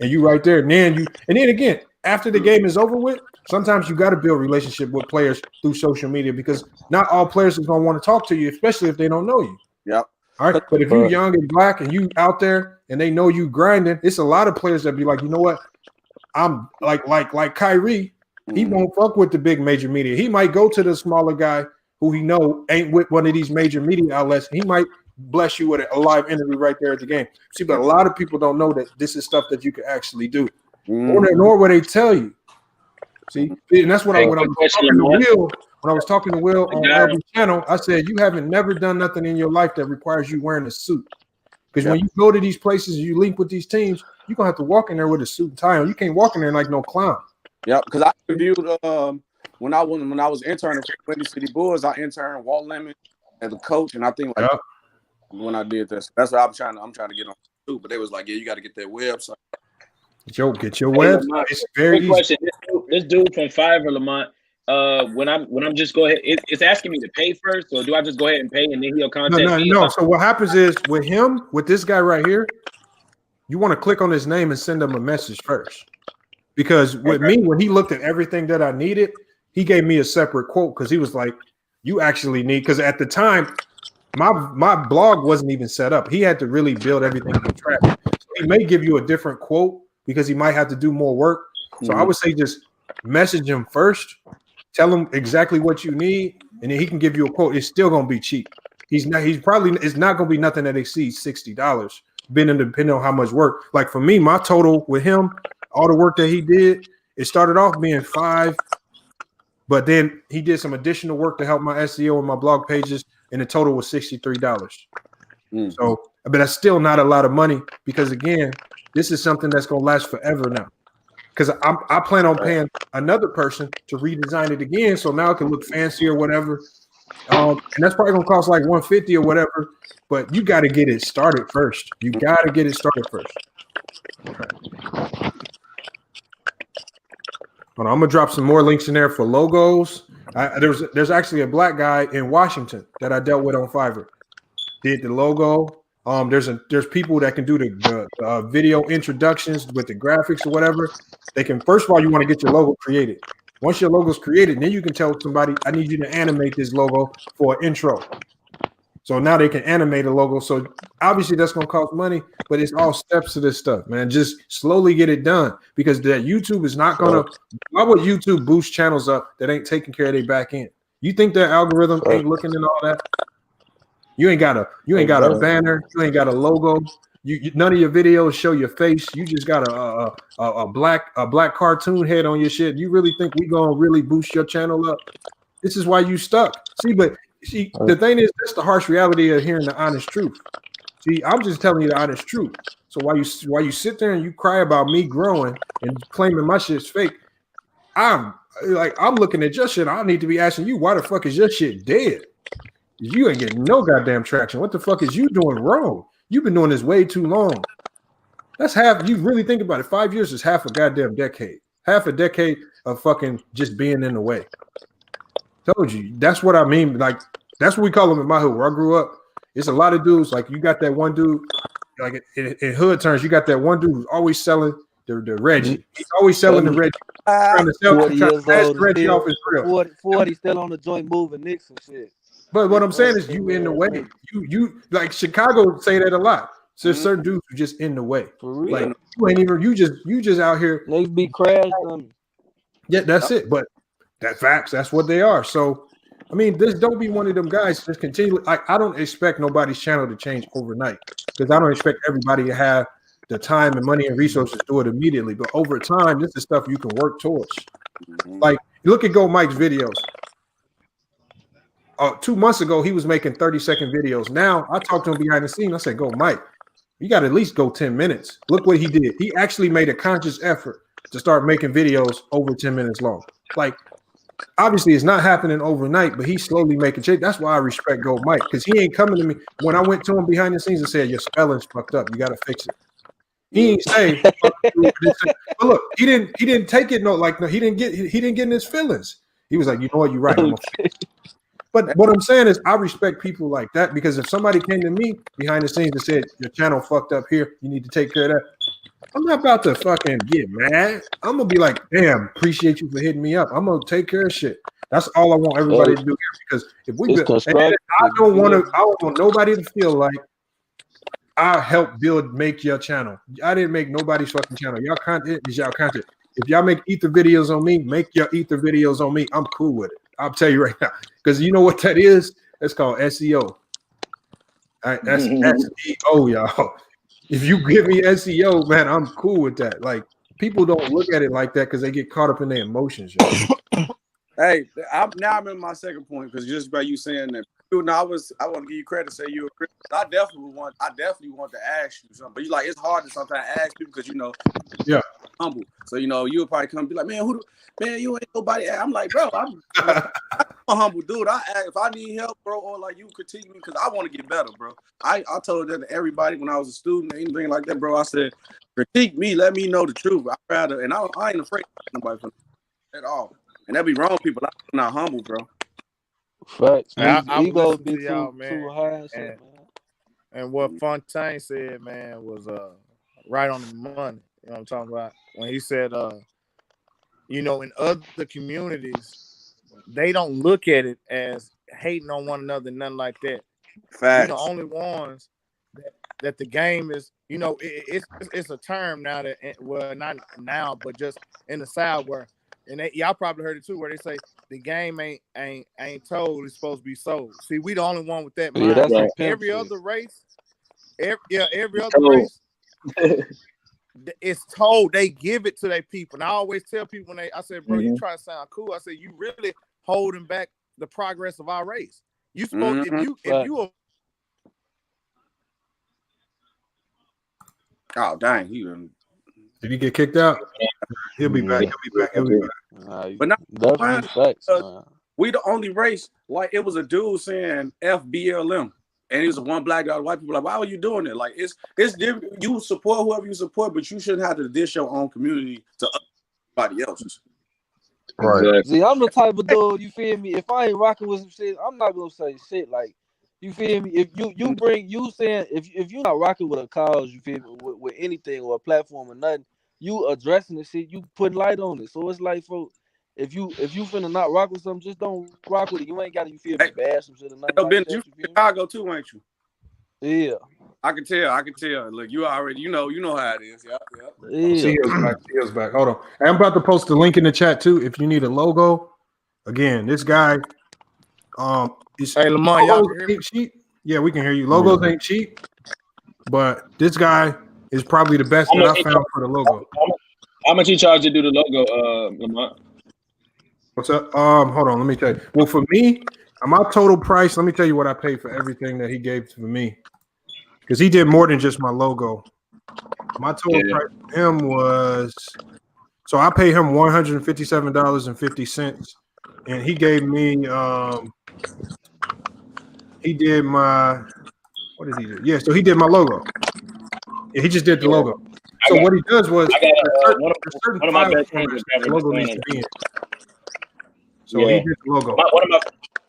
and you right there. And then again, after the game is over with, sometimes you got to build relationship with players through social media because not all players is gonna want to talk to you, especially if they don't know you. Yep. All right. But if you're young and black and you out there and they know you grinding, it's a lot of players that be like, you know what? I'm like Kyrie. He won't fuck with the big major media. He might go to the smaller guy who he know ain't with one of these major media outlets. He might bless you with a live interview right there at the game. See, but a lot of people don't know that this is stuff that you can actually do, nor will they tell you. See, and that's what when I was talking to Will on LB channel, I said you haven't never done nothing in your life that requires you wearing a suit. Because when you go to these places, you link with these teams, you're gonna have to walk in there with a suit and tie on. You can't walk in there like no clown. Yeah, because I reviewed when I was interning for Windy City Bulls, I interned Walt Lemon as a coach, and I think when I did this, that's what I'm trying to get on too. But they was like, yeah, you got to get that website. Get your website. It's very easy. Question. This dude from Fiverr, Lamont. When I'm just go ahead, it's asking me to pay first, or do I just go ahead and pay and then he'll contact me? No. So what happens is with this guy right here, you want to click on his name and send him a message first. Because with me, when he looked at everything that I needed, he gave me a separate quote because he was like, you actually need, because at the time, my blog wasn't even set up. He had to really build everything from track. So he may give you a different quote because he might have to do more work. So I would say just message him first, tell him exactly what you need, and then he can give you a quote. It's still gonna be cheap. It's not gonna be nothing that exceeds $60, depending on how much work. Like for me, my total with him, all the work that he did, it started off being $5, but then he did some additional work to help my SEO and my blog pages, and the total was $63. So, but that's still not a lot of money because again, this is something that's gonna last forever now. Because I plan on paying another person to redesign it again, so now it can look fancy or whatever. And that's probably gonna cost like $150 or whatever. But you got to get it started first. You got to get it started first. Hold on, I'm gonna drop some more links in there for logos. There's actually a black guy in Washington that I dealt with on Fiverr. Did the logo. There's people that can do the video introductions with the graphics or whatever. They can, first of all, you want to get your logo created. Once your logo's created, then you can tell somebody, I need you to animate this logo for an intro. So now they can animate a logo. So obviously that's going to cost money, but it's all steps to this stuff, man. Just slowly get it done because that YouTube is not going to, why would YouTube boost channels up that ain't taking care of their back end? You think their algorithm ain't looking at all that? You ain't got a banner. You ain't got a logo. You none of your videos show your face. You just got a black cartoon head on your shit. You really think we gonna really boost your channel up? This is why you stuck. See, the thing is, that's the harsh reality of hearing the honest truth. See, I'm just telling you the honest truth. So while you sit there and you cry about me growing and claiming my shit's fake, I'm looking at your shit. I need to be asking you, why the fuck is your shit dead? You ain't getting no goddamn traction. What the fuck is you doing wrong? You've been doing this way too long. That's half. You really think about it. 5 years is half a goddamn decade. Half a decade of fucking just being in the way. Told you. That's what I mean. Like, that's what we call them in my hood where I grew up. It's a lot of dudes. Like, you got that one dude, like in hood terms, you got that one dude who's always selling the Reggie. He's always selling the Reggie. Trying to sell the Reggie off his grill. 40 still on the joint moving Knicks and shit. But what I'm saying is, you in the way. You like Chicago say that a lot. So there's certain dudes who just in the way. For real. Like you ain't even. You just out here. They be crashed on. Yeah, that's it. But that facts. That's what they are. So I mean, don't be one of them guys. Just continue. Like I don't expect nobody's channel to change overnight because I don't expect everybody to have the time and money and resources to do it immediately. But over time, this is stuff you can work towards. Like look at Go Mike's videos. 2 months ago, he was making 30-second videos. Now I talked to him behind the scene. I said, "Go, Mike, you got to at least go 10 minutes." Look what he did. He actually made a conscious effort to start making videos over 10 minutes long. Like, obviously, it's not happening overnight, but he's slowly making change. That's why I respect Go Mike because he ain't coming to me when I went to him behind the scenes and said, "Your spelling's fucked up. You got to fix it." He ain't say, but look, he didn't take it. He didn't get in his feelings. He was like, "You know what? You're right." But what I'm saying is I respect people like that because if somebody came to me behind the scenes and said, your channel fucked up here, you need to take care of that. I'm not about to fucking get mad. I'm going to be like, damn, appreciate you for hitting me up. I'm going to take care of shit. That's all I want everybody to do here because if we I don't want nobody to feel like I helped make your channel. I didn't make nobody's fucking channel. Y'all content is y'all content. if y'all make ether videos on me, make your ether videos on me. I'm cool with it. I'll tell you right now, because you know what that is? That's called SEO. That's SEO, y'all. If you give me SEO, man, I'm cool with that. Like, people don't look at it like that because they get caught up in their emotions, y'all. Hey, I'm in my second point because just by you saying that, dude, I want to give you credit. Say you agree. I definitely want to ask you something, but you like it's hard to sometimes ask people because yeah, humble. So you'll probably come and be like, man, you ain't nobody. I'm like, bro, I'm a humble dude. If I need help, bro, or like you critique me because I want to get better, bro. I told that to everybody when I was a student, anything like that, bro. I said, critique me, let me know the truth. I rather, and I ain't afraid of nobody at all. And that be wrong, people. I'm not humble, bro. Facts. I'm Ego listening be to y'all, too high and shit, man. And what Fontaine said, man, was right on the money. You know what I'm talking about? When he said, in other communities, they don't look at it as hating on one another, nothing like that. Facts. We're the only ones that the game is, it's a term now that, well, not now, but just in the South where, and y'all probably heard it too, where they say the game ain't told, it's supposed to be sold. See, we the only one with that mind. That's Like every other race, every other race, it's told. They give it to their people. And I always tell people I said, bro, you try to sound cool. I said, you really holding back the progress of our race. You supposed if you oh dang, did he get kicked out? He'll be back. He'll be back. But not definitely facts, man. We the only race, like it was a dude saying FBLM, and he was one black guy, white people like, why are you doing it? Like it's different. You support whoever you support, but you shouldn't have to dish your own community to everybody else's. Right. See, I'm the type of dude, you feel me? If I ain't rocking with some shit, I'm not gonna say shit. Like, you feel me? If you saying if you're not rocking with a cause, you feel me, with anything or a platform or nothing, you addressing the shit, you put light on it. So it's like, for if you finna not rock with something, just don't rock with it. You ain't gotta, you feel me, bash some shit or nothing like that. You from Chicago too, ain't you? Yeah. I can tell. Look, you already, you know how it is. Yeah. CEO's back. Hold on. I'm about to post the link in the chat too. If you need a logo, again, this guy, hey Lamar, y'all ain't cheap. Yeah, we can hear you. Logos ain't cheap, but this guy is probably the best that I found for the logo. How much you charge to do the logo, Lamont? What's up? Hold on, let me tell you. Well, for me, my total price, let me tell you what I paid for everything that he gave to me. Because he did more than just my logo. My total price for him was, so I paid him $157.50, and he gave me he did my, what did he do? Yeah, so he did my logo. Yeah, he just did the logo. So what he does was one of my best friends is the logo needs to be in. So he did the logo.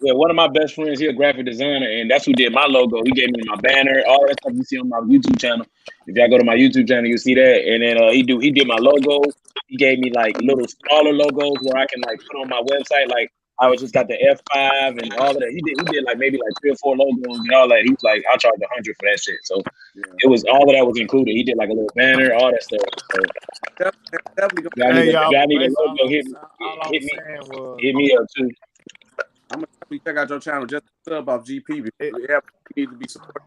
One of my best friends, he's a graphic designer, and that's who did my logo. He gave me my banner, all that stuff you see on my YouTube channel. If y'all go to my YouTube channel, you'll see that. And then he did my logo. He gave me like little smaller logos where I can like put on my website. Like I was just got the F5 and all of that. He did like maybe like 3 or 4 logos and all that. He was like, I'll charge $100 for that shit. So it was all of that was included. He did like a little banner, all that stuff. So definitely y'all need a logo, hit me up too. I'm gonna check out your channel just to sub off GP. You need to be supported.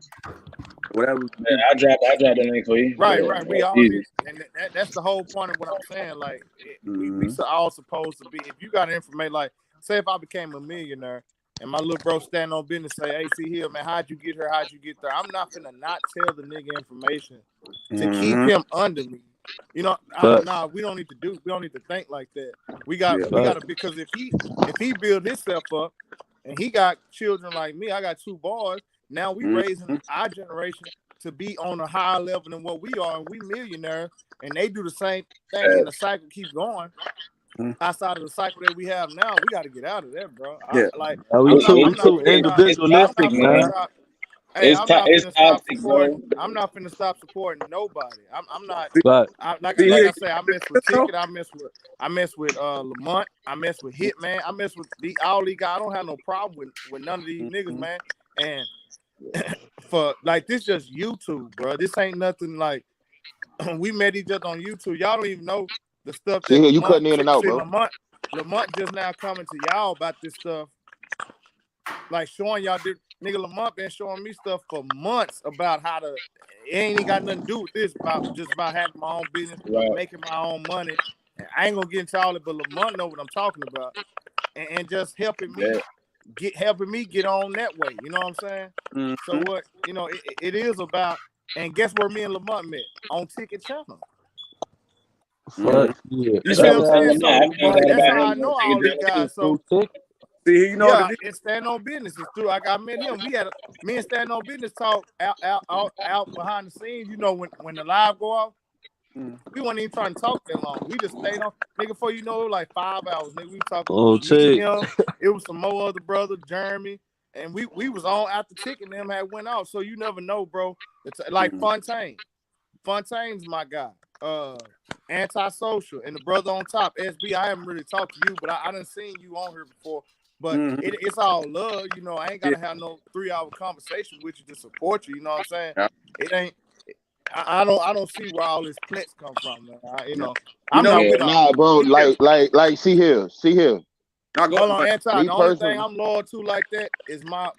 Whatever. Yeah, I dropped the link for you. Right. We all need, and that's the whole point of what I'm saying. Like we all supposed to be. If you got information, like say if I became a millionaire and my little bro stand on business say, "Hey, see here, man, how'd you get her? How'd you get there?" I'm not finna not tell the nigga information to keep him under me. You know, we don't need to think like that. We got to, because if he build himself up and he got children like me, I got 2 boys. Now we raising our generation to be on a higher level than what we are, and we millionaires, and they do the same thing, and the cycle keeps going. Outside of the cycle that we have now, we got to get out of there, bro. We too individualistic, man. Hey, I'm not finna stop supporting. I'm not finna stop supporting nobody. I'm not. Like I say, I mess with Ticket. I mess with Lamont. I mess with Hitman. I mess with all these guys. I don't have no problem with none of these niggas, man. And for like this, just YouTube, bro. This ain't nothing like we met each other on YouTube. Y'all don't even know the stuff See that here, you cutting in and out, bro. Lamont just now coming to y'all about this stuff, like showing y'all. Nigga Lamont been showing me stuff for months about how to. It ain't even got nothing to do with this. About having my own business, making my own money. And I ain't gonna get into all it, but Lamont know what I'm talking about, and just helping me get on that way. You know what I'm saying? Mm-hmm. So what it is about. And guess where me and Lamont met? On Ticket Channel. Fuck yeah. You see what I'm saying? So that's how I know all these guys. So see, you know, it's Stand On Business. It's true. I met him. Me and Stand On Business talk out behind the scenes. You know, when the live go off, we weren't even trying to talk that long. We just stayed on, nigga. Before you know, like 5 hours, nigga. We talking. Oh, him. It was some more other brother, Jeremy, and we was on after Ticket. And them had went out. So you never know, bro. It's like Fontaine's my guy. Antisocial and the brother on top, SB. I haven't really talked to you, but I done seen you on here before. But it's all love, you know. I ain't gotta have no 3-hour conversation with you to support you. You know what I'm saying? Yeah. It ain't. I don't see where all this pledge come from, man. I'm not with all. Bro. Like, see here. Hold on, Anti. The only thing I'm loyal to like that is my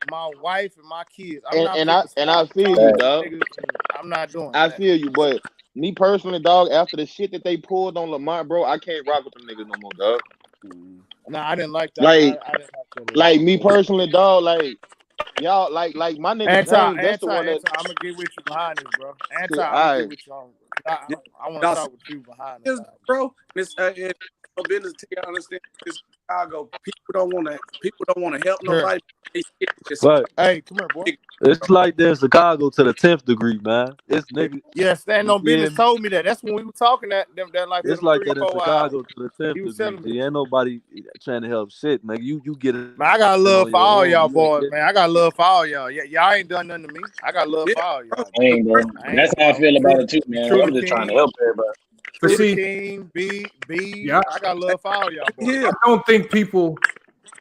wife and my kids. I feel you, dog. I'm not doing. I feel you, but me personally, dog. After the shit that they pulled on Lamont, bro, I can't rock with them niggas no more, dog. Nah, I didn't like that. Like, I didn't like that. Like me personally, dog. Like y'all, like my nigga James. That's the one that I'm gonna get with you behind this, bro. I'm gonna get with you on. I want to talk with you behind this, bro. This business to you understand. This Chicago people don't want to help nobody. But hey, come here, boy. It's like this Chicago to the 10th degree, man. It's nigga. Yeah, Stand On Business told me that. That's when we were talking that like it's like that in Chicago to the 10th degree. Ain't nobody trying to help shit, man. You get it. Man, I got love for all y'all boys, man. I got love for all y'all. Y'all ain't done nothing to me. I got love for all y'all. That's how I feel about it too, man. I'm just trying to help everybody. But see, King, B, I got love for all y'all boys. I don't think people,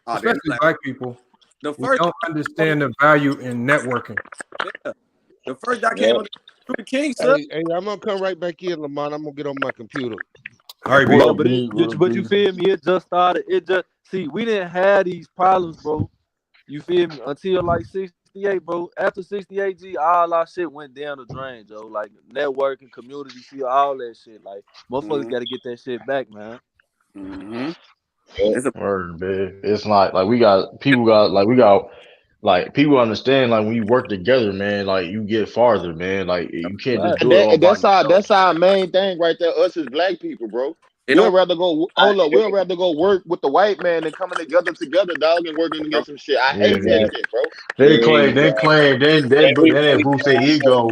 especially black people, don't understand the value in networking. Yeah. The first I came on the King, sir. Hey, I'm gonna come right back in, Lamont. I'm gonna get on my computer. All right, but you feel me? It just started. We didn't have these problems, bro. You feel me? Until like 68, bro. After 68, G, all our shit went down the drain, Joe. Like networking, community, see all that shit. Like motherfuckers got to get that shit back, man. It's word, man. It's not like people understand like when you work together, man, like you get farther, man. Like you can't just do it all by yourself. That's our main thing right there. Us as black people, bro. We'll rather go work with the white man than coming together, dog, and working to get some shit. I hate that shit, bro. They boost their ego.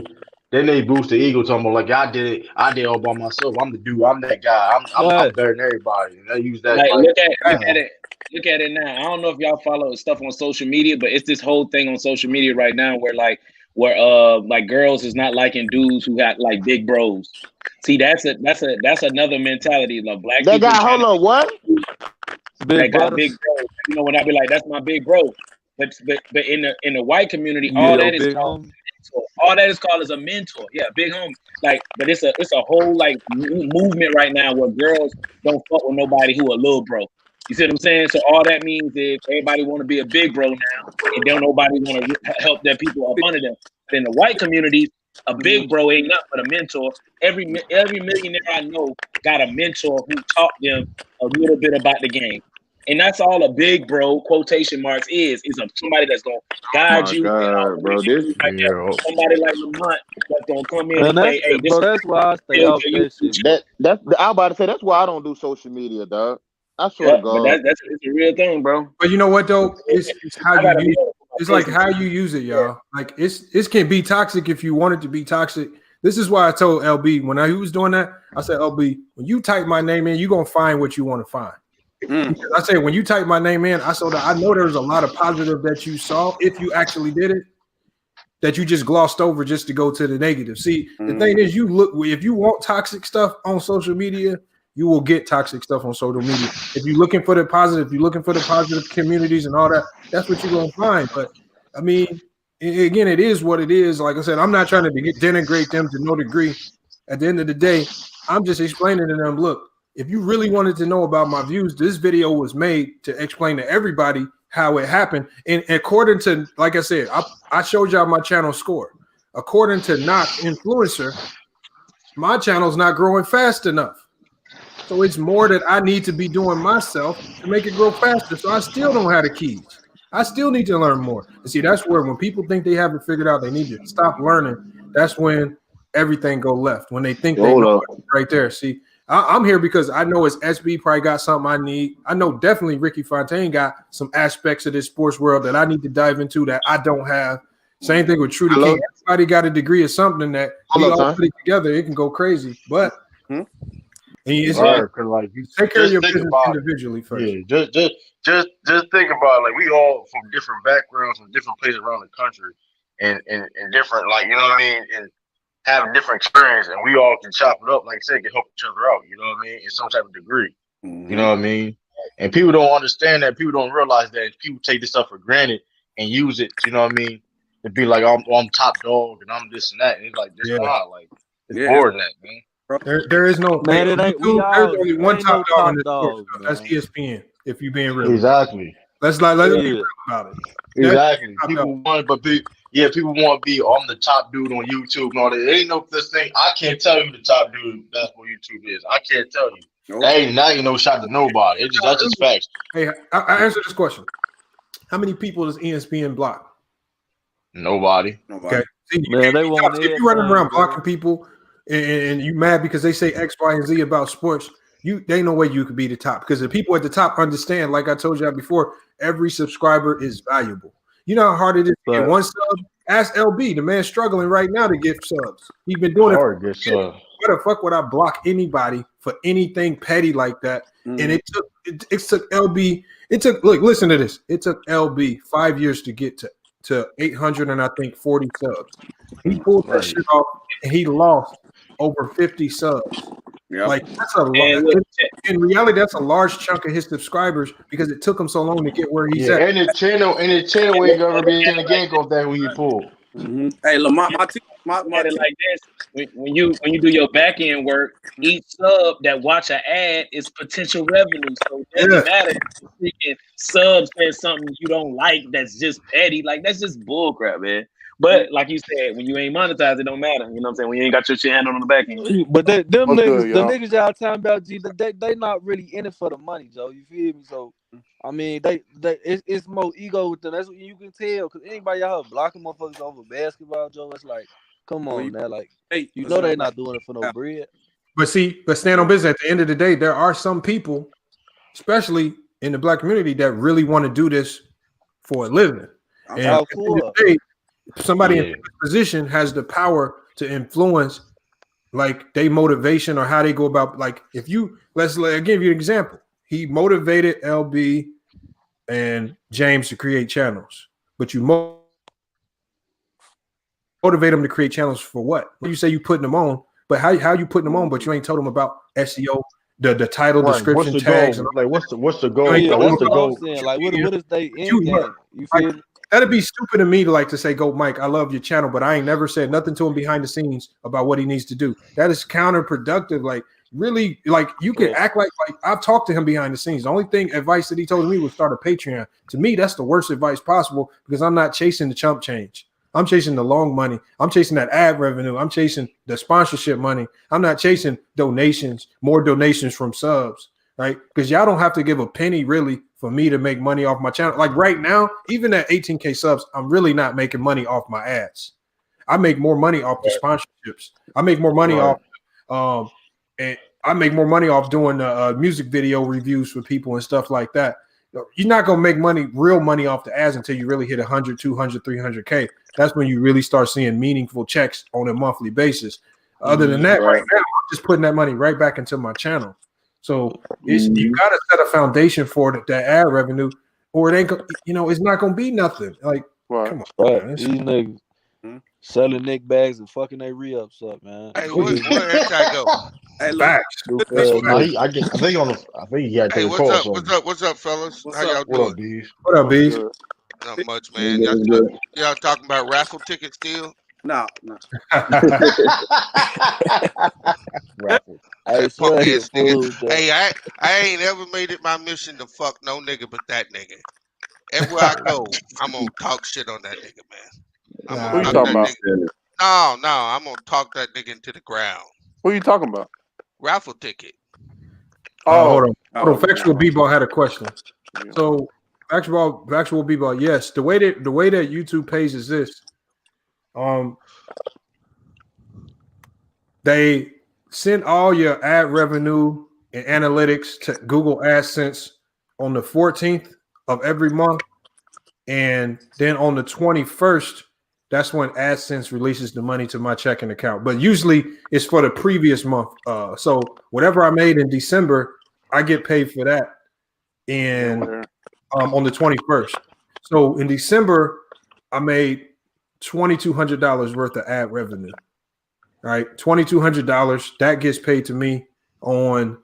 Then they boost the ego, talking about like I did it all by myself. I'm the dude. I'm that guy. I'm better than everybody. And they use that. Like, look at it now. I don't know if y'all follow stuff on social media, but it's this whole thing on social media right now where girls is not liking dudes who got like big bros. See, that's another mentality. Like black people. Hold on, what? They got big bros. You know, when I be like, that's my big bro. But in the white community, all that is called is a mentor. Yeah, big homie. Like, but it's a whole like movement right now where girls don't fuck with nobody who a little bro. You see what I'm saying? So all that means is everybody want to be a big bro now, and don't nobody want to help their people up under them. But in the white community, a big bro ain't nothing but a mentor. Every millionaire I know got a mentor who taught them a little bit about the game. And that's all a big bro, quotation marks, is somebody that's going to guide you. God, bro, somebody like Lamont that's going to come in and say, hey, this that's why I stay off that shit. I'm about to say, that's why I don't do social media, dog. I swear to God. But that's a real thing, bro. But you know what, though? It's how you use it. It's like how you use it, y'all. Like, it can be toxic if you want it to be toxic. This is why I told LB, when he was doing that, I said, LB, when you type my name in, you're going to find what you want to find. I said, when you type my name in, I know there's a lot of positive that you saw if you actually did it, that you just glossed over just to go to the negative. See, the thing is, if you want toxic stuff on social media, you will get toxic stuff on social media. If you're looking for the positive, if you're looking for the positive communities and all that, that's what you're going to find. But I mean, again, it is what it is. Like I said, I'm not trying to denigrate them to no degree. At the end of the day, I'm just explaining to them, look, if you really wanted to know about my views, this video was made to explain to everybody how it happened. And according to, like I said, I showed y'all my channel score. According to Knock Influencer, my channel's not growing fast enough. So it's more that I need to be doing myself to make it grow faster. So I still don't have the keys. I still need to learn more. And see, that's where when people think they have it figured out, they need to stop learning. That's when everything go left. When they think they know it right there. See, I'm here because I know it's SB probably got something I need. I know definitely Ricky Fontaine got some aspects of this sports world that I need to dive into that I don't have. Same thing with Trudy King. Everybody got a degree of something that we all put it together. It can go crazy, but it's hard because like you take care of your business individually first. Yeah, just think about it. Like we all from different backgrounds, from different places around the country, and different, like, you know what I mean, and have different experience, and we all can chop it up, like I said, can help each other out. You know what I mean, in some type of degree. You know what I mean, and people don't understand that. People don't realize that people take this stuff for granted and use it. You know what I mean, to be like, I'm top dog and I'm this and that. And it's like this not like it's more than that, man. There is no man. There's only one top dog in the sport. That's ESPN. If you're being real, exactly. Let's be real about it. Exactly. People want, but people want to be. I'm the top dude on YouTube and all that. There ain't no this thing. I can't tell you the top dude. That's what YouTube is. I can't tell you. Nope. That ain't no shot to nobody. That's just facts. Hey, I answer this question. How many people does ESPN block? Nobody. Okay. See, man, if you running around blocking people and you mad because they say X, Y, and Z about sports, there ain't no way you could be the top, because the people at the top understand, like I told you about every subscriber is valuable. You know how hard it is to get one sub? Ask LB, the man struggling right now to get subs. He's been doing it. Why the fuck would I block anybody for anything petty like that? And it took LB. Look, listen to this. It took LB 5 years to get to 800 and I think 40 subs. He pulled that shit off and he lost over 50 subs. Yep. Like that's a lot. In reality, that's a large chunk of his subscribers because it took him so long to get where he's at. And the channel ain't gonna be in the game goes that when you pull. Hey, Lamont, my like this. When you do your back end work, each sub that watch an ad is potential revenue. So it doesn't matter if freaking sub says something you don't like that's just petty. Like that's just bullcrap, man. But like you said, when you ain't monetized, it don't matter. You know what I'm saying? When you ain't got your shit handled on the back end. But them niggas, the niggas y'all talking about, G, they not really in it for the money, Joe. You feel me? So I mean, it's more ego with them. That's what you can tell. Cause anybody out here blocking motherfuckers over basketball, Joe, it's like, come on, man. Like, you know they not doing it for no bread. But stand on business. At the end of the day, there are some people, especially in the black community, that really want to do this for a living. And at the end of the day, somebody in this position has the power to influence like they motivation or how they go about. Like if you I'll give you an example. He motivated LB and James to create channels, but you motivate them to create channels for what? You say you putting them on, but how you putting them on? But you ain't told them about SEO, the title, description, tags. And like what's the goal? What's the goal? Like what is they end game? You feel me? That'd be stupid of me to say, go, Mike, I love your channel, but I ain't never said nothing to him behind the scenes about what he needs to do. That is counterproductive. Like, really, like, you can act like I've talked to him behind the scenes. The only advice that he told me was start a Patreon. To me, that's the worst advice possible because I'm not chasing the chump change. I'm chasing the long money. I'm chasing that ad revenue. I'm chasing the sponsorship money. I'm not chasing donations, more donations from subs, right? Because y'all don't have to give a penny really for me to make money off my channel. Like right now, even at 18K subs, I'm really not making money off my ads. I make more money off the sponsorships. I make more money off, and I make more money off doing music video reviews for people and stuff like that. You're not going to make real money off the ads until you really hit 100, 200, 300K. That's when you really start seeing meaningful checks on a monthly basis. Other than that, right now, I'm just putting that money right back into my channel. So you got to set a foundation for that ad revenue, or it ain't, it's not going to be nothing. Like, come on, man. These niggas selling Nick bags and fucking their re-ups up, man. Hey, where that go? Hey, facts. I think he had to take a call. What's up, fellas? How y'all doing? What up, Bees? Not much, man. Y'all talking about raffle tickets still? No. That punk ass nigga. Hey, I ain't ever made it my mission to fuck no nigga but that nigga. Everywhere I go, I'm gonna talk shit on that nigga, man. I'm gonna Who you knock talking that about? nigga. No, I'm gonna talk that nigga into the ground. Who you talking about? Raffle ticket. Hold on. Factual B-Ball had a question. So, Factual B-Ball, yes. The way that YouTube pays is this. They send all your ad revenue and analytics to Google AdSense on the 14th of every month. And then on the 21st, that's when AdSense releases the money to my checking account. But usually it's for the previous month. So whatever I made in December, I get paid for that on the 21st. So in December, I made $2,200 worth of ad revenue. All right, $2,200 that gets paid to me on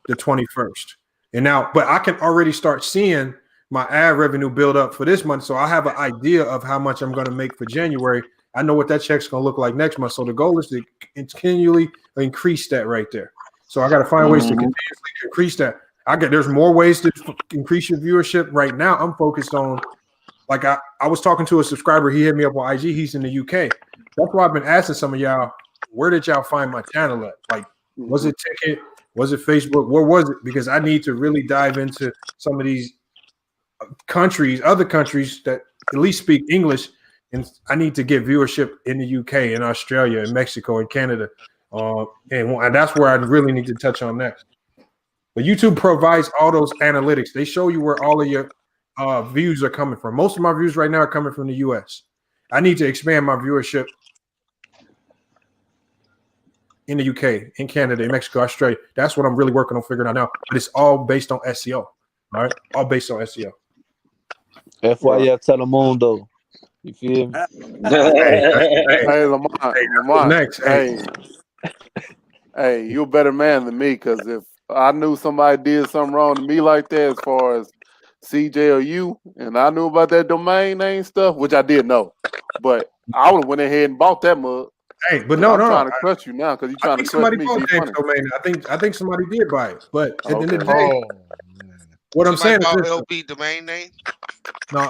the 21st. And now, but I can already start seeing my ad revenue build up for this month. So I have an idea of how much I'm going to make for January. I know what that check's going to look like next month. So the goal is to continually increase that right there. So I got to find ways to continuously increase that. There's more ways to increase your viewership right now. I'm focused on, like I was talking to a subscriber. He hit me up on IG. He's in the UK. That's why I've been asking some of y'all, where did y'all find my channel at? Like, was it Ticket? Was it Facebook? Where was it? Because I need to really dive into some of these other countries that at least speak English, and I need to get viewership in the UK and Australia and Mexico and Canada, and that's where I really need to touch on next. But YouTube provides all those analytics. They show you where all of your views are coming from. Most of my views right now are coming from the US. I need to expand my viewership in the UK, in Canada, in Mexico, Australia. That's what I'm really working on figuring out now. But it's all based on SEO. All right, all based on SEO. FYF Telemundo. You feel me? Hey, Lamont. Next. Hey, you're a better man than me, because if I knew somebody did something wrong to me like that, as far as CJ or you, and I knew about that domain name stuff, which I did know, but I would have went ahead and bought that mug. Hey, but I'm trying to crush you now because you're trying to crush me. Domain. I think somebody did buy it, but at the end of the day, what I'm saying is LB domain name. No,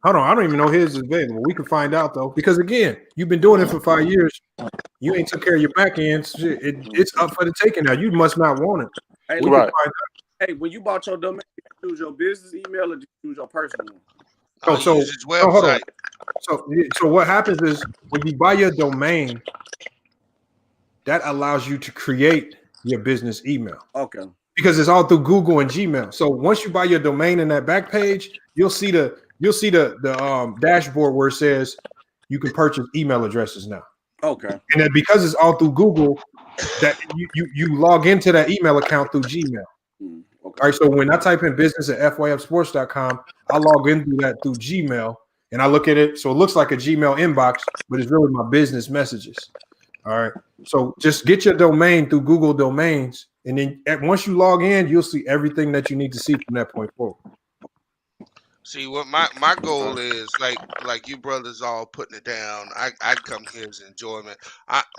hold on. I don't even know his is available. We can find out though, because again, you've been doing it for 5 years. You ain't took care of your back end. It's up for the taking now. You must not want it. Hey, we can find out. Hey, when you bought your domain, did you use your business email or did you use your personal one? Hold on. So what happens is when you buy your domain, that allows you to create your business email. Okay. Because it's all through Google and Gmail. So once you buy your domain in that back page, you'll see the dashboard where it says you can purchase email addresses now. Okay. And then because it's all through Google, that you log into that email account through Gmail. Okay. All right. So when I type in business at fyfsports.com, I log into that through Gmail and I look at it. So it looks like a Gmail inbox, but it's really my business messages. All right. So just get your domain through Google Domains. And then once you log in, you'll see everything that you need to see from that point forward. See, what my goal is, like you brothers all putting it down. I come here as enjoyment.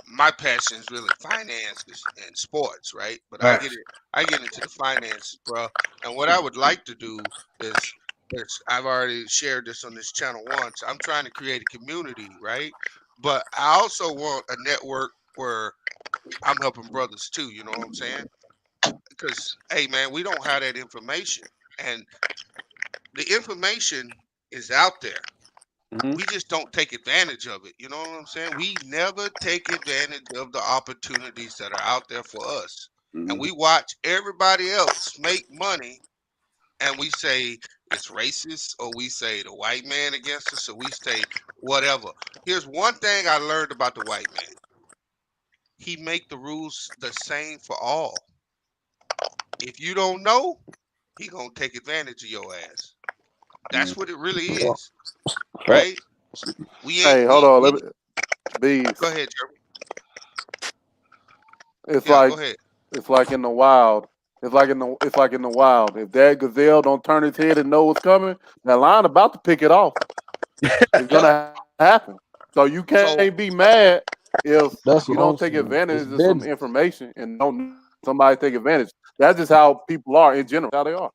My passion is really finances and sports, right? But I get into the finances, bro. And what I would like to do is I've already shared this on this channel once. I'm trying to create a community, right? But I also want a network where I'm helping brothers too. You know what I'm saying? Because hey, man, we don't have that information, and the information is out there. We just don't take advantage of it. You know what I'm saying? We never take advantage of the opportunities that are out there for us. And we watch everybody else make money and we say it's racist, or we say the white man against us, or we say whatever. Here's one thing I learned about the white man. He make the rules the same for all. If you don't know, he gonna take advantage of your ass. That's what it really is, right? Hey, hold on. Let me. Go ahead, Jeremy. It's like in the wild. It's like in the wild. If that gazelle don't turn his head and know what's coming, that lion about to pick it off. It's gonna happen. So you can't be mad if That's you what I'm don't take saying. advantage It's of some business. information and don't somebody take advantage. That's just how people are in general. How they are,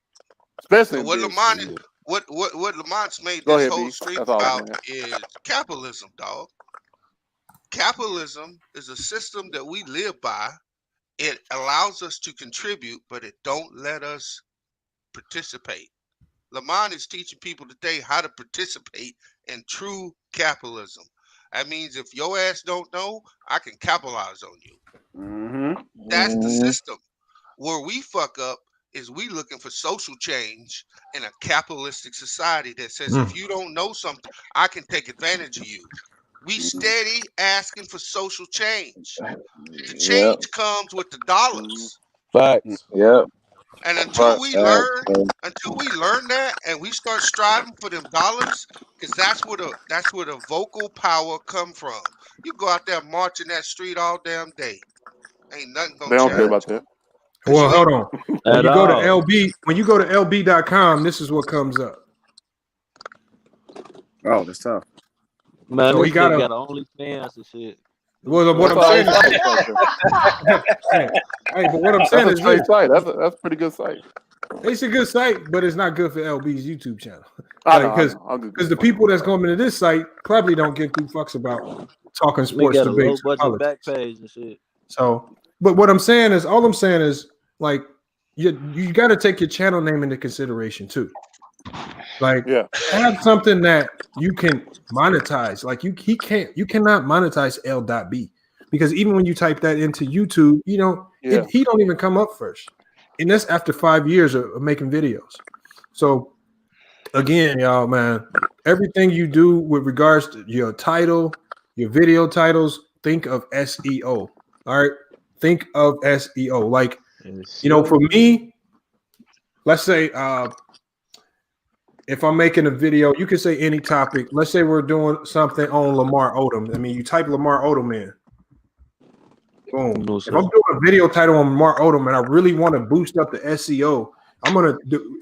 especially So in what business. Lamont what Lamont's made Go this ahead, whole B. stream That's all I'm about saying. is capitalism, dog. Capitalism is a system that we live by. It allows us to contribute, but it don't let us participate. Lamont is teaching people today how to participate in true capitalism. That means if your ass don't know, I can capitalize on you. That's the system. Where we fuck up is we looking for social change in a capitalistic society that says if you don't know something, I can take advantage of you. We steady asking for social change. The change comes with the dollars. Facts. Yep. And until we Facts, learn that and we start striving for them dollars, because that's where the vocal power come from. You go out there marching that street all damn day. Ain't nothing They gonna don't care change. about that. Well, hold on. When At you go to all. lb.com, this is what comes up. Oh, that's tough. Man, So this he got shit a got OnlyFans and shit. well. What That's I'm saying all is, right there. hey, but what I'm That's saying a is straight this: site. That's a pretty good site. it's a good site, but it's not good for LB's YouTube channel. I Like, know. I'm just because the people that's coming to this site probably don't give two fucks about talking They sports got a low debates or budget politics. back page and shit. So, but what I'm saying is, all I'm saying is, like, you got to take your channel name into consideration too. Like, have something that you can monetize. Like, you cannot monetize L.B because even when you type that into YouTube, he don't even come up first, and that's after 5 years of making videos. So, again, y'all, man, everything you do with regards to your title, your video titles, think of SEO. All right, think of SEO. Like, for me, let's say if I'm making a video, you can say any topic. Let's say we're doing something on Lamar Odom. I mean, you type Lamar Odom in. Boom. If I'm doing a video title on Lamar Odom and I really want to boost up the SEO,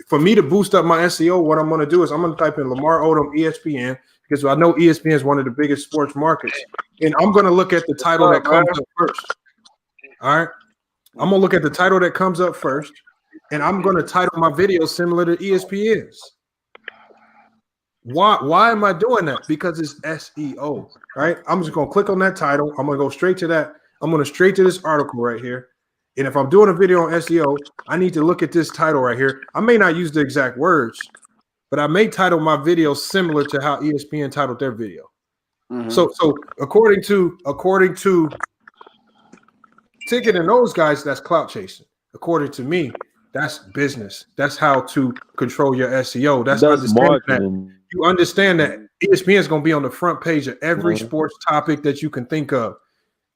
for me to boost up my SEO, what I'm gonna do is I'm gonna type in Lamar Odom ESPN because I know ESPN is one of the biggest sports markets, and I'm gonna look at the title that comes up first. All right, I'm gonna look at the title that comes up first, and I'm gonna title my video similar to ESPN's. Why am I doing that? Because it's SEO, right? I'm just gonna click on that title. I'm gonna go straight to that. I'm gonna straight to this article right here. And if I'm doing a video on SEO, I need to look at this title right here. I may not use the exact words, but I may title my video similar to how ESPN titled their video. So according to Ticket and those guys, that's clout chasing. According to me, that's business. That's how to control your SEO. That's understanding marketing. that you understand that ESPN is going to be on the front page of every sports topic that you can think of.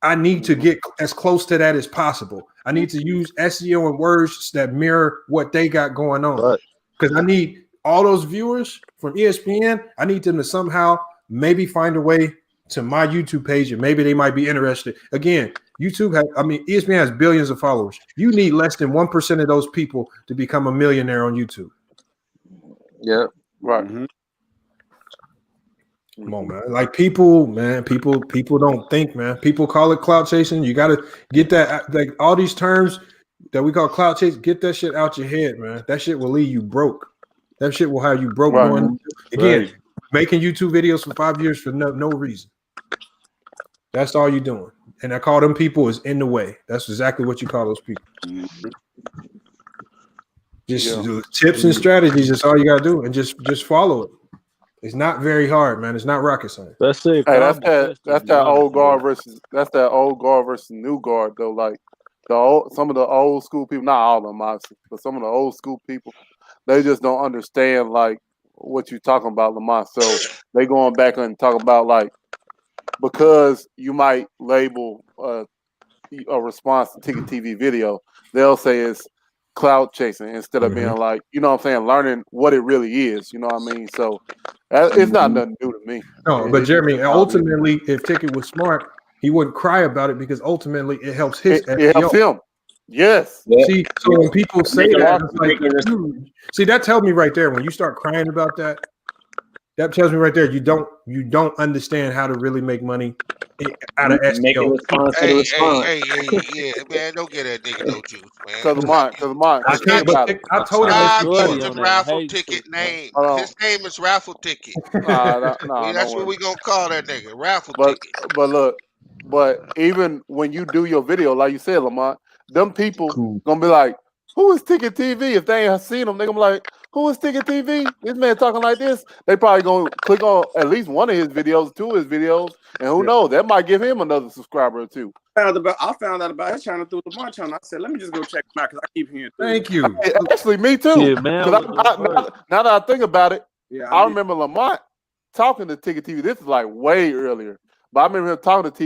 I need to get as close to that as possible. I need to use SEO and words that mirror what they got going on. Because I need all those viewers from ESPN, I need them to somehow maybe find a way to my YouTube page, and maybe they might be interested. Again, ESPN has billions of followers. You need less than 1% of those people to become a millionaire on YouTube. Yeah. Right. Come on, man. Like people don't think, man. People call it clout chasing. You got to get that, like all these terms that we call clout chase, get that shit out your head, man. That shit will leave you broke. That shit will have you broke. Making YouTube videos for 5 years for no reason. That's all you're doing. And I call them people is in the way. That's exactly what you call those people. Just do tips and strategies. That's all you got to do. And just follow it. It's not very hard, man. It's not rocket science. That's it. Hey, that's that old guard versus new guard though. Like some of the old school people, not all of them obviously, but some of the old school people, they just don't understand like what you're talking about, Lamont. So they going back and talk about like, because you might label a response to Ticket TV video, they'll say it's clout chasing instead of being like, you know what I'm saying, learning what it really is. You know what I mean? So it's not nothing new to me. No, but Jeremy, ultimately, if Ticket was smart, he wouldn't cry about it because ultimately it helps his SEO. It helps him. Yes. See, so when people say that, it's like, see, that tells me right there when you start crying about that, that tells me right there you don't understand how to really make money out of Make it SEO. response to the response. Yeah, man, don't get that nigga no juice, man. Cause of mine. I can't. But I told him that Stop she can't. using raffle ticket name. His name is Raffle Ticket. Nah, That's what we gonna call that nigga, Raffle but Ticket. but look, but even when you do your video, like you said, Lamont, them people gonna be like, "Who is Ticket TV?" If they ain't seen them, they gonna be like, "Who is Ticket TV? This man talking like this." They probably gonna click on at least one of his videos, two of his videos, and who knows, that might give him another subscriber or two. I found out about his channel through the Lamont channel. I said, let me just go check him out because I keep hearing. Thank you. Hey, actually, me too. Yeah, man. Now that I think about it, I remember Lamont talking to Ticket TV. This is like way earlier, but I remember him talking to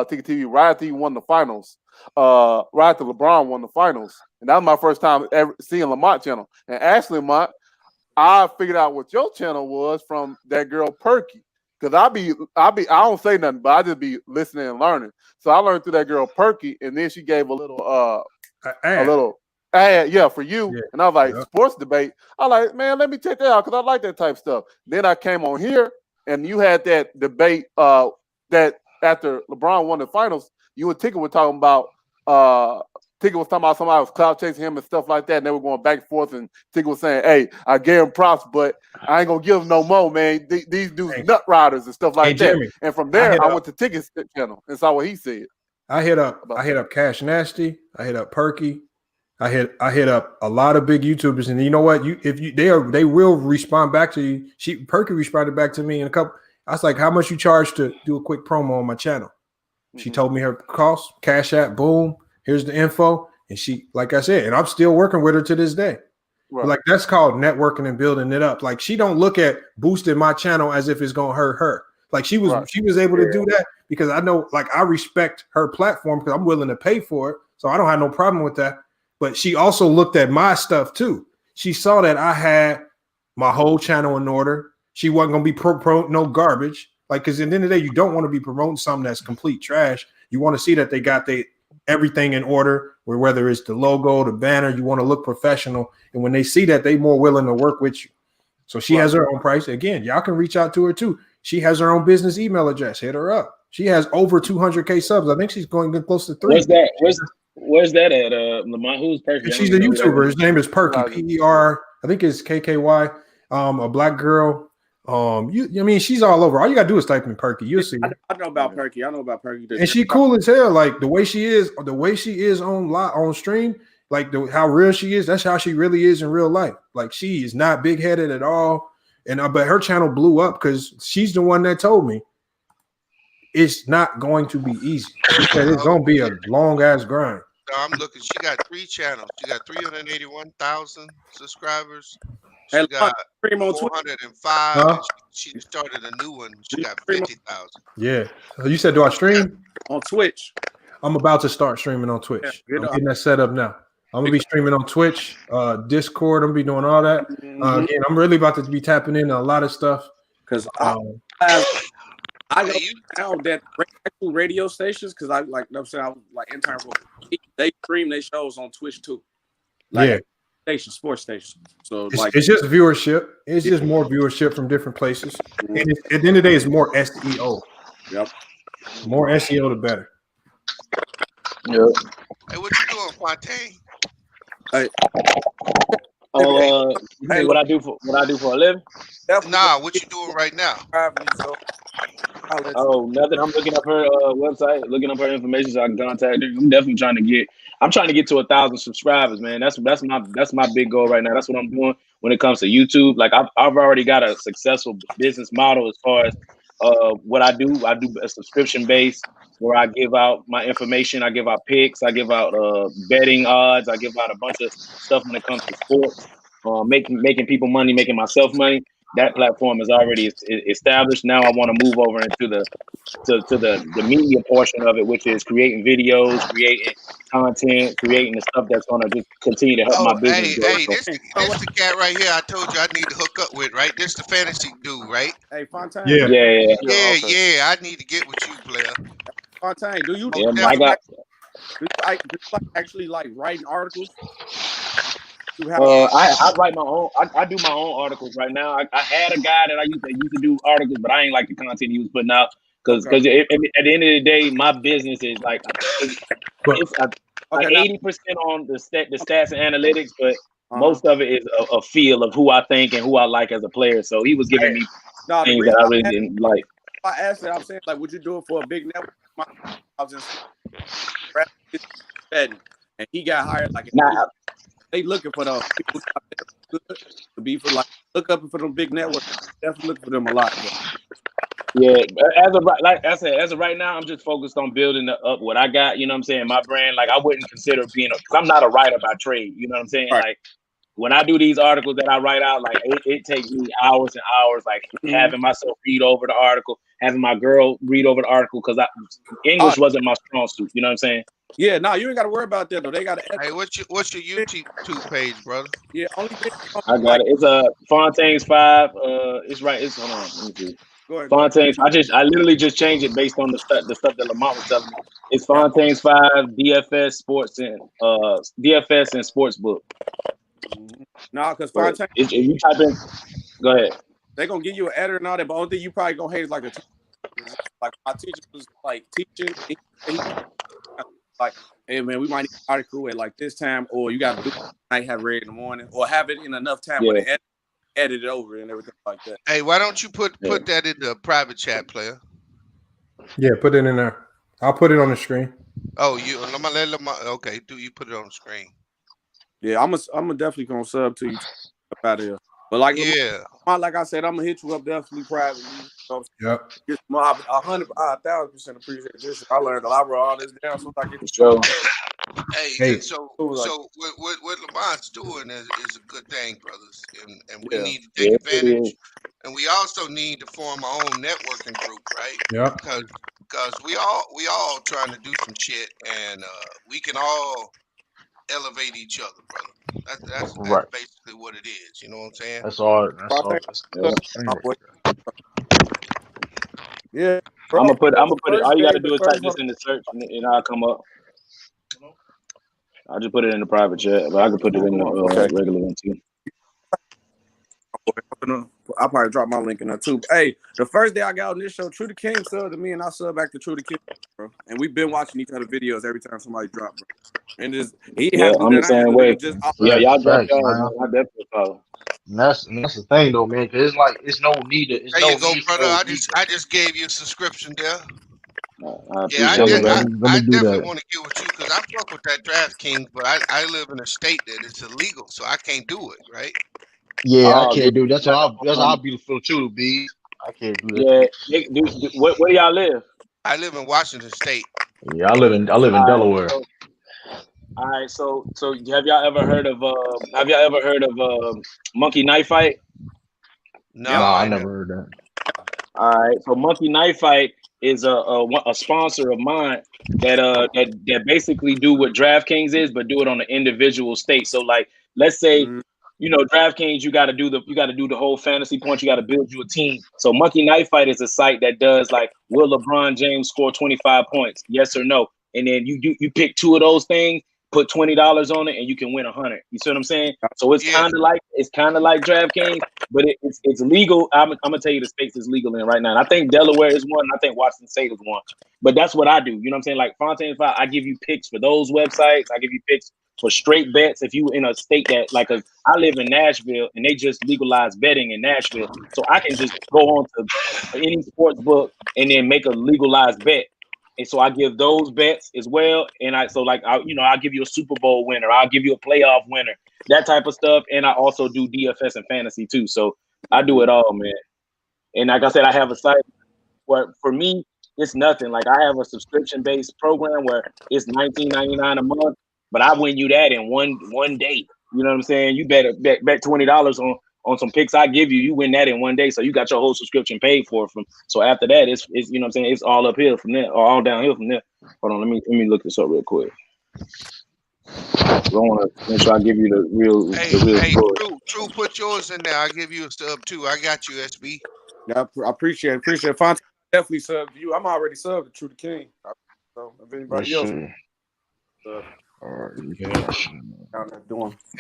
Ticket TV right after he won the finals. Right after LeBron won the finals, and that was my first time ever seeing Lamont channel. And actually, Lamont, I figured out what your channel was from that girl Perky. Cause I don't say nothing, but I just be listening and learning. So I learned through that girl Perky, and then she gave a little ad, for you. Yeah. And I was like, sports debate. I was like, man, let me check that out because I like that type of stuff. Then I came on here, and you had that debate that after LeBron won the finals, you and Ticket were talking about Ticket was talking about somebody was clout chasing him and stuff like that, and they were going back and forth, and Ticket was saying, "Hey, I gave him props, but I ain't gonna give him no more, man. These dudes nut riders and stuff like that." Jeremy, and from there, I went to Ticket's channel and saw what he said. I hit up Cash Nasty. I hit up Perky. I hit up a lot of big YouTubers, and you know what? They will respond back to you. Perky responded back to me in a couple. I was like, "How much you charge to do a quick promo on my channel?" She told me her cost, Cash App, boom. Here's the info. And she, like I said, and I'm still working with her to this day. Right. Like that's called networking and building it up. Like she don't look at boosting my channel as if it's gonna hurt her. Like she was able to do that because I know, like I respect her platform because I'm willing to pay for it. So I don't have no problem with that. But she also looked at my stuff too. She saw that I had my whole channel in order. She wasn't gonna be promoting no garbage. Like, because at the end of the day, you don't want to be promoting something that's complete trash. You want to see that they got everything in order, where whether it's the logo, the banner, you want to look professional. And when they see that, they more willing to work with you. So she has her own price. Again, y'all can reach out to her too. She has her own business email address. Hit her up. She has over 200K subs. I think she's going to get close to 3. Where's that at? Lamont, who's Perky? She's a YouTuber. His name is Perky. PER. I think it's KKY. A black girl. I mean, she's all over. All you gotta do is type in Perky. You'll see. I know about Perky. And she cool as hell. Like the way she is on stream, like how real she is. That's how she really is in real life. Like she is not big headed at all. And but her channel blew up because she's the one that told me it's not going to be easy. She said it's gonna be a long ass grind. I'm looking. She got 3 channels. She got 381,000 subscribers. She got 405. She started a new one. She got 50,000. Yeah. So you said, do I stream on Twitch? I'm about to start streaming on Twitch. I'm getting that set up now. I'm gonna be streaming on Twitch, Discord. I'm gonna be doing all that. Again, I'm really about to be tapping into a lot of stuff because I know now that actual radio stations because I like I'm saying I was like intern for they stream their shows on Twitch too. Like, sports stations. So it's just viewership. It's just more viewership from different places. And at the end of the day, it's more SEO. Yep. More SEO, the better. Yep. Hey, what you doing, Fontaine? Hey. What I do for a living? Nah, what you doing right now? Oh, nothing. I'm looking up her website, looking up her information so I can contact her. I'm trying to get to 1,000 subscribers, man. That's my big goal right now. That's what I'm doing when it comes to YouTube. Like I've already got a successful business model as far as what I do. I do a subscription base where I give out my information. I give out picks. I give out betting odds. I give out a bunch of stuff when it comes to sports, making people money, making myself money. That platform is already established. Now I want to move over into the media portion of it, which is creating videos, creating content, creating the stuff that's going to just continue to help my business grow. Hey, this the cat right here I told you I need to hook up with, right? This the fantasy dude, right? Hey, Fontaine. Yeah. I need to get with you, player. Fontaine, do you actually like writing articles? I write my own. I do my own articles right now. I had a guy that I used to do articles, but I ain't like the content he was putting out because at the end of the day, my business is like it's like 80% on the stats and analytics, but most of it is a feel of who I think and who I like as a player. So he was giving me things that I really didn't like. I asked that, I'm saying, like, would you do it for a big network? I was just and he got hired. Like, they looking for those people to be for, like, look up for them big networks. Definitely looking for them a lot. Yeah, as of like I said, as of right now, I'm just focused on building up what I got. You know what I'm saying? My brand. Like, I wouldn't consider being because I'm not a writer by trade. You know what I'm saying? Right. Like, when I do these articles that I write out, like it takes me hours and hours, like having myself read over the article, having my girl read over the article because English wasn't my strong suit. You know what I'm saying? Yeah, no, you ain't got to worry about that though. They got to. Hey, what's your YouTube page, brother? Yeah, only thing I got it. It's Fontaine's 5. It's right. It's hold on. Let me see. Go ahead. Fontaine's. I literally just changed it based on the stuff that Lamont was telling me. It's Fontaine's 5 DFS Sports and DFS and Sports Book. No, because Fontaine. If you type in, go ahead. They're gonna give you an editor and all that, but only thing you probably gonna hate is like a teacher. Like my teacher was like teaching, like, hey man, we might need an article at like this time, or you gotta do it night, have read in the morning, or have it in enough time where they edit it over and everything like that. Hey, why don't you put that in the private chat, player? Yeah, put it in there. I'll put it on the screen. Oh, okay, do you put it on the screen? Yeah, I'm definitely gonna sub to you out of here. But like, like I said, I'm gonna hit you up definitely privately. Yep. 1,000% appreciate this. I learned a lot. I wrote all this down so I get the show. Hey, so what Lamont's doing is a good thing, brothers, and we need to take advantage. And we also need to form our own networking group, right? Yeah. Because we all trying to do some shit, and we can all elevate each other, brother. That's basically what it is. You know what I'm saying? That's all. Yeah. I'm gonna put it. All you gotta do is type this in the search, and I'll come up. I'll just put it in the private chat, but I can put it in the regular one too. I'll probably drop my link in there too. Hey, the first day I got on this show, True the King subbed to me, and I subbed back to True the King, bro. And we've been watching each other videos every time somebody drops, bro. And I'm the same way. Y'all drop y'all, man. I definitely follow. And that's the thing though, man. Cause it's like it's no need to. There you go, brother. I just gave you a subscription there. I definitely want to get with you because I fuck with that DraftKings, but I live in a state that it's illegal, so I can't do it, right? Yeah, I can't do it. That's how beautiful too, B. I can't do that. Yeah, where do y'all live? I live in Washington State. Yeah, I live in Delaware. All right, so have y'all ever heard of Monkey Knife Fight? No, I never heard that. All right, so Monkey Knife Fight is a sponsor of mine that basically do what DraftKings is, but do it on an individual state. So like, let's say, DraftKings, you got to do the whole fantasy points. You got to build you a team. So Monkey Knife Fight is a site that does like, will LeBron James score 25 points? Yes or no? And then you pick two of those things, put $20 on it, and you can win 100. You see what I'm saying? So it's kind of like DraftKings, but it's legal. I'm gonna tell you the states is legal in right now. And I think Delaware is one. And I think Washington State is one. But that's what I do. You know what I'm saying? Like Fontaine 5, I give you picks for those websites. I give you picks for straight bets. If you in a state that I live in Nashville and they just legalized betting in Nashville, so I can just go on to any sports book and then make a legalized bet. And so I give those bets as well. And I'll give you a Super Bowl winner. I'll give you a playoff winner, that type of stuff. And I also do DFS and fantasy too. So I do it all, man. And like I said, I have a site where for me, it's nothing. Like I have a subscription-based program where it's $19.99 a month, but I win you that in one day. You know what I'm saying? You bet $20 on some picks I give you, you win that in one day. So you got your whole subscription paid for so after that, it's you know what I'm saying, it's all uphill from there, or all downhill from there. Hold on, let me look this up real quick. I want to make sure I give you the real story. True, put yours in there. I'll give you a sub too. I got you, SB. Yeah, I appreciate it. Fontaine, definitely sub to you. I'm already subbed to True the King. So if anybody else, Yeah.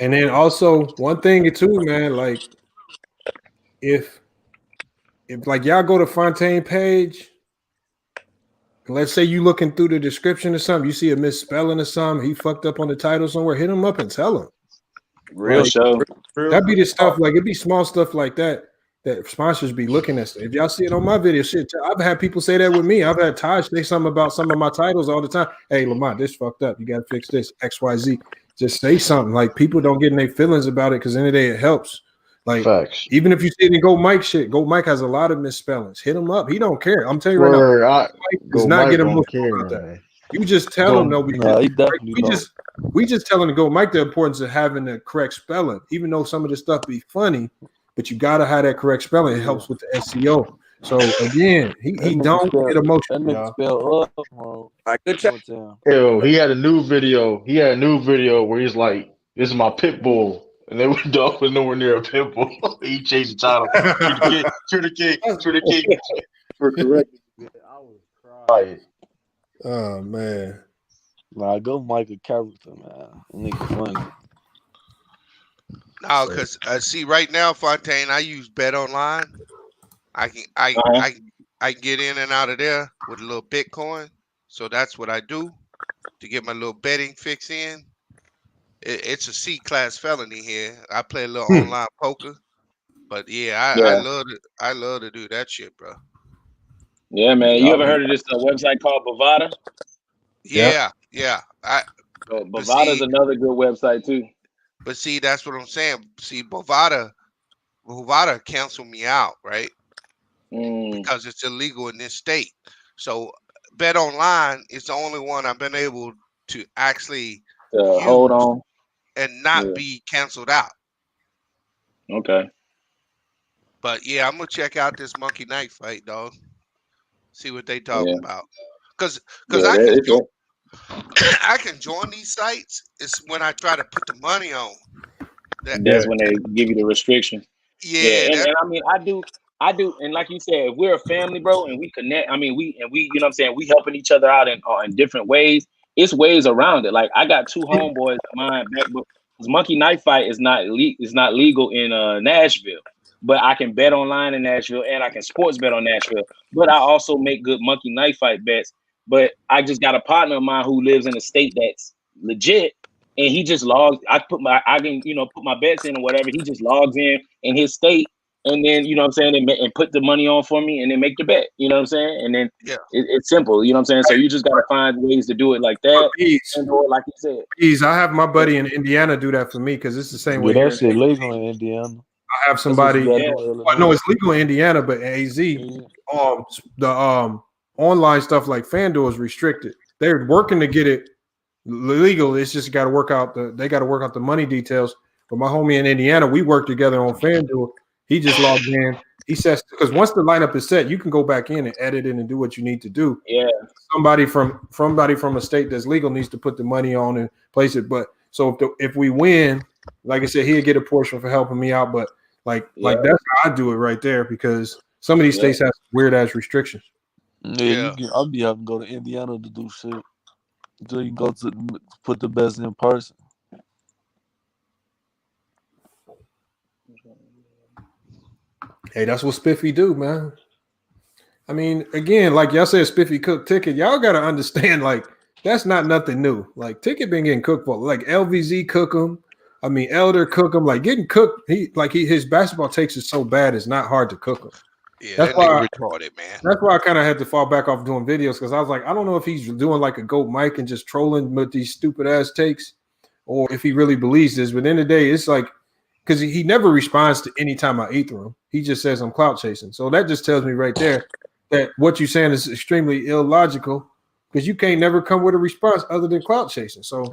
And then also one thing too, man, like if like y'all go to Fontaine page, let's say you looking through the description or something, you see a misspelling or something, he fucked up on the title somewhere, hit him up and tell him. Real Like, show. That'd be the stuff, like it'd be small stuff like that that sponsors be looking at. If y'all see it on my video, shit, I've had people say that with me. I've had Taj say something about some of my titles all the time. Hey, Lamont, this fucked up. You got to fix this, XYZ. Just say something. Like, people don't get in their feelings about it because in the day it helps. Like, Facts. even if you see it in Go Mike shit, Go Mike has a lot of misspellings. Hit him up. He don't care. I'm telling you right Word, now. Mike does not Mike get don't emotional care, about that. man. You just tell him though, because he definitely we just tell him to Go Mike the importance of having the correct spelling. Even though some of the stuff be funny, but you gotta have that correct spelling. It helps with the SEO. So again, he don't get emotional. That nigga spell up wrong. Yo, he had a new video. He had a new video where he's like, "This is my pit bull," and then the dog was nowhere near a pit bull. He changed the title. To the king for correcting. I was crying. Oh man. Nah, Go Mike a character, man. Nigga funny. No, because see, right now, Fontaine, I use Bet Online. I can get in and out of there with a little Bitcoin. So that's what I do to get my little betting fix in. It's a C-class felony here. I play a little online poker, but I love to do that shit, bro. Yeah, man. You ever heard of this website called Bovada? Yeah. Bovada's another good website too. But see, that's what I'm saying. See, Bovada canceled me out, right? Because it's illegal in this state. So Bet Online is the only one I've been able to actually hold on and not be canceled out. Okay. But yeah, I'm gonna check out this Monkey Knife fight, dog. See what they talking about. Because I can join these sites. It's when I try to put the money on. That's when they give you the restriction. Yeah. And I mean, I do, and like you said, if we're a family, bro, and we connect, I mean, we, you know what I'm saying, we helping each other out in different ways. It's ways around it. Like I got two homeboys of mine back, but Monkey Knife Fight is not legal in Nashville, but I can bet online in Nashville and I can sports bet on Nashville. But I also make good Monkey Knife Fight bets. But I just got a partner of mine who lives in a state that's legit. And he just logs. I can put my bets in or whatever. He just logs in his state, and then you know what I'm saying, and put the money on for me, and then make the bet. You know what I'm saying, and then it's simple. You know what I'm saying. So you just gotta find ways to do it like that, or like you said. I have my buddy in Indiana do that for me because it's the same way. That shit legal in Indiana. I have somebody. I know it's legal in Indiana, but AZ, the online stuff like FanDuel is restricted. They're working to get it legal. It's just got to work out the money details. But my homie in Indiana, we work together on FanDuel. He just logged in. He says because once the lineup is set, you can go back in and edit it and do what you need to do. Yeah. Somebody from a state that's legal needs to put the money on and place it. But so if we win, like I said, he'll get a portion for helping me out. But like that's how I do it right there because some of these states have weird ass restrictions. I'll be having to go to Indiana to do shit. So you can go to put the best in person. Hey, that's what Spiffy do, man. I mean, again, like y'all said, Spiffy cooked Ticket. Y'all got to understand, like, that's not nothing new. Like, Ticket been getting cooked for, like, LVZ cook him. I mean, Elder cook him. Like, getting cooked, his basketball takes is so bad, it's not hard to cook him. Yeah, that's why retarded, man. That's why I kind of had to fall back off doing videos because I was like, I don't know if he's doing like a GOAT Mike and just trolling with these stupid ass takes, or if he really believes this. But at the end of the day, it's like because he never responds to any time I eat through him. He just says I'm clout chasing. So that just tells me right there that what you're saying is extremely illogical because you can't never come with a response other than clout chasing. So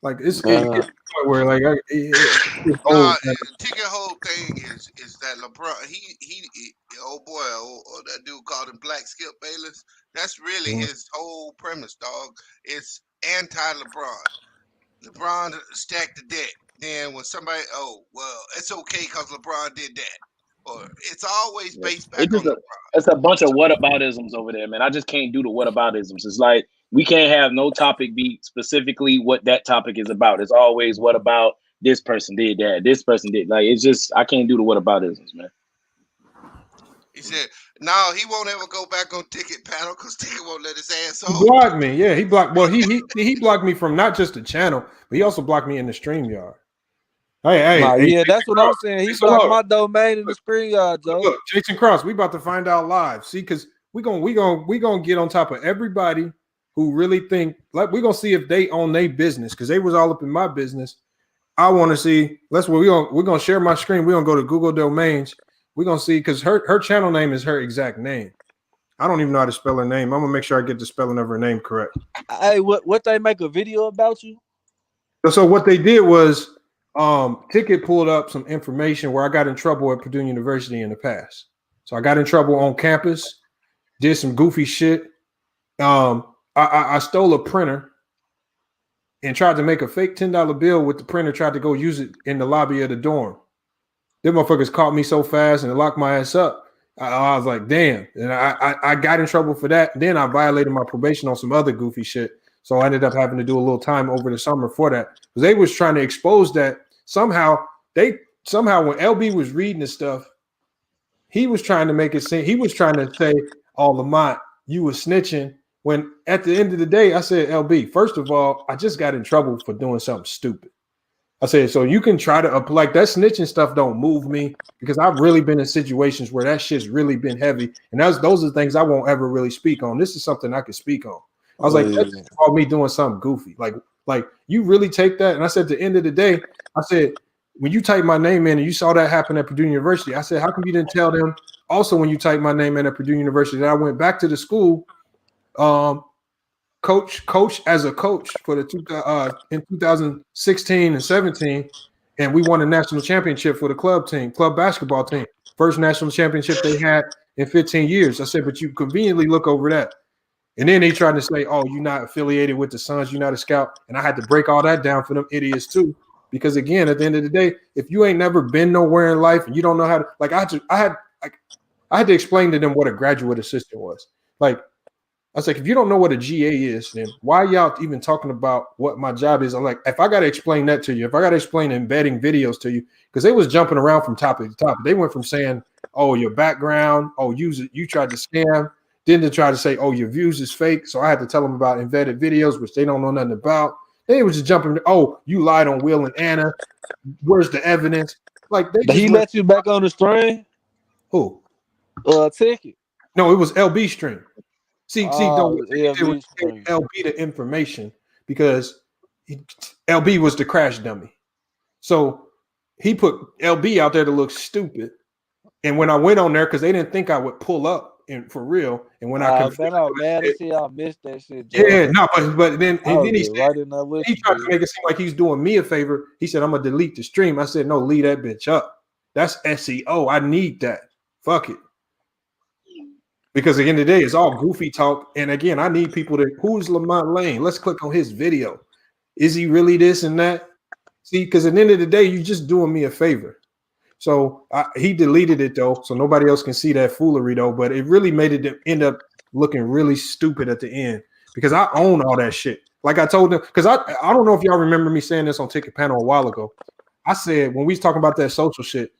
like it's where like Ticket whole thing is that LeBron he oh boy that dude called him Black Skip Bayless. That's really his whole premise, dog. It's anti-LeBron. LeBron stacked the deck. Then when somebody it's okay because LeBron did that. Or it's always based back on LeBron. It's a bunch of whataboutisms over there, man. I just can't do the whataboutisms. It's like We can't have no topic be specifically what that topic is about. It's always what about this person did that, this person did. Like, it's just, I can't do the what about business, man. He said, "No, he won't ever go back on Ticket Panel because Ticket won't let his ass He on." blocked me. Yeah, he blocked. Well, he blocked me from not just the channel, but he also blocked me in the StreamYard. Hey, that's what I'm saying. He blocked my domain in the StreamYard, Joe. Look, Jason Cross, we about to find out live. See, because we gonna get on top of everybody who really think like we're gonna see if they own their business because they was all up in my business. I want to see. We're gonna share my screen. We're gonna go to Google Domains. We're gonna see because her channel name is her exact name. I don't even know how to spell her name. I'm gonna make sure I get the spelling of her name correct. Hey, what they make a video about you? So what they did was Ticket pulled up some information where I got in trouble at Purdue University in the past. So I got in trouble on campus, did some goofy shit. I stole a printer and tried to make a fake $10 bill with the printer, tried to go use it in the lobby of the dorm. Them motherfuckers caught me so fast and locked my ass up. I was like, damn. And I got in trouble for that. Then I violated my probation on some other goofy shit. So I ended up having to do a little time over the summer for that. Because they was trying to expose that somehow when LB was reading the stuff, he was trying to make it seem, he was trying to say, oh, Lamont, you were snitching. When at the end of the day, I said, LB, first of all, I just got in trouble for doing something stupid. I said, so you can try to like that snitching stuff don't move me because I've really been in situations where that shit's really been heavy. And those are the things I won't ever really speak on. This is something I could speak on. I was that's about me doing something goofy. Like you really take that. And I said, at the end of the day, I said, when you type my name in and you saw that happen at Purdue University, I said, how come you didn't tell them also when you type my name in at Purdue University that I went back to the school, coach as a coach for the in 2016 and 17, and we won a national championship for the club basketball team. First national championship they had in 15 years. I said, but you conveniently look over that. And then they tried to say, oh, you're not affiliated with the Suns, you're not a scout. And I had to break all that down for them idiots too. Because again, at the end of the day, if you ain't never been nowhere in life and you don't know how to, like I had to explain to them what a graduate assistant was. Like I was like, if you don't know what a GA is, then why y'all even talking about what my job is? I'm like, if I got to explain that to you, if I got to explain embedding videos to you, because they was jumping around from topic to topic. They went from saying, oh, your background, oh, you tried to scam. Then they tried to say, oh, your views is fake. So I had to tell them about embedded videos, which they don't know nothing about. They was just jumping, oh, you lied on Will and Anna. Where's the evidence? Like he let you back on the stream? Who? Ticket. No, it was LB stream. See, don't LB the information because LB was the crash dummy. So he put LB out there to look stupid. And when I went on there, because they didn't think I would pull up for real. And when I mad to see I missed that shit. Joe. Yeah, no, but then he said, right he tried to make it seem like he's doing me a favor. He said, I'm gonna delete the stream. I said, no, leave that bitch up. That's SEO. I need that. Fuck it. Because at the end of the day, it's all goofy talk. And again, I need people who's Lamont Lane? Let's click on his video. Is he really this and that? See, because at the end of the day, you're just doing me a favor. So he deleted it though, so nobody else can see that foolery though. But it really made it end up looking really stupid at the end because I own all that shit. Like I told them, because I don't know if y'all remember me saying this on Ticket Panel a while ago. I said when we was talking about that social shit,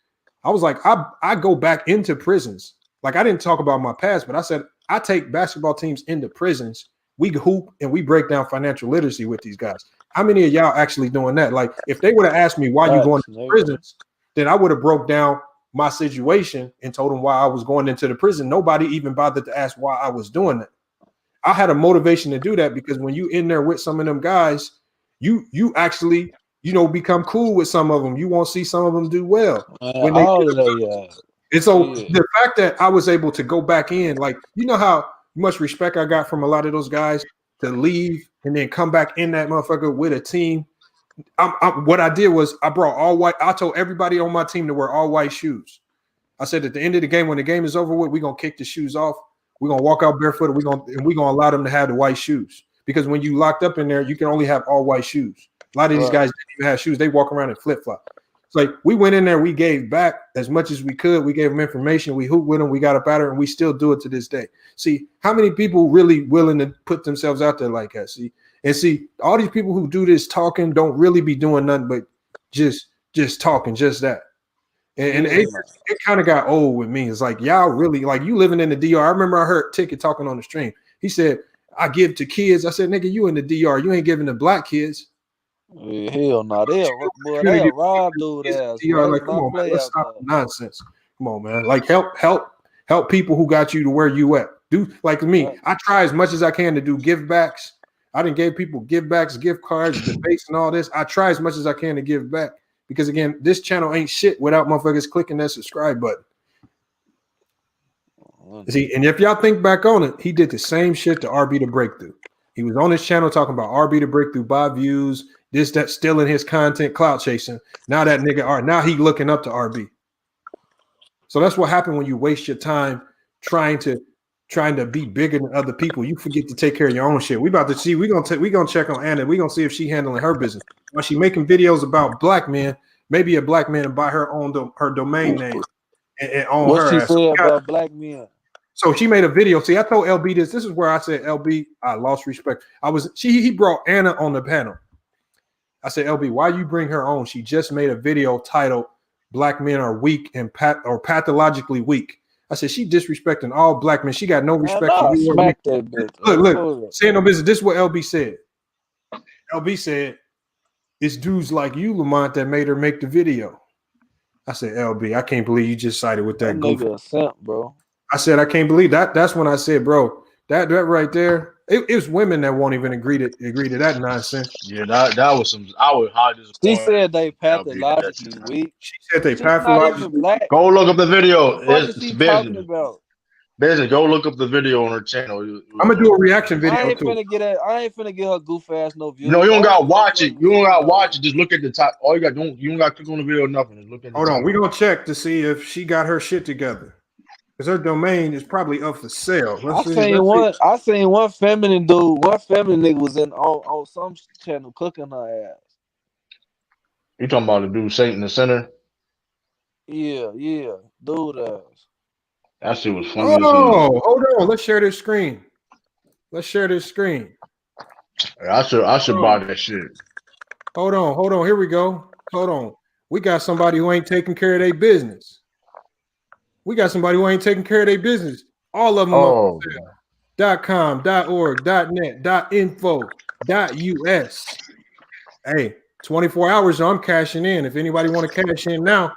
I was like, I go back into prisons. Like I didn't talk about my past, but I said I take basketball teams into prisons. We hoop and we break down financial literacy with these guys. How many of y'all actually doing that? Like if they would have asked me why you going to prisons, then I would have broke down my situation and told them why I was going into the prison. Nobody even bothered to ask why I was doing that. I had a motivation to do that because when you in there with some of them guys, you actually, become cool with some of them. You won't see some of them do well. And so the fact that I was able to go back in, like, you know how much respect I got from a lot of those guys to leave and then come back in that motherfucker with a team. What I did was I brought all white. I told everybody on my team to wear all white shoes. I said at the end of the game, when the game is over with, we're gonna kick the shoes off. We're gonna walk out barefoot. We're gonna allow them to have the white shoes because when you locked up in there, you can only have all white shoes. A lot of these guys didn't even have shoes. They walk around in flip flop. It's like we went in there, we gave back as much as we could. We gave them information. We hooped with them. We got up out of it, and we still do it to this day. See, how many people really willing to put themselves out there like that? See, all these people who do this talking don't really be doing nothing but just talking, just that. And it kind of got old with me. It's like, y'all really, like, you living in the DR. I remember I heard Ticket talking on the stream. He said, I give to kids. I said, nigga, you in the DR. You ain't giving to black kids. Hell no, they'll rob dude ass. Like, come on, man, let's stop the nonsense. Come on, man. Like, help people who got you to where you at. Do like me. I try as much as I can to do give backs. I didn't give people give backs, gift cards, debates, and all this. I try as much as I can to give back because again, this channel ain't shit without motherfuckers clicking that subscribe button. See, and if y'all think back on it, he did the same shit to RB the Breakthrough. He was on his channel talking about RB the Breakthrough, buy views, this, that, stealing his content, clout chasing. Now that nigga now he looking up to RB. So that's what happened when you waste your time trying to be bigger than other people. You forget to take care of your own shit. We about to see. We're gonna check on Anna. We're gonna see if she handling her business. While she making videos about black men, maybe a black man and buy her own her domain name and own what her. What she said about black men? So she made a video. See, I told LB this. This is where I said, LB, I lost respect. He brought Anna on the panel. I said, LB, why you bring her on? She just made a video titled "Black Men Are Weak and Pathologically Weak." I said, she disrespecting all black men. She got no respect for you. Smack that bitch. Look, saying no business. This is what LB said. LB said, it's dudes like you, Lamont, that made her make the video. I said, LB, I can't believe you just sided with that nigga a simp, bro. I said, I can't believe that. That's when I said, bro, that right there, it was women that won't even agree to that nonsense. Yeah, that was some. I was highly disappointed. She said they pathologically weak. She said they pathologically black. Go look up the video. What is she talking about? Business. Go look up the video on her channel. I'm gonna do a reaction video. I ain't finna get her goof ass no views. No, you don't gotta watch it. You don't gotta watch it. Just look at the top. All you got you don't gotta click on the video or nothing. Just look at the Hold top. on, we gonna check to see if she got her shit together. Because her domain is probably up for sale. I seen one feminine dude, one feminine nigga was on some channel cooking her ass. You talking about the dude Satan the Center? Yeah, dude ass. That shit was funny. Oh, hold on. Let's share this screen. I should buy that shit. Hold on. Here we go. Hold on. We got somebody who ain't taking care of their business. All of them .com, .org, .net, .info, .us. Hey, 24 hours, so I'm cashing in. If anybody want to cash in now,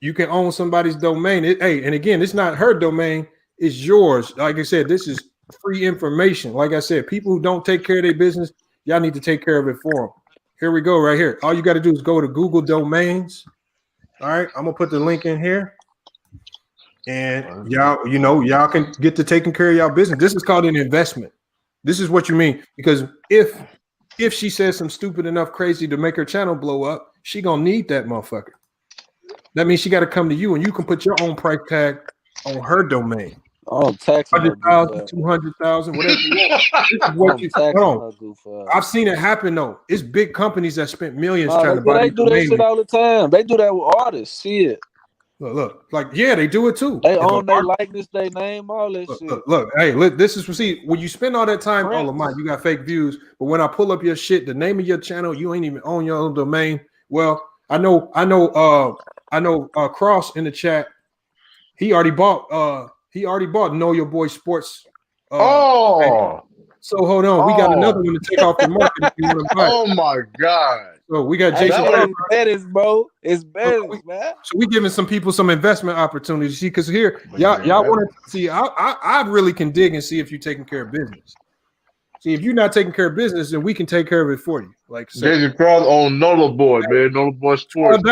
you can own somebody's domain. And again, it's not her domain, it's yours. Like I said, this is free information. Like I said, people who don't take care of their business, y'all need to take care of it for them. Here we go, right here. All you got to do is go to Google Domains. All right, I'm gonna put the link in here. And y'all can get to taking care of y'all business. This is called an investment. This is what you mean. Because if she says some stupid enough crazy to make her channel blow up, she gonna need that motherfucker. That means she got to come to you, and you can put your own price tag on her domain. Oh, tax 100,000, 200,000, whatever you want. I've seen it happen though. It's big companies that spent millions trying to buy. They do that shit all the time. They do that with artists. See it. Look, like, yeah, they do it too. They own their likeness, their name, all that shit. Look, hey, this is when you spend all that time, Lamont, you got fake views. But when I pull up your shit, the name of your channel, you ain't even own your own domain. Well, I know Cross in the chat. He already bought Know Your Boy Sports. So hold on, we got another one to take off the market if you want to buy. Oh my god. So we got Jason. It's bro. It's better, man. So we giving some people some investment opportunities. See, because here y'all want to see. I really can dig and see if you're taking care of business. See, if you're not taking care of business, then we can take care of it for you. Like Jason Cross on Nola Boy, man. Nola Boy Sports.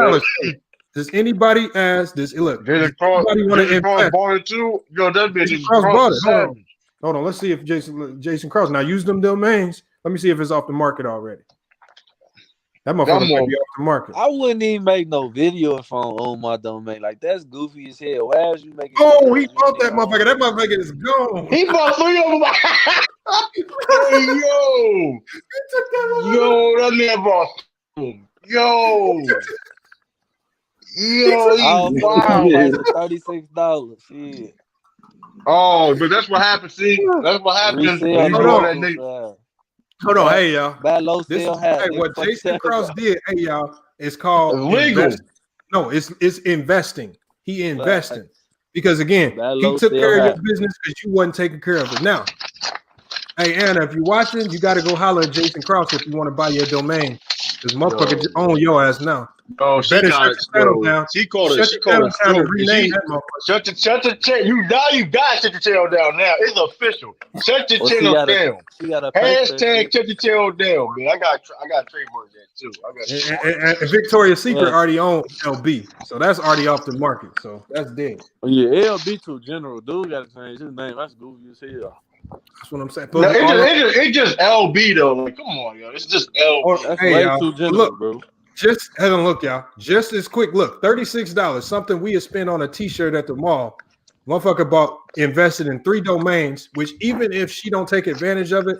Does anybody ask this? Look, Jason Cross bought it too. Yo, that bitch is Cross bought it. Hold on. Let's see if Jason Cross now use them domains. Let me see if it's off the market already. That motherfucker might be off the market. I wouldn't even make no video if I own my domain. Like, that's goofy as hell. Why is you making? Oh, he bought that motherfucker. That motherfucker is gone. He bought 3 of them. Hey, yo, that man bought. Yo, Yo, Wow, wow. $36. Shit. Oh, but that's what happens. See, that's what happens when you go on that nigga. Hold on, hey y'all. Buy low, This sell is high. hey, what Jason Cross did. Hey y'all, it's called legal. No, it's investing. He investing because again, Buy he low, took sell care of high. your business because you wasn't taking care of it. Now, hey Anna, if you're watching, you got to go holler at Jason Cross if you want to buy your domain because motherfucker own your ass now. Oh, she Better got shut it. your channel down. She called it. Shut She your called channel it down and stroke. rename that motherfucker. Shut the channel. You got to shut your channel down now. It's official. Shut your channel down. She got a Hashtag shut your channel down, man. I got trademark that too. And Victoria's Secret already owned LB, so that's already off the market. So that's dead. Yeah, LB too general. Dude got to change his name. That's goofy as hell. That's what I'm saying. No, it's just LB though. Like, come on, yo. It's just LB. That's hey, way y'all. too general, Look, bro. just have a look, y'all. Just as quick look, $36. Something we had spent on a T-shirt at the mall. Motherfucker invested in 3 domains, which even if she don't take advantage of it,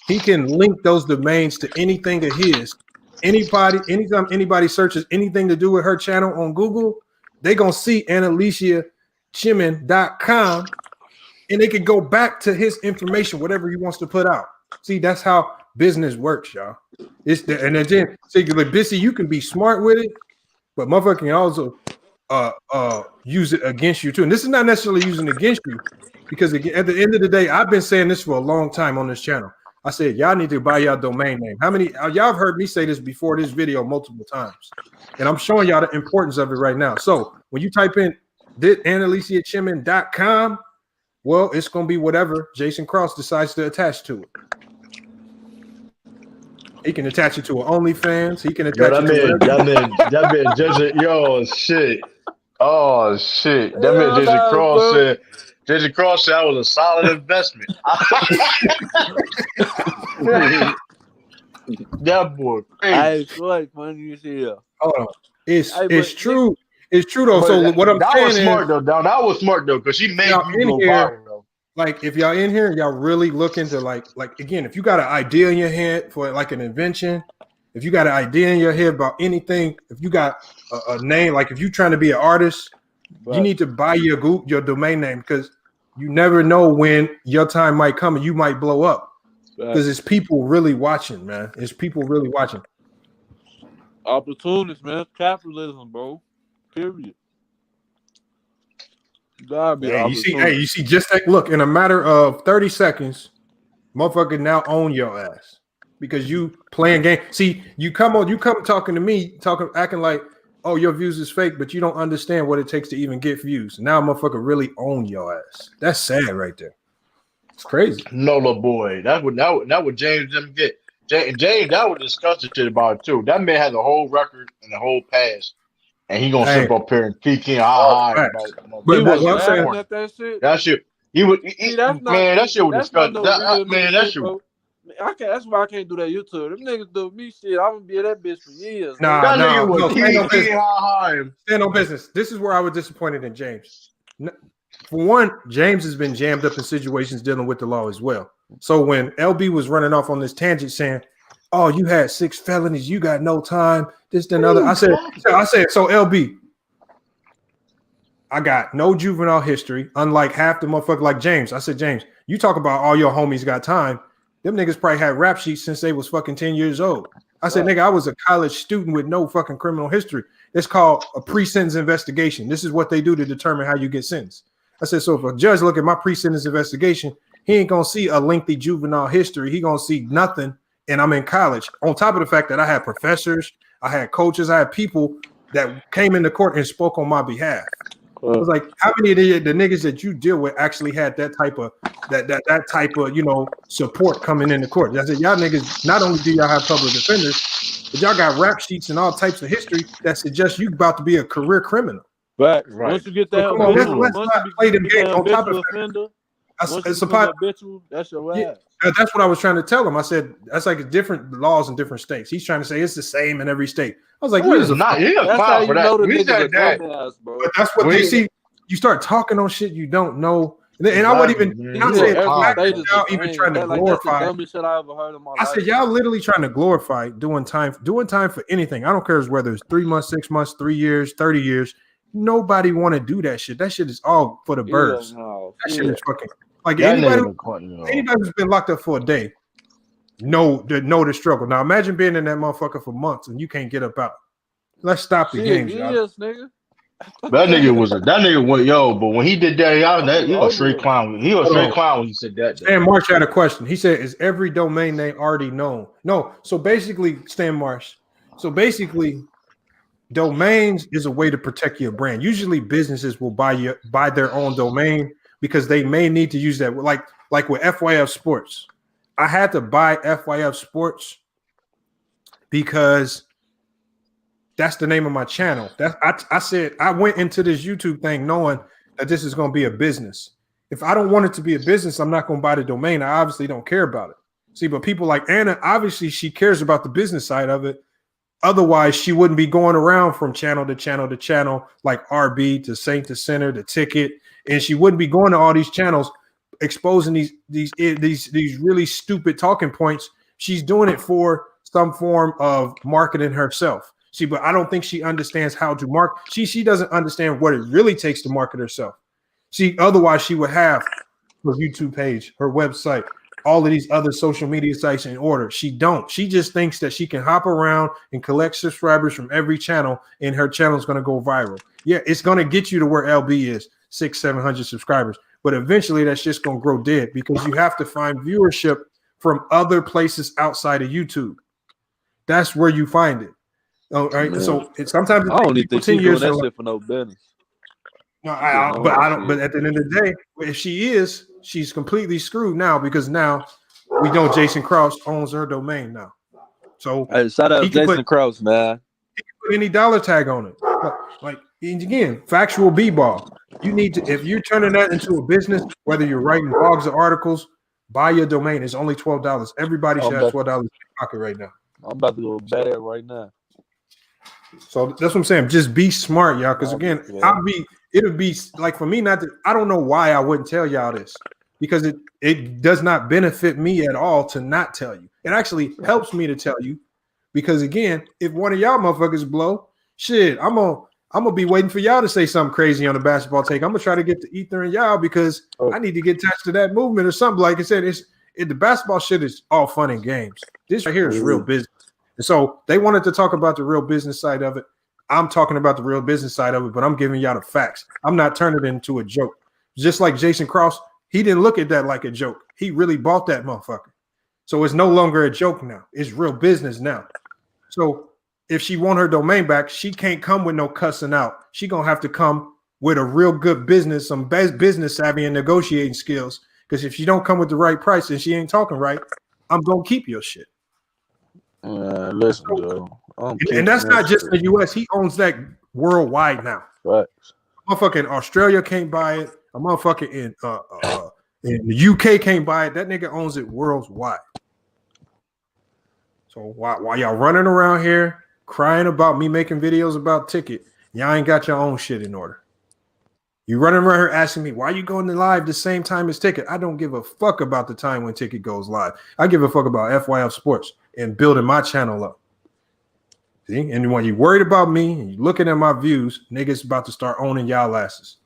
he can link those domains to anything of his. Anytime anybody searches anything to do with her channel on Google, they gonna see AnnaliciaChimin.com, and they can go back to his information, whatever he wants to put out. See, that's how business works, y'all. And then see, like Bissy, you can be smart with it, but motherfucker can also use it against you too. And this is not necessarily using it against you, because again, at the end of the day, I've been saying this for a long time on this channel. I said y'all need to buy y'all domain name. How many y'all have heard me say this before this video multiple times, and I'm showing y'all the importance of it right now. So when you type in AnnaliciaChimin.com, well, it's gonna be whatever Jason Cross decides to attach to it. He can attach it to an OnlyFans. He can attach it to that man Jason, shit. Oh shit. That man Jason Cross said I was a solid investment. That boy crazy. I swear, funny as hell. Hold on. It's true. It's true though. So what I'm saying is, that was smart though, because she made you go viral though. Like if y'all in here and y'all really look into like again, if you got an idea in your head for like an invention, if you got an idea in your head about anything, if you got a name, like if you're trying to be an artist, you need to buy your domain name, because you never know when your time might come and you might blow up, because it's people really watching, man. It's people really watching. Opportunities, man. Capitalism, bro. Period. You see, just like look, in a matter of 30 seconds, motherfucker now own your ass because you playing game. See, you come talking to me, acting like, oh, your views is fake, but you don't understand what it takes to even get views. Now, motherfucker really own your ass. That's sad right there. It's crazy. Nola boy, that would James them get. James, that would discuss the shit about it too. That man has a whole record and a whole past. And he gonna sit up here and peek in high. But what I'm saying, that shit. That shit would discuss. That shit. That's why I can't do that YouTube. Them niggas do me shit. I'm gonna be at that bitch for years. Stand on business. This is where I was disappointed in James. For one, James has been jammed up in situations dealing with the law as well. So when LB was running off on this tangent saying, oh, you had 6 felonies, you got no time, this, then other. I said, so LB, I got no juvenile history, unlike half the motherfucker like James. I said, James, you talk about all your homies got time. Them niggas probably had rap sheets since they was fucking 10 years old. I said, nigga, I was a college student with no fucking criminal history. It's called a pre-sentence investigation. This is what they do to determine how you get sentenced. I said, so if a judge look at my pre-sentence investigation, he ain't gonna see a lengthy juvenile history. He gonna see nothing. And I'm in college. On top of the fact that I had professors, I had coaches, I had people that came into court and spoke on my behalf. I was like, how many of the niggas that you deal with actually had that type of support coming into court? I said, y'all niggas, not only do y'all have public defenders, but y'all got rap sheets and all types of history that suggest you about to be a career criminal. Right. Once you get that, so let's not play them games. On top of offender, that's your ass. Yeah, that's what I was trying to tell him. I said that's like different laws in different states. He's trying to say it's the same in every state. I was like, that's how you know the niggas are dumbass, bro. But that's what they see. You start talking on shit you don't know, And I wouldn't even. Man. I You said, a y'all clown. even trying to Like that's the glorify. dumbest shit I ever heard in my I life. said, y'all literally trying to glorify doing time for anything. I don't care whether it's 3 months, 6 months, 3 years, 30 years. Nobody want to do that shit. That shit is all for the birds. That shit is fucking like That anybody who's been locked up for a day know the struggle. Now imagine being in that motherfucker for months and you can't get up out. Let's stop the games, y'all. Nigga. That nigga went but when he did that, he was straight clown. He was straight clown when he said that. Stan Marsh had a question. He said, "Is every domain name already known?" No. So basically, Stan Marsh. So basically, domains is a way to protect your brand. Usually, businesses will buy their own domain because they may need to use that. Like with FYF Sports, I had to buy FYF Sports because that's the name of my channel. I said I went into this YouTube thing knowing that this is going to be a business. If I don't want it to be a business, I'm not going to buy the domain. I obviously don't care about it. See, but people like Anna, obviously she cares about the business side of it. Otherwise, she wouldn't be going around from channel to channel to channel, like RB to Saint to Center to Ticket, and she wouldn't be going to all these channels exposing these really stupid talking points. She's doing it for some form of marketing herself. See, but I don't think she understands how to market. She doesn't understand what it really takes to market herself. See, otherwise she would have her YouTube page, her website, all of these other social media sites in order. She don't. She just thinks that she can hop around and collect subscribers from every channel, and her channel is going to go viral. Yeah, it's going to get you to where LB is, 600-700 subscribers. But eventually that's just going to grow dead because you have to find viewership from other places outside of YouTube. That's where you find it. All right. Yeah. So sometimes I don't even think she's doing that shit for no business. No, I don't. But at the end of the day, if she is, she's completely screwed now because now we know Jason Krause owns her domain now. So hey, shout out Jason Krause, man. He can put any dollar tag on it. Like again, factual b-ball. You need to, if you're turning that into a business, whether you're writing blogs or articles, buy your domain. It's only $12. Everybody should have $12 in their pocket right now. I'm about to go bet it right now. So that's what I'm saying. Just be smart, y'all. Because again, it'll be like for me not to. I don't know why I wouldn't tell y'all this because it does not benefit me at all to not tell you. It actually helps me to tell you because again, if one of y'all motherfuckers blow, shit, I'm gonna be waiting for y'all to say something crazy on the basketball take. I'm gonna try to get to Ether and y'all because I need to get attached to that movement or something. Like I said, the basketball shit is all fun and games. This right here is real business. And so they wanted to talk about the real business side of it. I'm talking about the real business side of it, but I'm giving y'all the facts. I'm not turning it into a joke. Just like Jason Krause, he didn't look at that like a joke. He really bought that motherfucker. So it's no longer a joke now. It's real business now. So if she want her domain back, she can't come with no cussing out. She gonna have to come with a real good business, some best business savvy and negotiating skills. Because if she don't come with the right price and she ain't talking right, I'm gonna keep your shit. Listen, Joe. And that's not just the US. He owns that worldwide now. Right. Motherfucking Australia can't buy it. A motherfucker in the UK can't buy it. That nigga owns it worldwide. So while y'all running around here crying about me making videos about Ticket, y'all ain't got your own shit in order. You running around here asking me why you going to live the same time as Ticket. I don't give a fuck about the time when Ticket goes live. I give a fuck about FYF Sports and building my channel up. See, and when you're worried about me and you're looking at my views, niggas about to start owning y'all asses.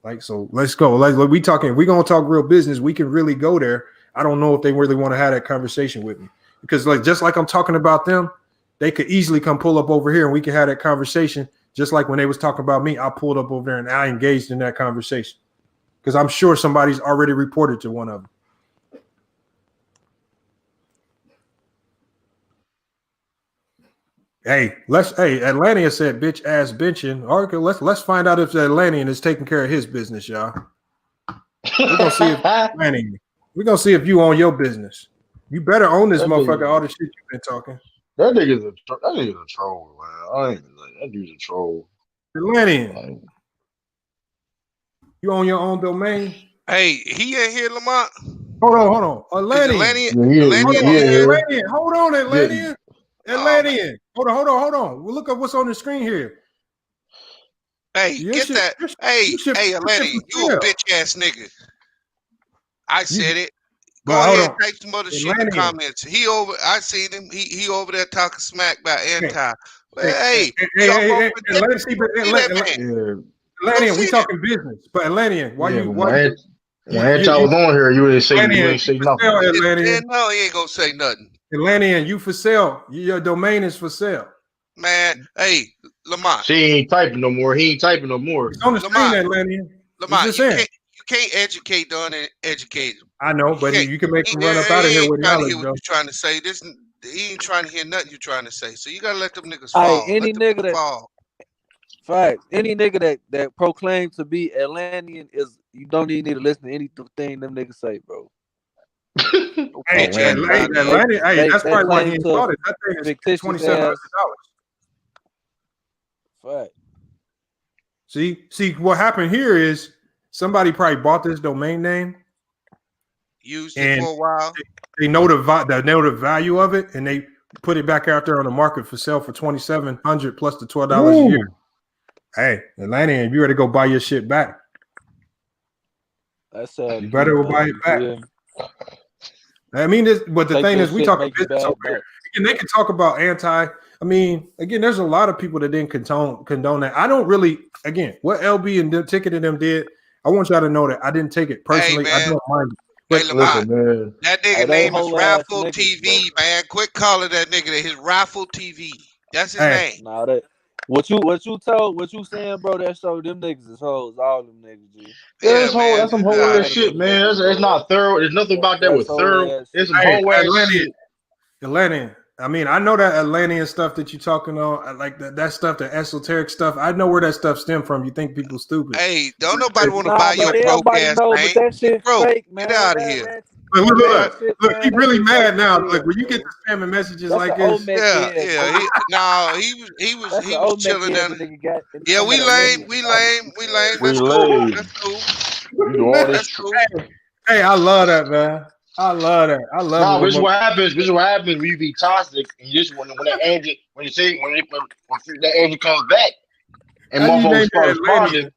Like, so let's go. We talking. We gonna talk real business. We can really go there. I don't know if they really want to have that conversation with me because, just like I'm talking about them, they could easily come pull up over here and we can have that conversation. Just like when they was talking about me, I pulled up over there and I engaged in that conversation because I'm sure somebody's already reported to one of them. Hey, Atlantean said bitch ass benching. Okay, let's find out if the Atlantean is taking care of his business, y'all. We're gonna see if Atlantean. We're gonna see if you own your business. You better own this motherfucker. All the shit you've been talking. That nigga's a troll, man. I ain't like that dude's a troll. Atlantean. You own your own domain. Hey, he ain't here, Lamont. Hold on. Atlantean. Hold on, Atlantean. Atlantean. Hold on. We'll look up what's on the screen here. Hey, get that. Hey, Atlantean, you a bitch ass nigga. I said it. Go But hold ahead, on. type some other shit in the comments. I seen him. He over there talking smack about anti. Hey, Atlantean, we talking business, but Atlantean, why you when anti was on here, you ain't say nothing. Atlantean. No, he ain't gonna say nothing. Atlantean, you for sale. Your domain is for sale. Man, hey, Lamont. She ain't typing no more. He ain't typing no more. It's on the screen, Atlantean. Lamont, you can't educate the uneducated. I know, but you can make him run up out of here with knowledge, what though. you trying to say. He ain't trying to hear nothing you're trying to say. So you gotta let them niggas Hey, fall. any nigga that fall. Fact. Any nigga that proclaims to be Atlantean is you don't even need to listen to anything them niggas say, bro. Hey, that's probably why he bought it. That thing is $2,700. Fact. See, what happened here is somebody probably bought this domain name, used it for a while. They know the value of it, and they put it back out there on the market for sale for $2,700 plus the $12 a year. Hey, Atlantean, if you ready to go buy your shit back, that's you better go buy it back. Yeah. I mean, but the thing is, we talking business over here. And they can talk about anti. I mean, again, there's a lot of people that didn't condone that. I don't really, again, what LB and them Ticket and them did, I want y'all to know that I didn't take it personally. I don't mind it. But listen, man. That nigga name is Raffle TV, man. Quit calling that nigga his Raffle TV. That's his name. Nah, what you saying, bro? That show them niggas is hoes, all them niggas. G. Yeah, that's some whole ass shit, man. It's not thorough. There's nothing about that with thorough. It's some whole ass shit. Atlantean. I mean, I know that Atlantean stuff that you're talking on, like that stuff, the esoteric stuff. I know where that stuff stemmed from. You think people stupid? Hey, don't nobody want to buy your broke ass thing. That shit's fake, man. Get out of here. Look, he's really mad now. Look, when you get the spamming messages like this, he was chilling. Yeah, we lame. That's cool. That's cool. You know all this cool. Hey, I love that, man. I love that. I love it. This is what happens. This is what happens when you be toxic and you just when that angel when that angel comes back and motherfuckers start responding.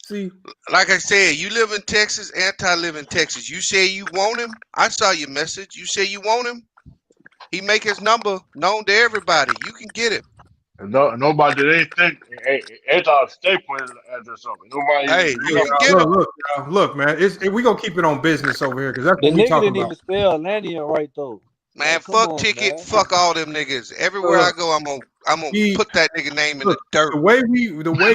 See, like I said, you live in Texas, anti live in Texas. You say you want him. I saw your message. You say you want him. He make his number known to everybody. You can get it. Nobody did anything. Anti stay putting it or something. Nobody. Hey, you can get him. Look, man. We gonna keep it on business over here because that's the what we nigga talking didn't about. even spell Atlantean right though. Man, fuck Ticket, fuck all them niggas. Everywhere I go, I'm gonna put that nigga name in the dirt. The way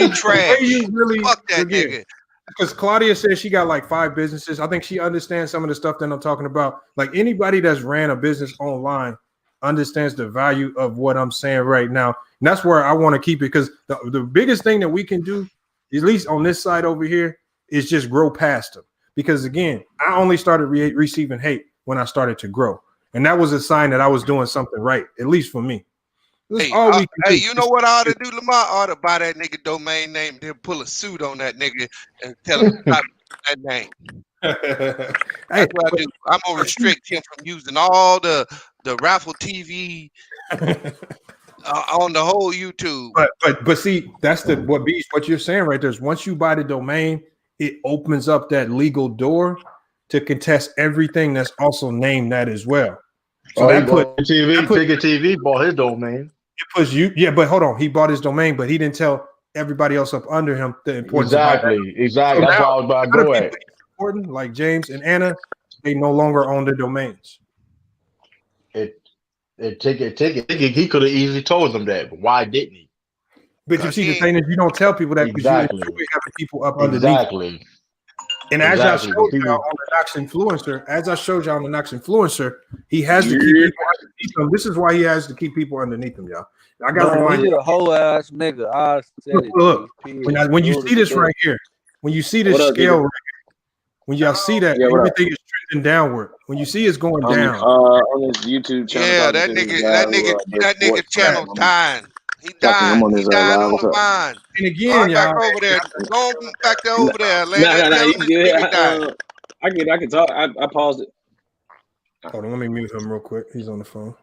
trash. you really fuck that nigga. Because Claudia says she got like 5 businesses. I think she understands some of the stuff that I'm talking about. Like anybody that's ran a business online understands the value of what I'm saying right now. And that's where I want to keep it because the biggest thing that we can do, at least on this side over here, is just grow past them. Because again, I only started receiving hate when I started to grow. And that was a sign that I was doing something right, at least for me. Hey, you know what I ought to do, Lamar? I ought to buy that nigga domain name, then pull a suit on that nigga and tell him not that name. That's what I do. I'm gonna restrict him from using all the Raffle TV on the whole YouTube. But see, that's what you're saying right there is once you buy the domain, it opens up that legal door to contest everything that's also named that as well. So Ticket TV bought his domain. It puts you, but hold on. He bought his domain, but he didn't tell everybody else up under him the importance. Exactly. So that's what I was about to go at. Important, like James and Anna, they no longer own their domains. Ticket. He could have easily told them that, but why didn't he? But you see, the thing is, you don't tell people that because you enjoy having people up underneath. Exactly. And as I showed y'all on the Knox Influencer, he has to keep people underneath him. This is why he has to keep people underneath him, y'all. I got to remind you. A whole ass nigga. I said look, when you see this right here, when you see this scale right here, when y'all see that, everything is trending downward. When you see it's going down. On his YouTube channel. Yeah, that nigga channel dying. He died. He died on the vine. And again, y'all. Back over there. Go back over there. I can talk. I paused it. Hold on, let me mute him real quick. He's on the phone.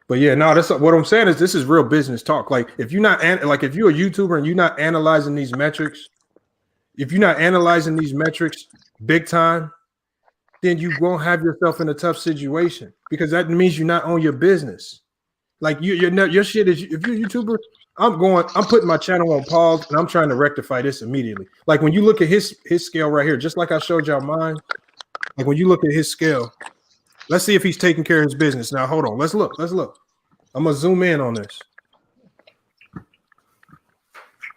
But yeah, no, that's what I'm saying is this is real business talk. Like if you're if you're a YouTuber and you're not analyzing these metrics, big time, then you won't have yourself in a tough situation because that means you're not on your business. Like your shit is, if you're a YouTuber, I'm putting my channel on pause and I'm trying to rectify this immediately. Like when you look at his scale right here, just like I showed y'all mine. Like when you look at his scale, let's see if he's taking care of his business. Now hold on, let's look. I'm gonna zoom in on this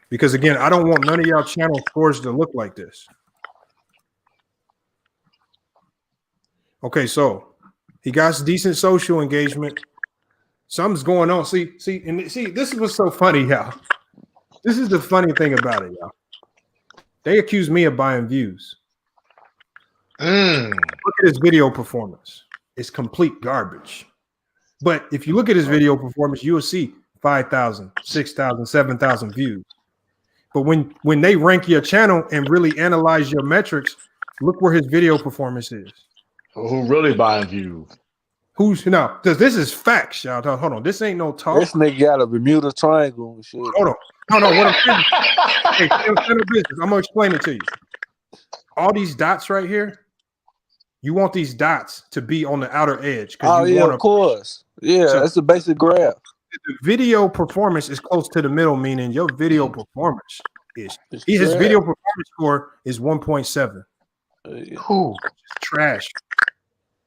because again, I don't want none of y'all channel scores to look like this. Okay, so he got decent social engagement. Something's going on. See, this is what's so funny, y'all. This is the funny thing about it, y'all. They accuse me of buying views. Look at his video performance. It's complete garbage. But if you look at his video performance, you will see 5,000, 6,000, 7,000 views. But when they rank your channel and really analyze your metrics, look where his video performance is. Who really buying views? Who's now? This is facts, y'all. Hold on. This ain't no talk. This nigga got a Bermuda Triangle and shit. Hold on. No. What I'm saying? Hey, business. I'm gonna explain it to you. All these dots right here, you want these dots to be on the outer edge. Oh yeah, of course. Yeah, so that's a basic graph. The video performance is close to the middle, meaning your video performance is his video performance score is 1.7. Trash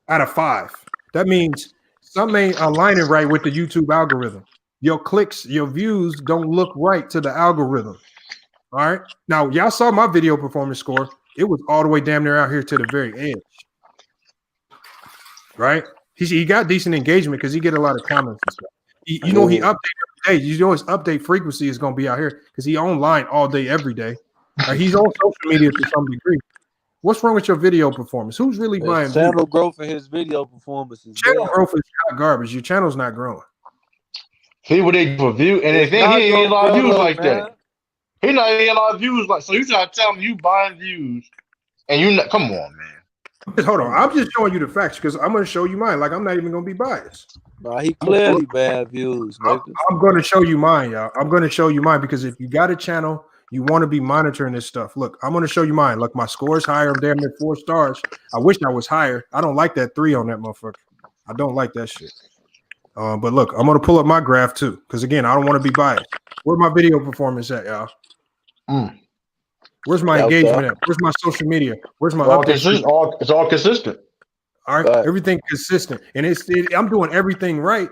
out of 5. That means something ain't aligning right with the YouTube algorithm. Your clicks, your views don't look right to the algorithm. All right. Now, y'all saw my video performance score. It was all the way damn near out here to the very edge. Right? He got decent engagement because he get a lot of comments and stuff. He updates every day. You know his update frequency is going to be out here because he online all day, every day. He's on social media to some degree. What's wrong with your video performance? Who's really buying channel growth in his video performance? Channel growth is not garbage. Your channel's not growing. See what they for view, and if he ain't a lot of views like that. He not getting a lot of views like. So you trying to tell me you buying views, and you not? Come on, man. Hold on. I'm just showing you the facts because I'm going to show you mine. Like I'm not even going to be biased. No, he clearly bad views. I'm going to show you mine, y'all. I'm going to show you mine because if you got a channel. You want to be monitoring this stuff. Look, I'm going to show you mine. Look, my score is higher. I'm damn near 4 stars. I wish I was higher. I don't like that 3 on that motherfucker. I don't like that shit. But look, I'm going to pull up my graph too. Because again, I don't want to be biased. Where's my video performance at, y'all? Where's my engagement at? Where's my social media? Where's my updates? It's all consistent. All right. Everything consistent. And I'm doing everything right.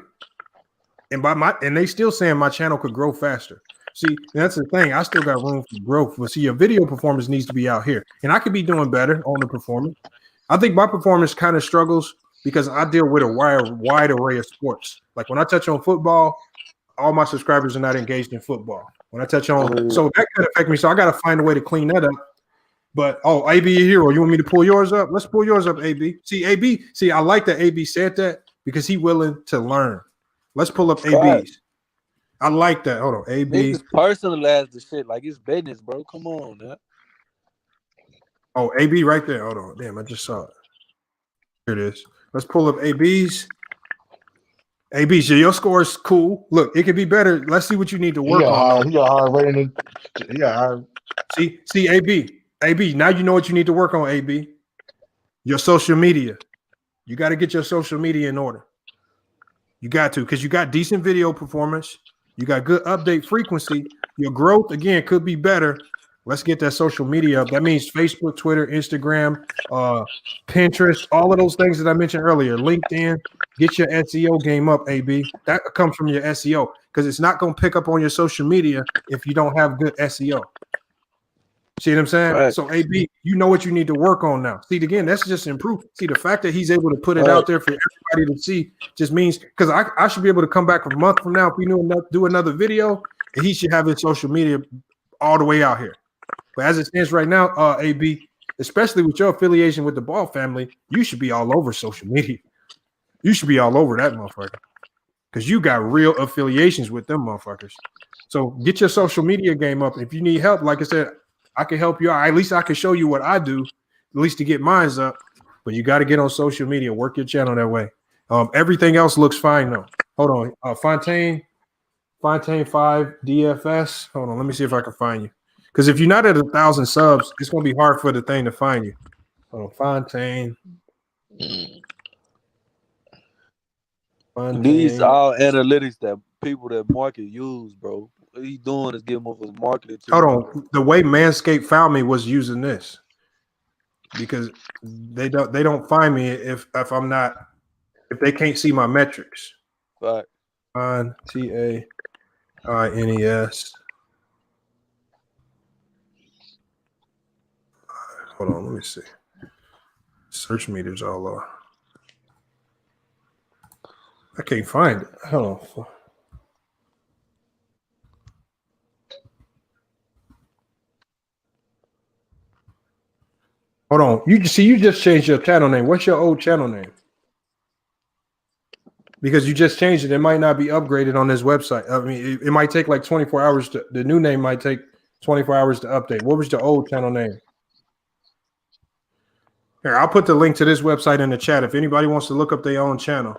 And they still saying my channel could grow faster. See, that's the thing. I still got room for growth. But see, your video performance needs to be out here. And I could be doing better on the performance. I think my performance kind of struggles because I deal with a wide array of sports. Like when I touch on football, all my subscribers are not engaged in football. When I touch on, so that could affect me. So I got to find a way to clean that up. But, AB, you hero, you want me to pull yours up? Let's pull yours up, AB. See, I like that AB said that because he's willing to learn. Let's pull up AB's. I like that. Hold on, AB. Niggas personalize the shit like it's business, bro. Come on, man. Oh, AB right there. Hold on. Damn, I just saw it. Here it is. Let's pull up AB's. AB, so your score is cool. Look, it could be better. Let's see what you need to work on. He got high rating. See, AB. Now you know what you need to work on. AB, your social media. You got to get your social media in order. You got to, because you got decent video performance. You got good update frequency. Your growth, again, could be better. Let's get that social media up. That means Facebook, Twitter, Instagram, Pinterest, all of those things that I mentioned earlier. LinkedIn, get your SEO game up, AB. That comes from your SEO because it's not going to pick up on your social media if you don't have good SEO. See what I'm saying? Right. So, AB, you know what you need to work on now. See, again, that's just improved. See, the fact that he's able to put it out there for everybody to see just means because I should be able to come back a month from now if we do another video, and he should have his social media all the way out here. But as it stands right now, AB, especially with your affiliation with the Ball family, you should be all over social media. You should be all over that motherfucker because you got real affiliations with them motherfuckers. So get your social media game up. If you need help, like I said, I can help you out. At least I can show you what I do, at least to get mine up. But you got to get on social media, work your channel that way. Everything else looks fine though. Hold on, Fontaine 5 DFS. Hold on, let me see if I can find you. Because if you're not at 1,000 subs, it's gonna be hard for the thing to find you. Fontaine. These are analytics that people that market use, bro. What he doing is giving up his marketing. Hold on. The way Manscaped found me was using this, because they don't find me if they can't see my metrics. Right. TAINES. Hold on, let me see. Search meters all are. I can't find it. Hold on. Hold on. You just changed your channel name. What's your old channel name? Because you just changed it. It might not be upgraded on this website. I mean, it might take like 24 hours the new name might take 24 hours to update. What was the old channel name? Here, I'll put the link to this website in the chat if anybody wants to look up their own channel.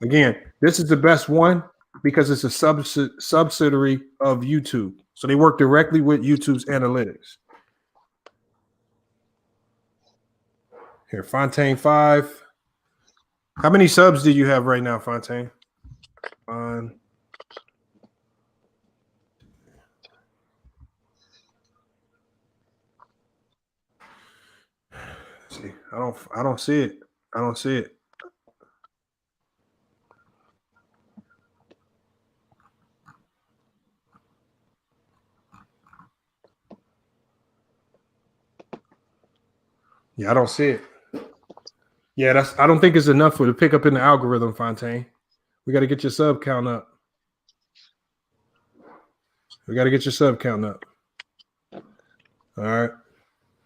Again, this is the best one because it's a subsidiary of YouTube. So they work directly with YouTube's analytics. Here, Fontaine 5. How many subs do you have right now, Fontaine? See, I don't see it. I don't see it. Yeah, I don't see it. Yeah, I don't think it's enough for to pick up in the algorithm, Fontaine. We got to get your sub count up. All right.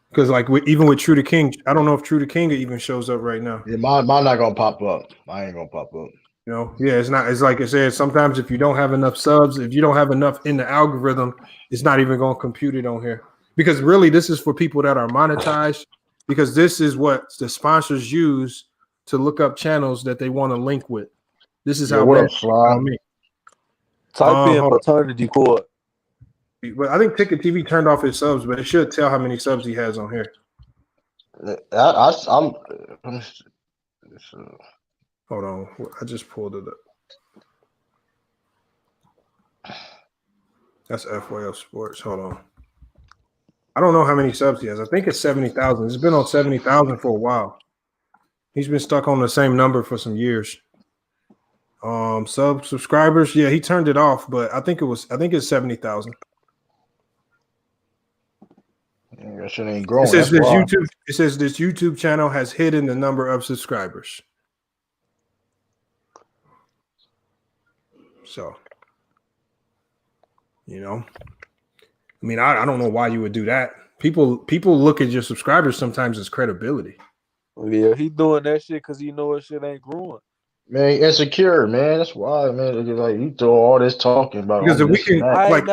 Because like even with True to King, I don't know if True to King even shows up right now. Yeah, mine not gonna pop up. Mine ain't gonna pop up. You know, yeah, it's not. It's like I said. Sometimes if you don't have enough subs, if you don't have enough in the algorithm, it's not even gonna compute it on here. Because really, this is for people that are monetized. Because this is what the sponsors use to look up channels that they want to link with. This is how what up, me. Type in paternity court. But I think Ticket TV turned off his subs, but it should tell how many subs he has on here. I'm hold on. I just pulled it up. That's FYL Sports. Hold on. I don't know how many subs he has. I think it's 70,000. It's been on 70,000 for a while. He's been stuck on the same number for some years. Subscribers, yeah, he turned it off, but I think it's 70,000. That shit ain't growing. It says this YouTube channel has hidden the number of subscribers. So, you know, I mean, I don't know why you would do that. People look at your subscribers sometimes as credibility. Yeah, he doing that shit because he know his shit ain't growing. Man, insecure, man. That's why, man. Like you throw all this talking about. Because if we can, like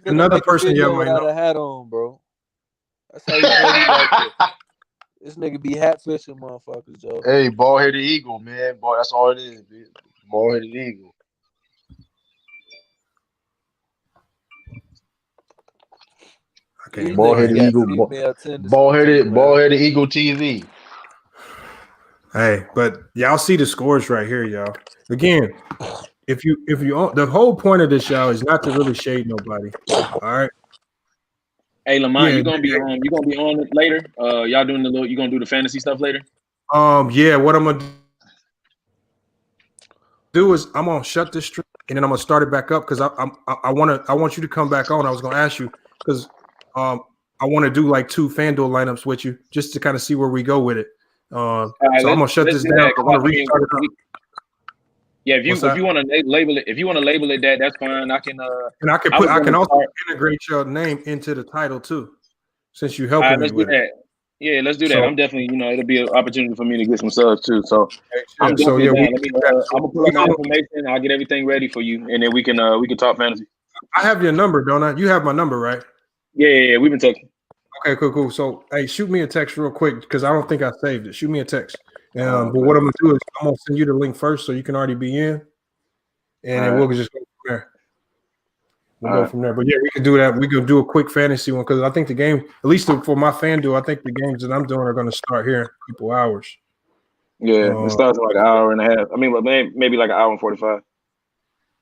another person, you might know. A hat on, bro. That's how you know he like it. This nigga be hat fishing, motherfuckers, Joe. Hey, bald-headed eagle, man. Boy, that's all it is, bitch. Bald-headed eagle. Bald-headed eagle. Bald-headed eagle TV. Hey, but y'all see the scores right here, y'all. Again, if you the whole point of this show is not to really shade nobody. All right. Hey, Lamont, you gonna be on it later? Y'all doing you gonna do the fantasy stuff later? Yeah. What I'm gonna do is I'm gonna shut this stream and then I'm gonna start it back up because I want you to come back on. I was gonna ask you because I want to do like 2 FanDuel lineups with you just to kind of see where we go with it. So I'm gonna shut this down. I'm gonna restart it up. Yeah, if you want to label it, that, that's fine. I can also integrate your name into the title too, since you helping me with it. Yeah, let's do that. I'm definitely, it'll be an opportunity for me to get some subs too. So I'm definitely down. I'm gonna pull up my information. I'll get everything ready for you, and then we can talk fantasy. I have your number, don't I? You have my number, right? Yeah. We've been talking. Okay, cool. So, hey, shoot me a text real quick because I don't think I saved it. Shoot me a text. But what I'm gonna do is I'm gonna send you the link first so you can already be in, and then we'll just go from there. We'll go from there. But yeah, we can do that. We can do a quick fantasy one because I think the game, at least for my FanDuel, I think the games that I'm doing are going to start here in a couple hours. Yeah, it starts in like an hour and a half. I mean, maybe like an hour and 45.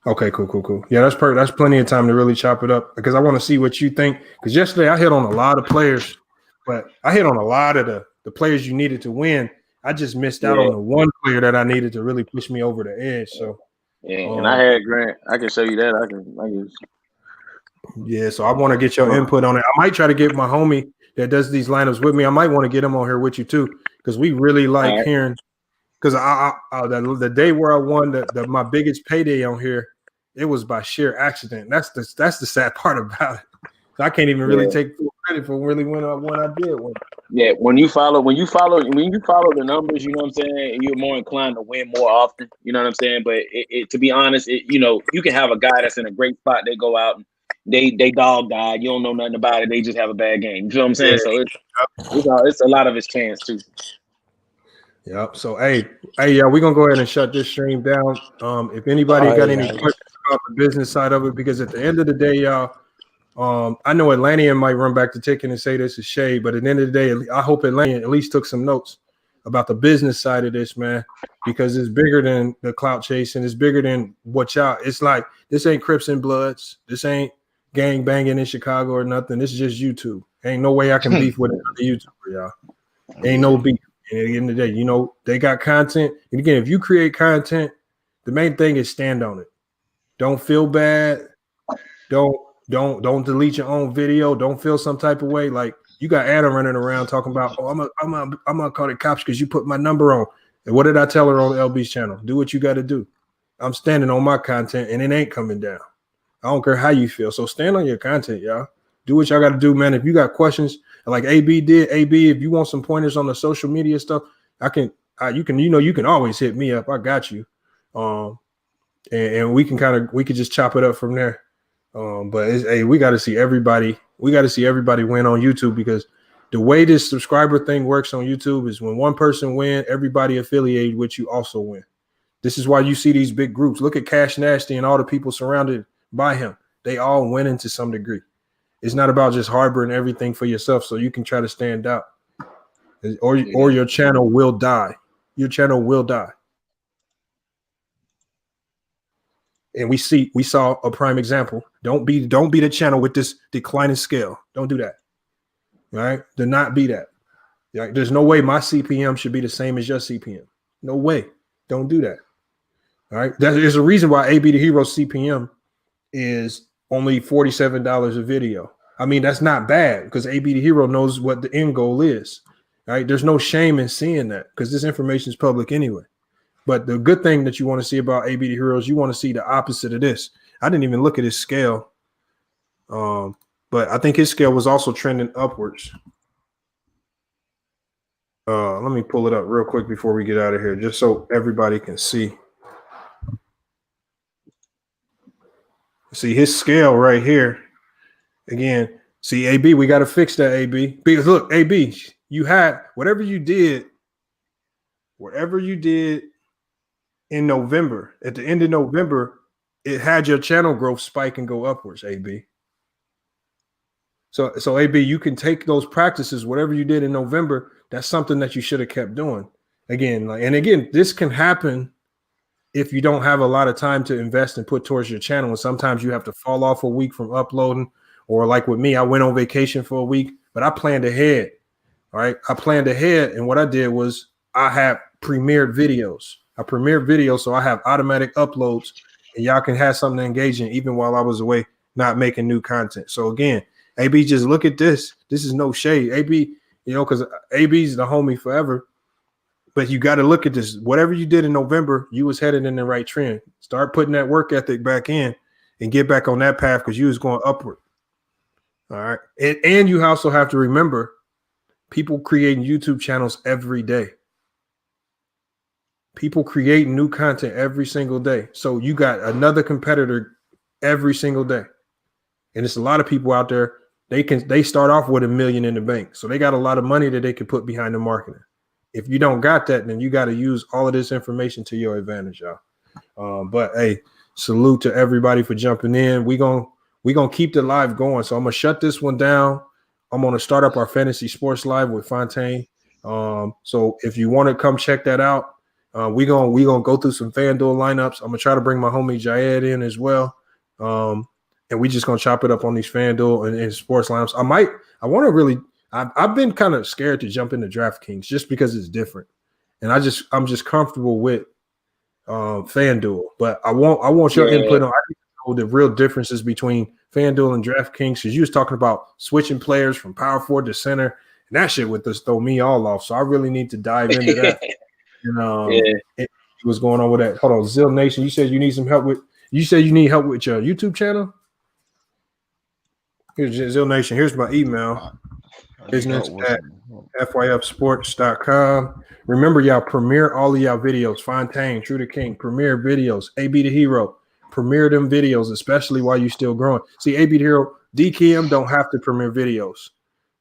Okay, cool. Yeah, that's plenty of time to really chop it up because I want to see what you think. Because yesterday I hit on a lot of players, but I hit on a lot of the players you needed to win. I just missed out on the one player that I needed to really push me over the edge. So and I had Grant. I can show you that. I can. Yeah, so I want to get your input on it. I might try to get my homie that does these lineups with me. I might want to get him on here with you too because we really like hearing. Because the day where I won my biggest payday on here, it was by sheer accident. That's the sad part about it. So I can't even really take full credit for really when I did win. Yeah, when you follow the numbers, you know what I'm saying, you're more inclined to win more often. You know what I'm saying? But to be honest, you can have a guy that's in a great spot. They go out and they dog died. You don't know nothing about it. They just have a bad game. You know what I'm saying? So it's a lot of his chance too. Yep. So hey, yeah, we're gonna go ahead and shut this stream down. If anybody got any questions about the business side of it, because at the end of the day, y'all, I know Atlantean might run back to Ticket and say this is shade, but at the end of the day, I hope Atlantean at least took some notes about the business side of this, man, because it's bigger than the clout chasing. It's bigger than what y'all. It's like this ain't Crips and Bloods. This ain't gang banging in Chicago or nothing. This is just YouTube. Ain't no way I can beef with another YouTuber, y'all. Ain't no beef. And at the end of the day, they got content. And again, if you create content, the main thing is stand on it. Don't feel bad. Don't delete your own video. Don't feel some type of way. Like you got Adam running around talking about, I'm gonna call the cops because you put my number on. And what did I tell her on LB's channel? Do what you got to do. I'm standing on my content and it ain't coming down. I don't care how you feel. So stand on your content, y'all. Do what y'all got to do, man. If you got questions, like AB did, if you want some pointers on the social media stuff, you can always hit me up. I got you. And we could just chop it up from there. But we got to see everybody. We got to see everybody win on YouTube because the way this subscriber thing works on YouTube is when one person win, everybody affiliated with you also win. This is why you see these big groups. Look at Cash Nasty and all the people surrounded by him. They all win to some degree. It's not about just harboring everything for yourself so you can try to stand out. Or your channel will die. Your channel will die. And we saw a prime example. Don't be the channel with this declining scale. Don't do that. Right? Do not be that. Like, there's no way my CPM should be the same as your CPM. No way. Don't do that. All right. There's a reason why AB the Hero CPM is only $47 a video. I mean, that's not bad because AB the Hero knows what the end goal is. Right? There's no shame in seeing that because this information is public anyway. But the good thing that you want to see about AB the Hero is you want to see the opposite of this. I didn't even look at his scale. But I think his scale was also trending upwards. Let me pull it up real quick before we get out of here, just so everybody can see. See his scale right here. Again, see, AB, we got to fix that, AB. Because look, AB, you had whatever you did in November, at the end of November, it had your channel growth spike and go upwards, AB. So AB, you can take those practices, whatever you did in November, that's something that you should have kept doing. Again, this can happen if you don't have a lot of time to invest and put towards your channel. And sometimes you have to fall off a week from uploading, or like with me, I went on vacation for a week, but I planned ahead. All right. I planned ahead. And what I did was I have premiered videos. So I have automatic uploads and y'all can have something engaging even while I was away, not making new content. So again, AB, just look at this. This is no shade. AB, because AB's the homie forever. But you got to look at this. Whatever you did in November, you was headed in the right trend. Start putting that work ethic back in and get back on that path because you was going upward. All right. And you also have to remember people creating YouTube channels every day. People creating new content every single day. So you got another competitor every single day. And it's a lot of people out there. They start off with $1 million in the bank. So they got a lot of money that they can put behind the marketing. If you don't got that, then you got to use all of this information to your advantage, y'all. But hey, salute to everybody for jumping in. We're we're gonna keep the live going. So I'm gonna shut this one down. I'm gonna start up our fantasy sports live with Fontaine. So if you want to come check that out, we gonna go through some FanDuel lineups. I'm gonna try to bring my homie Jayed in as well. And we just gonna chop it up on these FanDuel and sports lineups. I've been kind of scared to jump into DraftKings just because it's different. And I'm just comfortable with FanDuel. But I want your input on I need to know the real differences between FanDuel and DraftKings, because you was talking about switching players from power forward to center, and that shit would just throw me all off. So I really need to dive into that. And what's going on with that? Hold on, Zill Nation. You said you need some help with. You said you need help with your YouTube channel. Here's Zill Nation. Here's my email. business@fyfsports.com. Remember, y'all, premiere all of y'all videos. Fontaine, True the King, premiere videos. AB the Hero, premiere them videos, especially while you're still growing. See, AB the Hero, DKM don't have to premiere videos.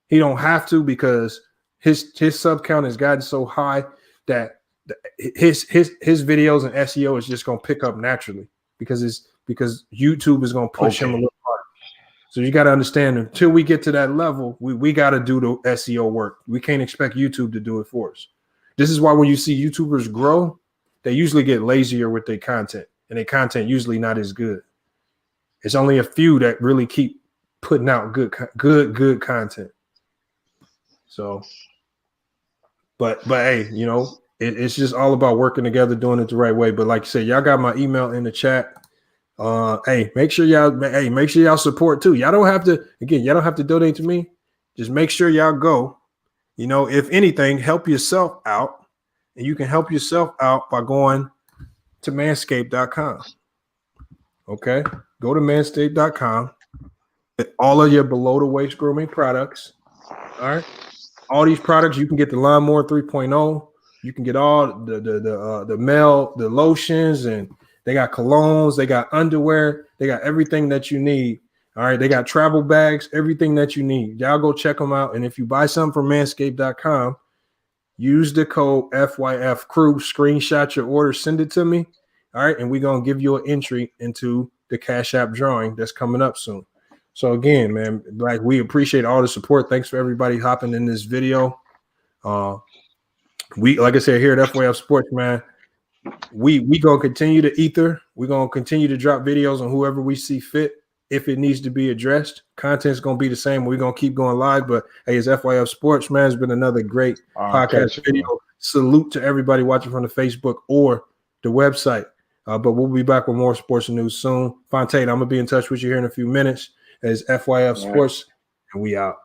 He don't have to, because his sub count has gotten so high that his videos and SEO is just gonna pick up naturally because YouTube is gonna push him a little harder. So you got to understand, until we get to that level, we got to do the SEO work. We can't expect YouTube to do it for us. This is why when you see YouTubers grow, they usually get lazier with their content, and their content usually not as good. It's only a few that really keep putting out good content. So, but hey, you know, it's just all about working together, doing it the right way. But like I said, y'all got my email in the chat. Hey, make sure y'all support too. Y'all don't have to donate to me. Just make sure y'all go. You know, if anything, help yourself out. And you can help yourself out by going to manscaped.com. Okay, go to manscaped.com. Get all of your below the waist grooming products. All right, all these products, you can get the Lawnmower 3.0. You can get all the lotions, and they got colognes, they got underwear, they got everything that you need. All right, they got travel bags, everything that you need. Y'all go check them out. And if you buy something from manscaped.com, use the code FYFCrew, screenshot your order, send it to me. All right, and we're going to give you an entry into the Cash App drawing that's coming up soon. So again, man, like, we appreciate all the support. Thanks for everybody hopping in this video. We, like I said, here at FYF Sports, man, we gonna continue to ether. We're gonna continue to drop videos on whoever we see fit. If it needs to be addressed, content's gonna be the same. We're gonna keep going live. But hey, it's FYF Sports, man. It's been another great podcast video. Man. Salute to everybody watching from the Facebook or the website. But we'll be back with more sports news soon. Fontaine, I'm gonna be in touch with you here in a few minutes. As FYF Sports, and we out.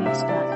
intrigues.com.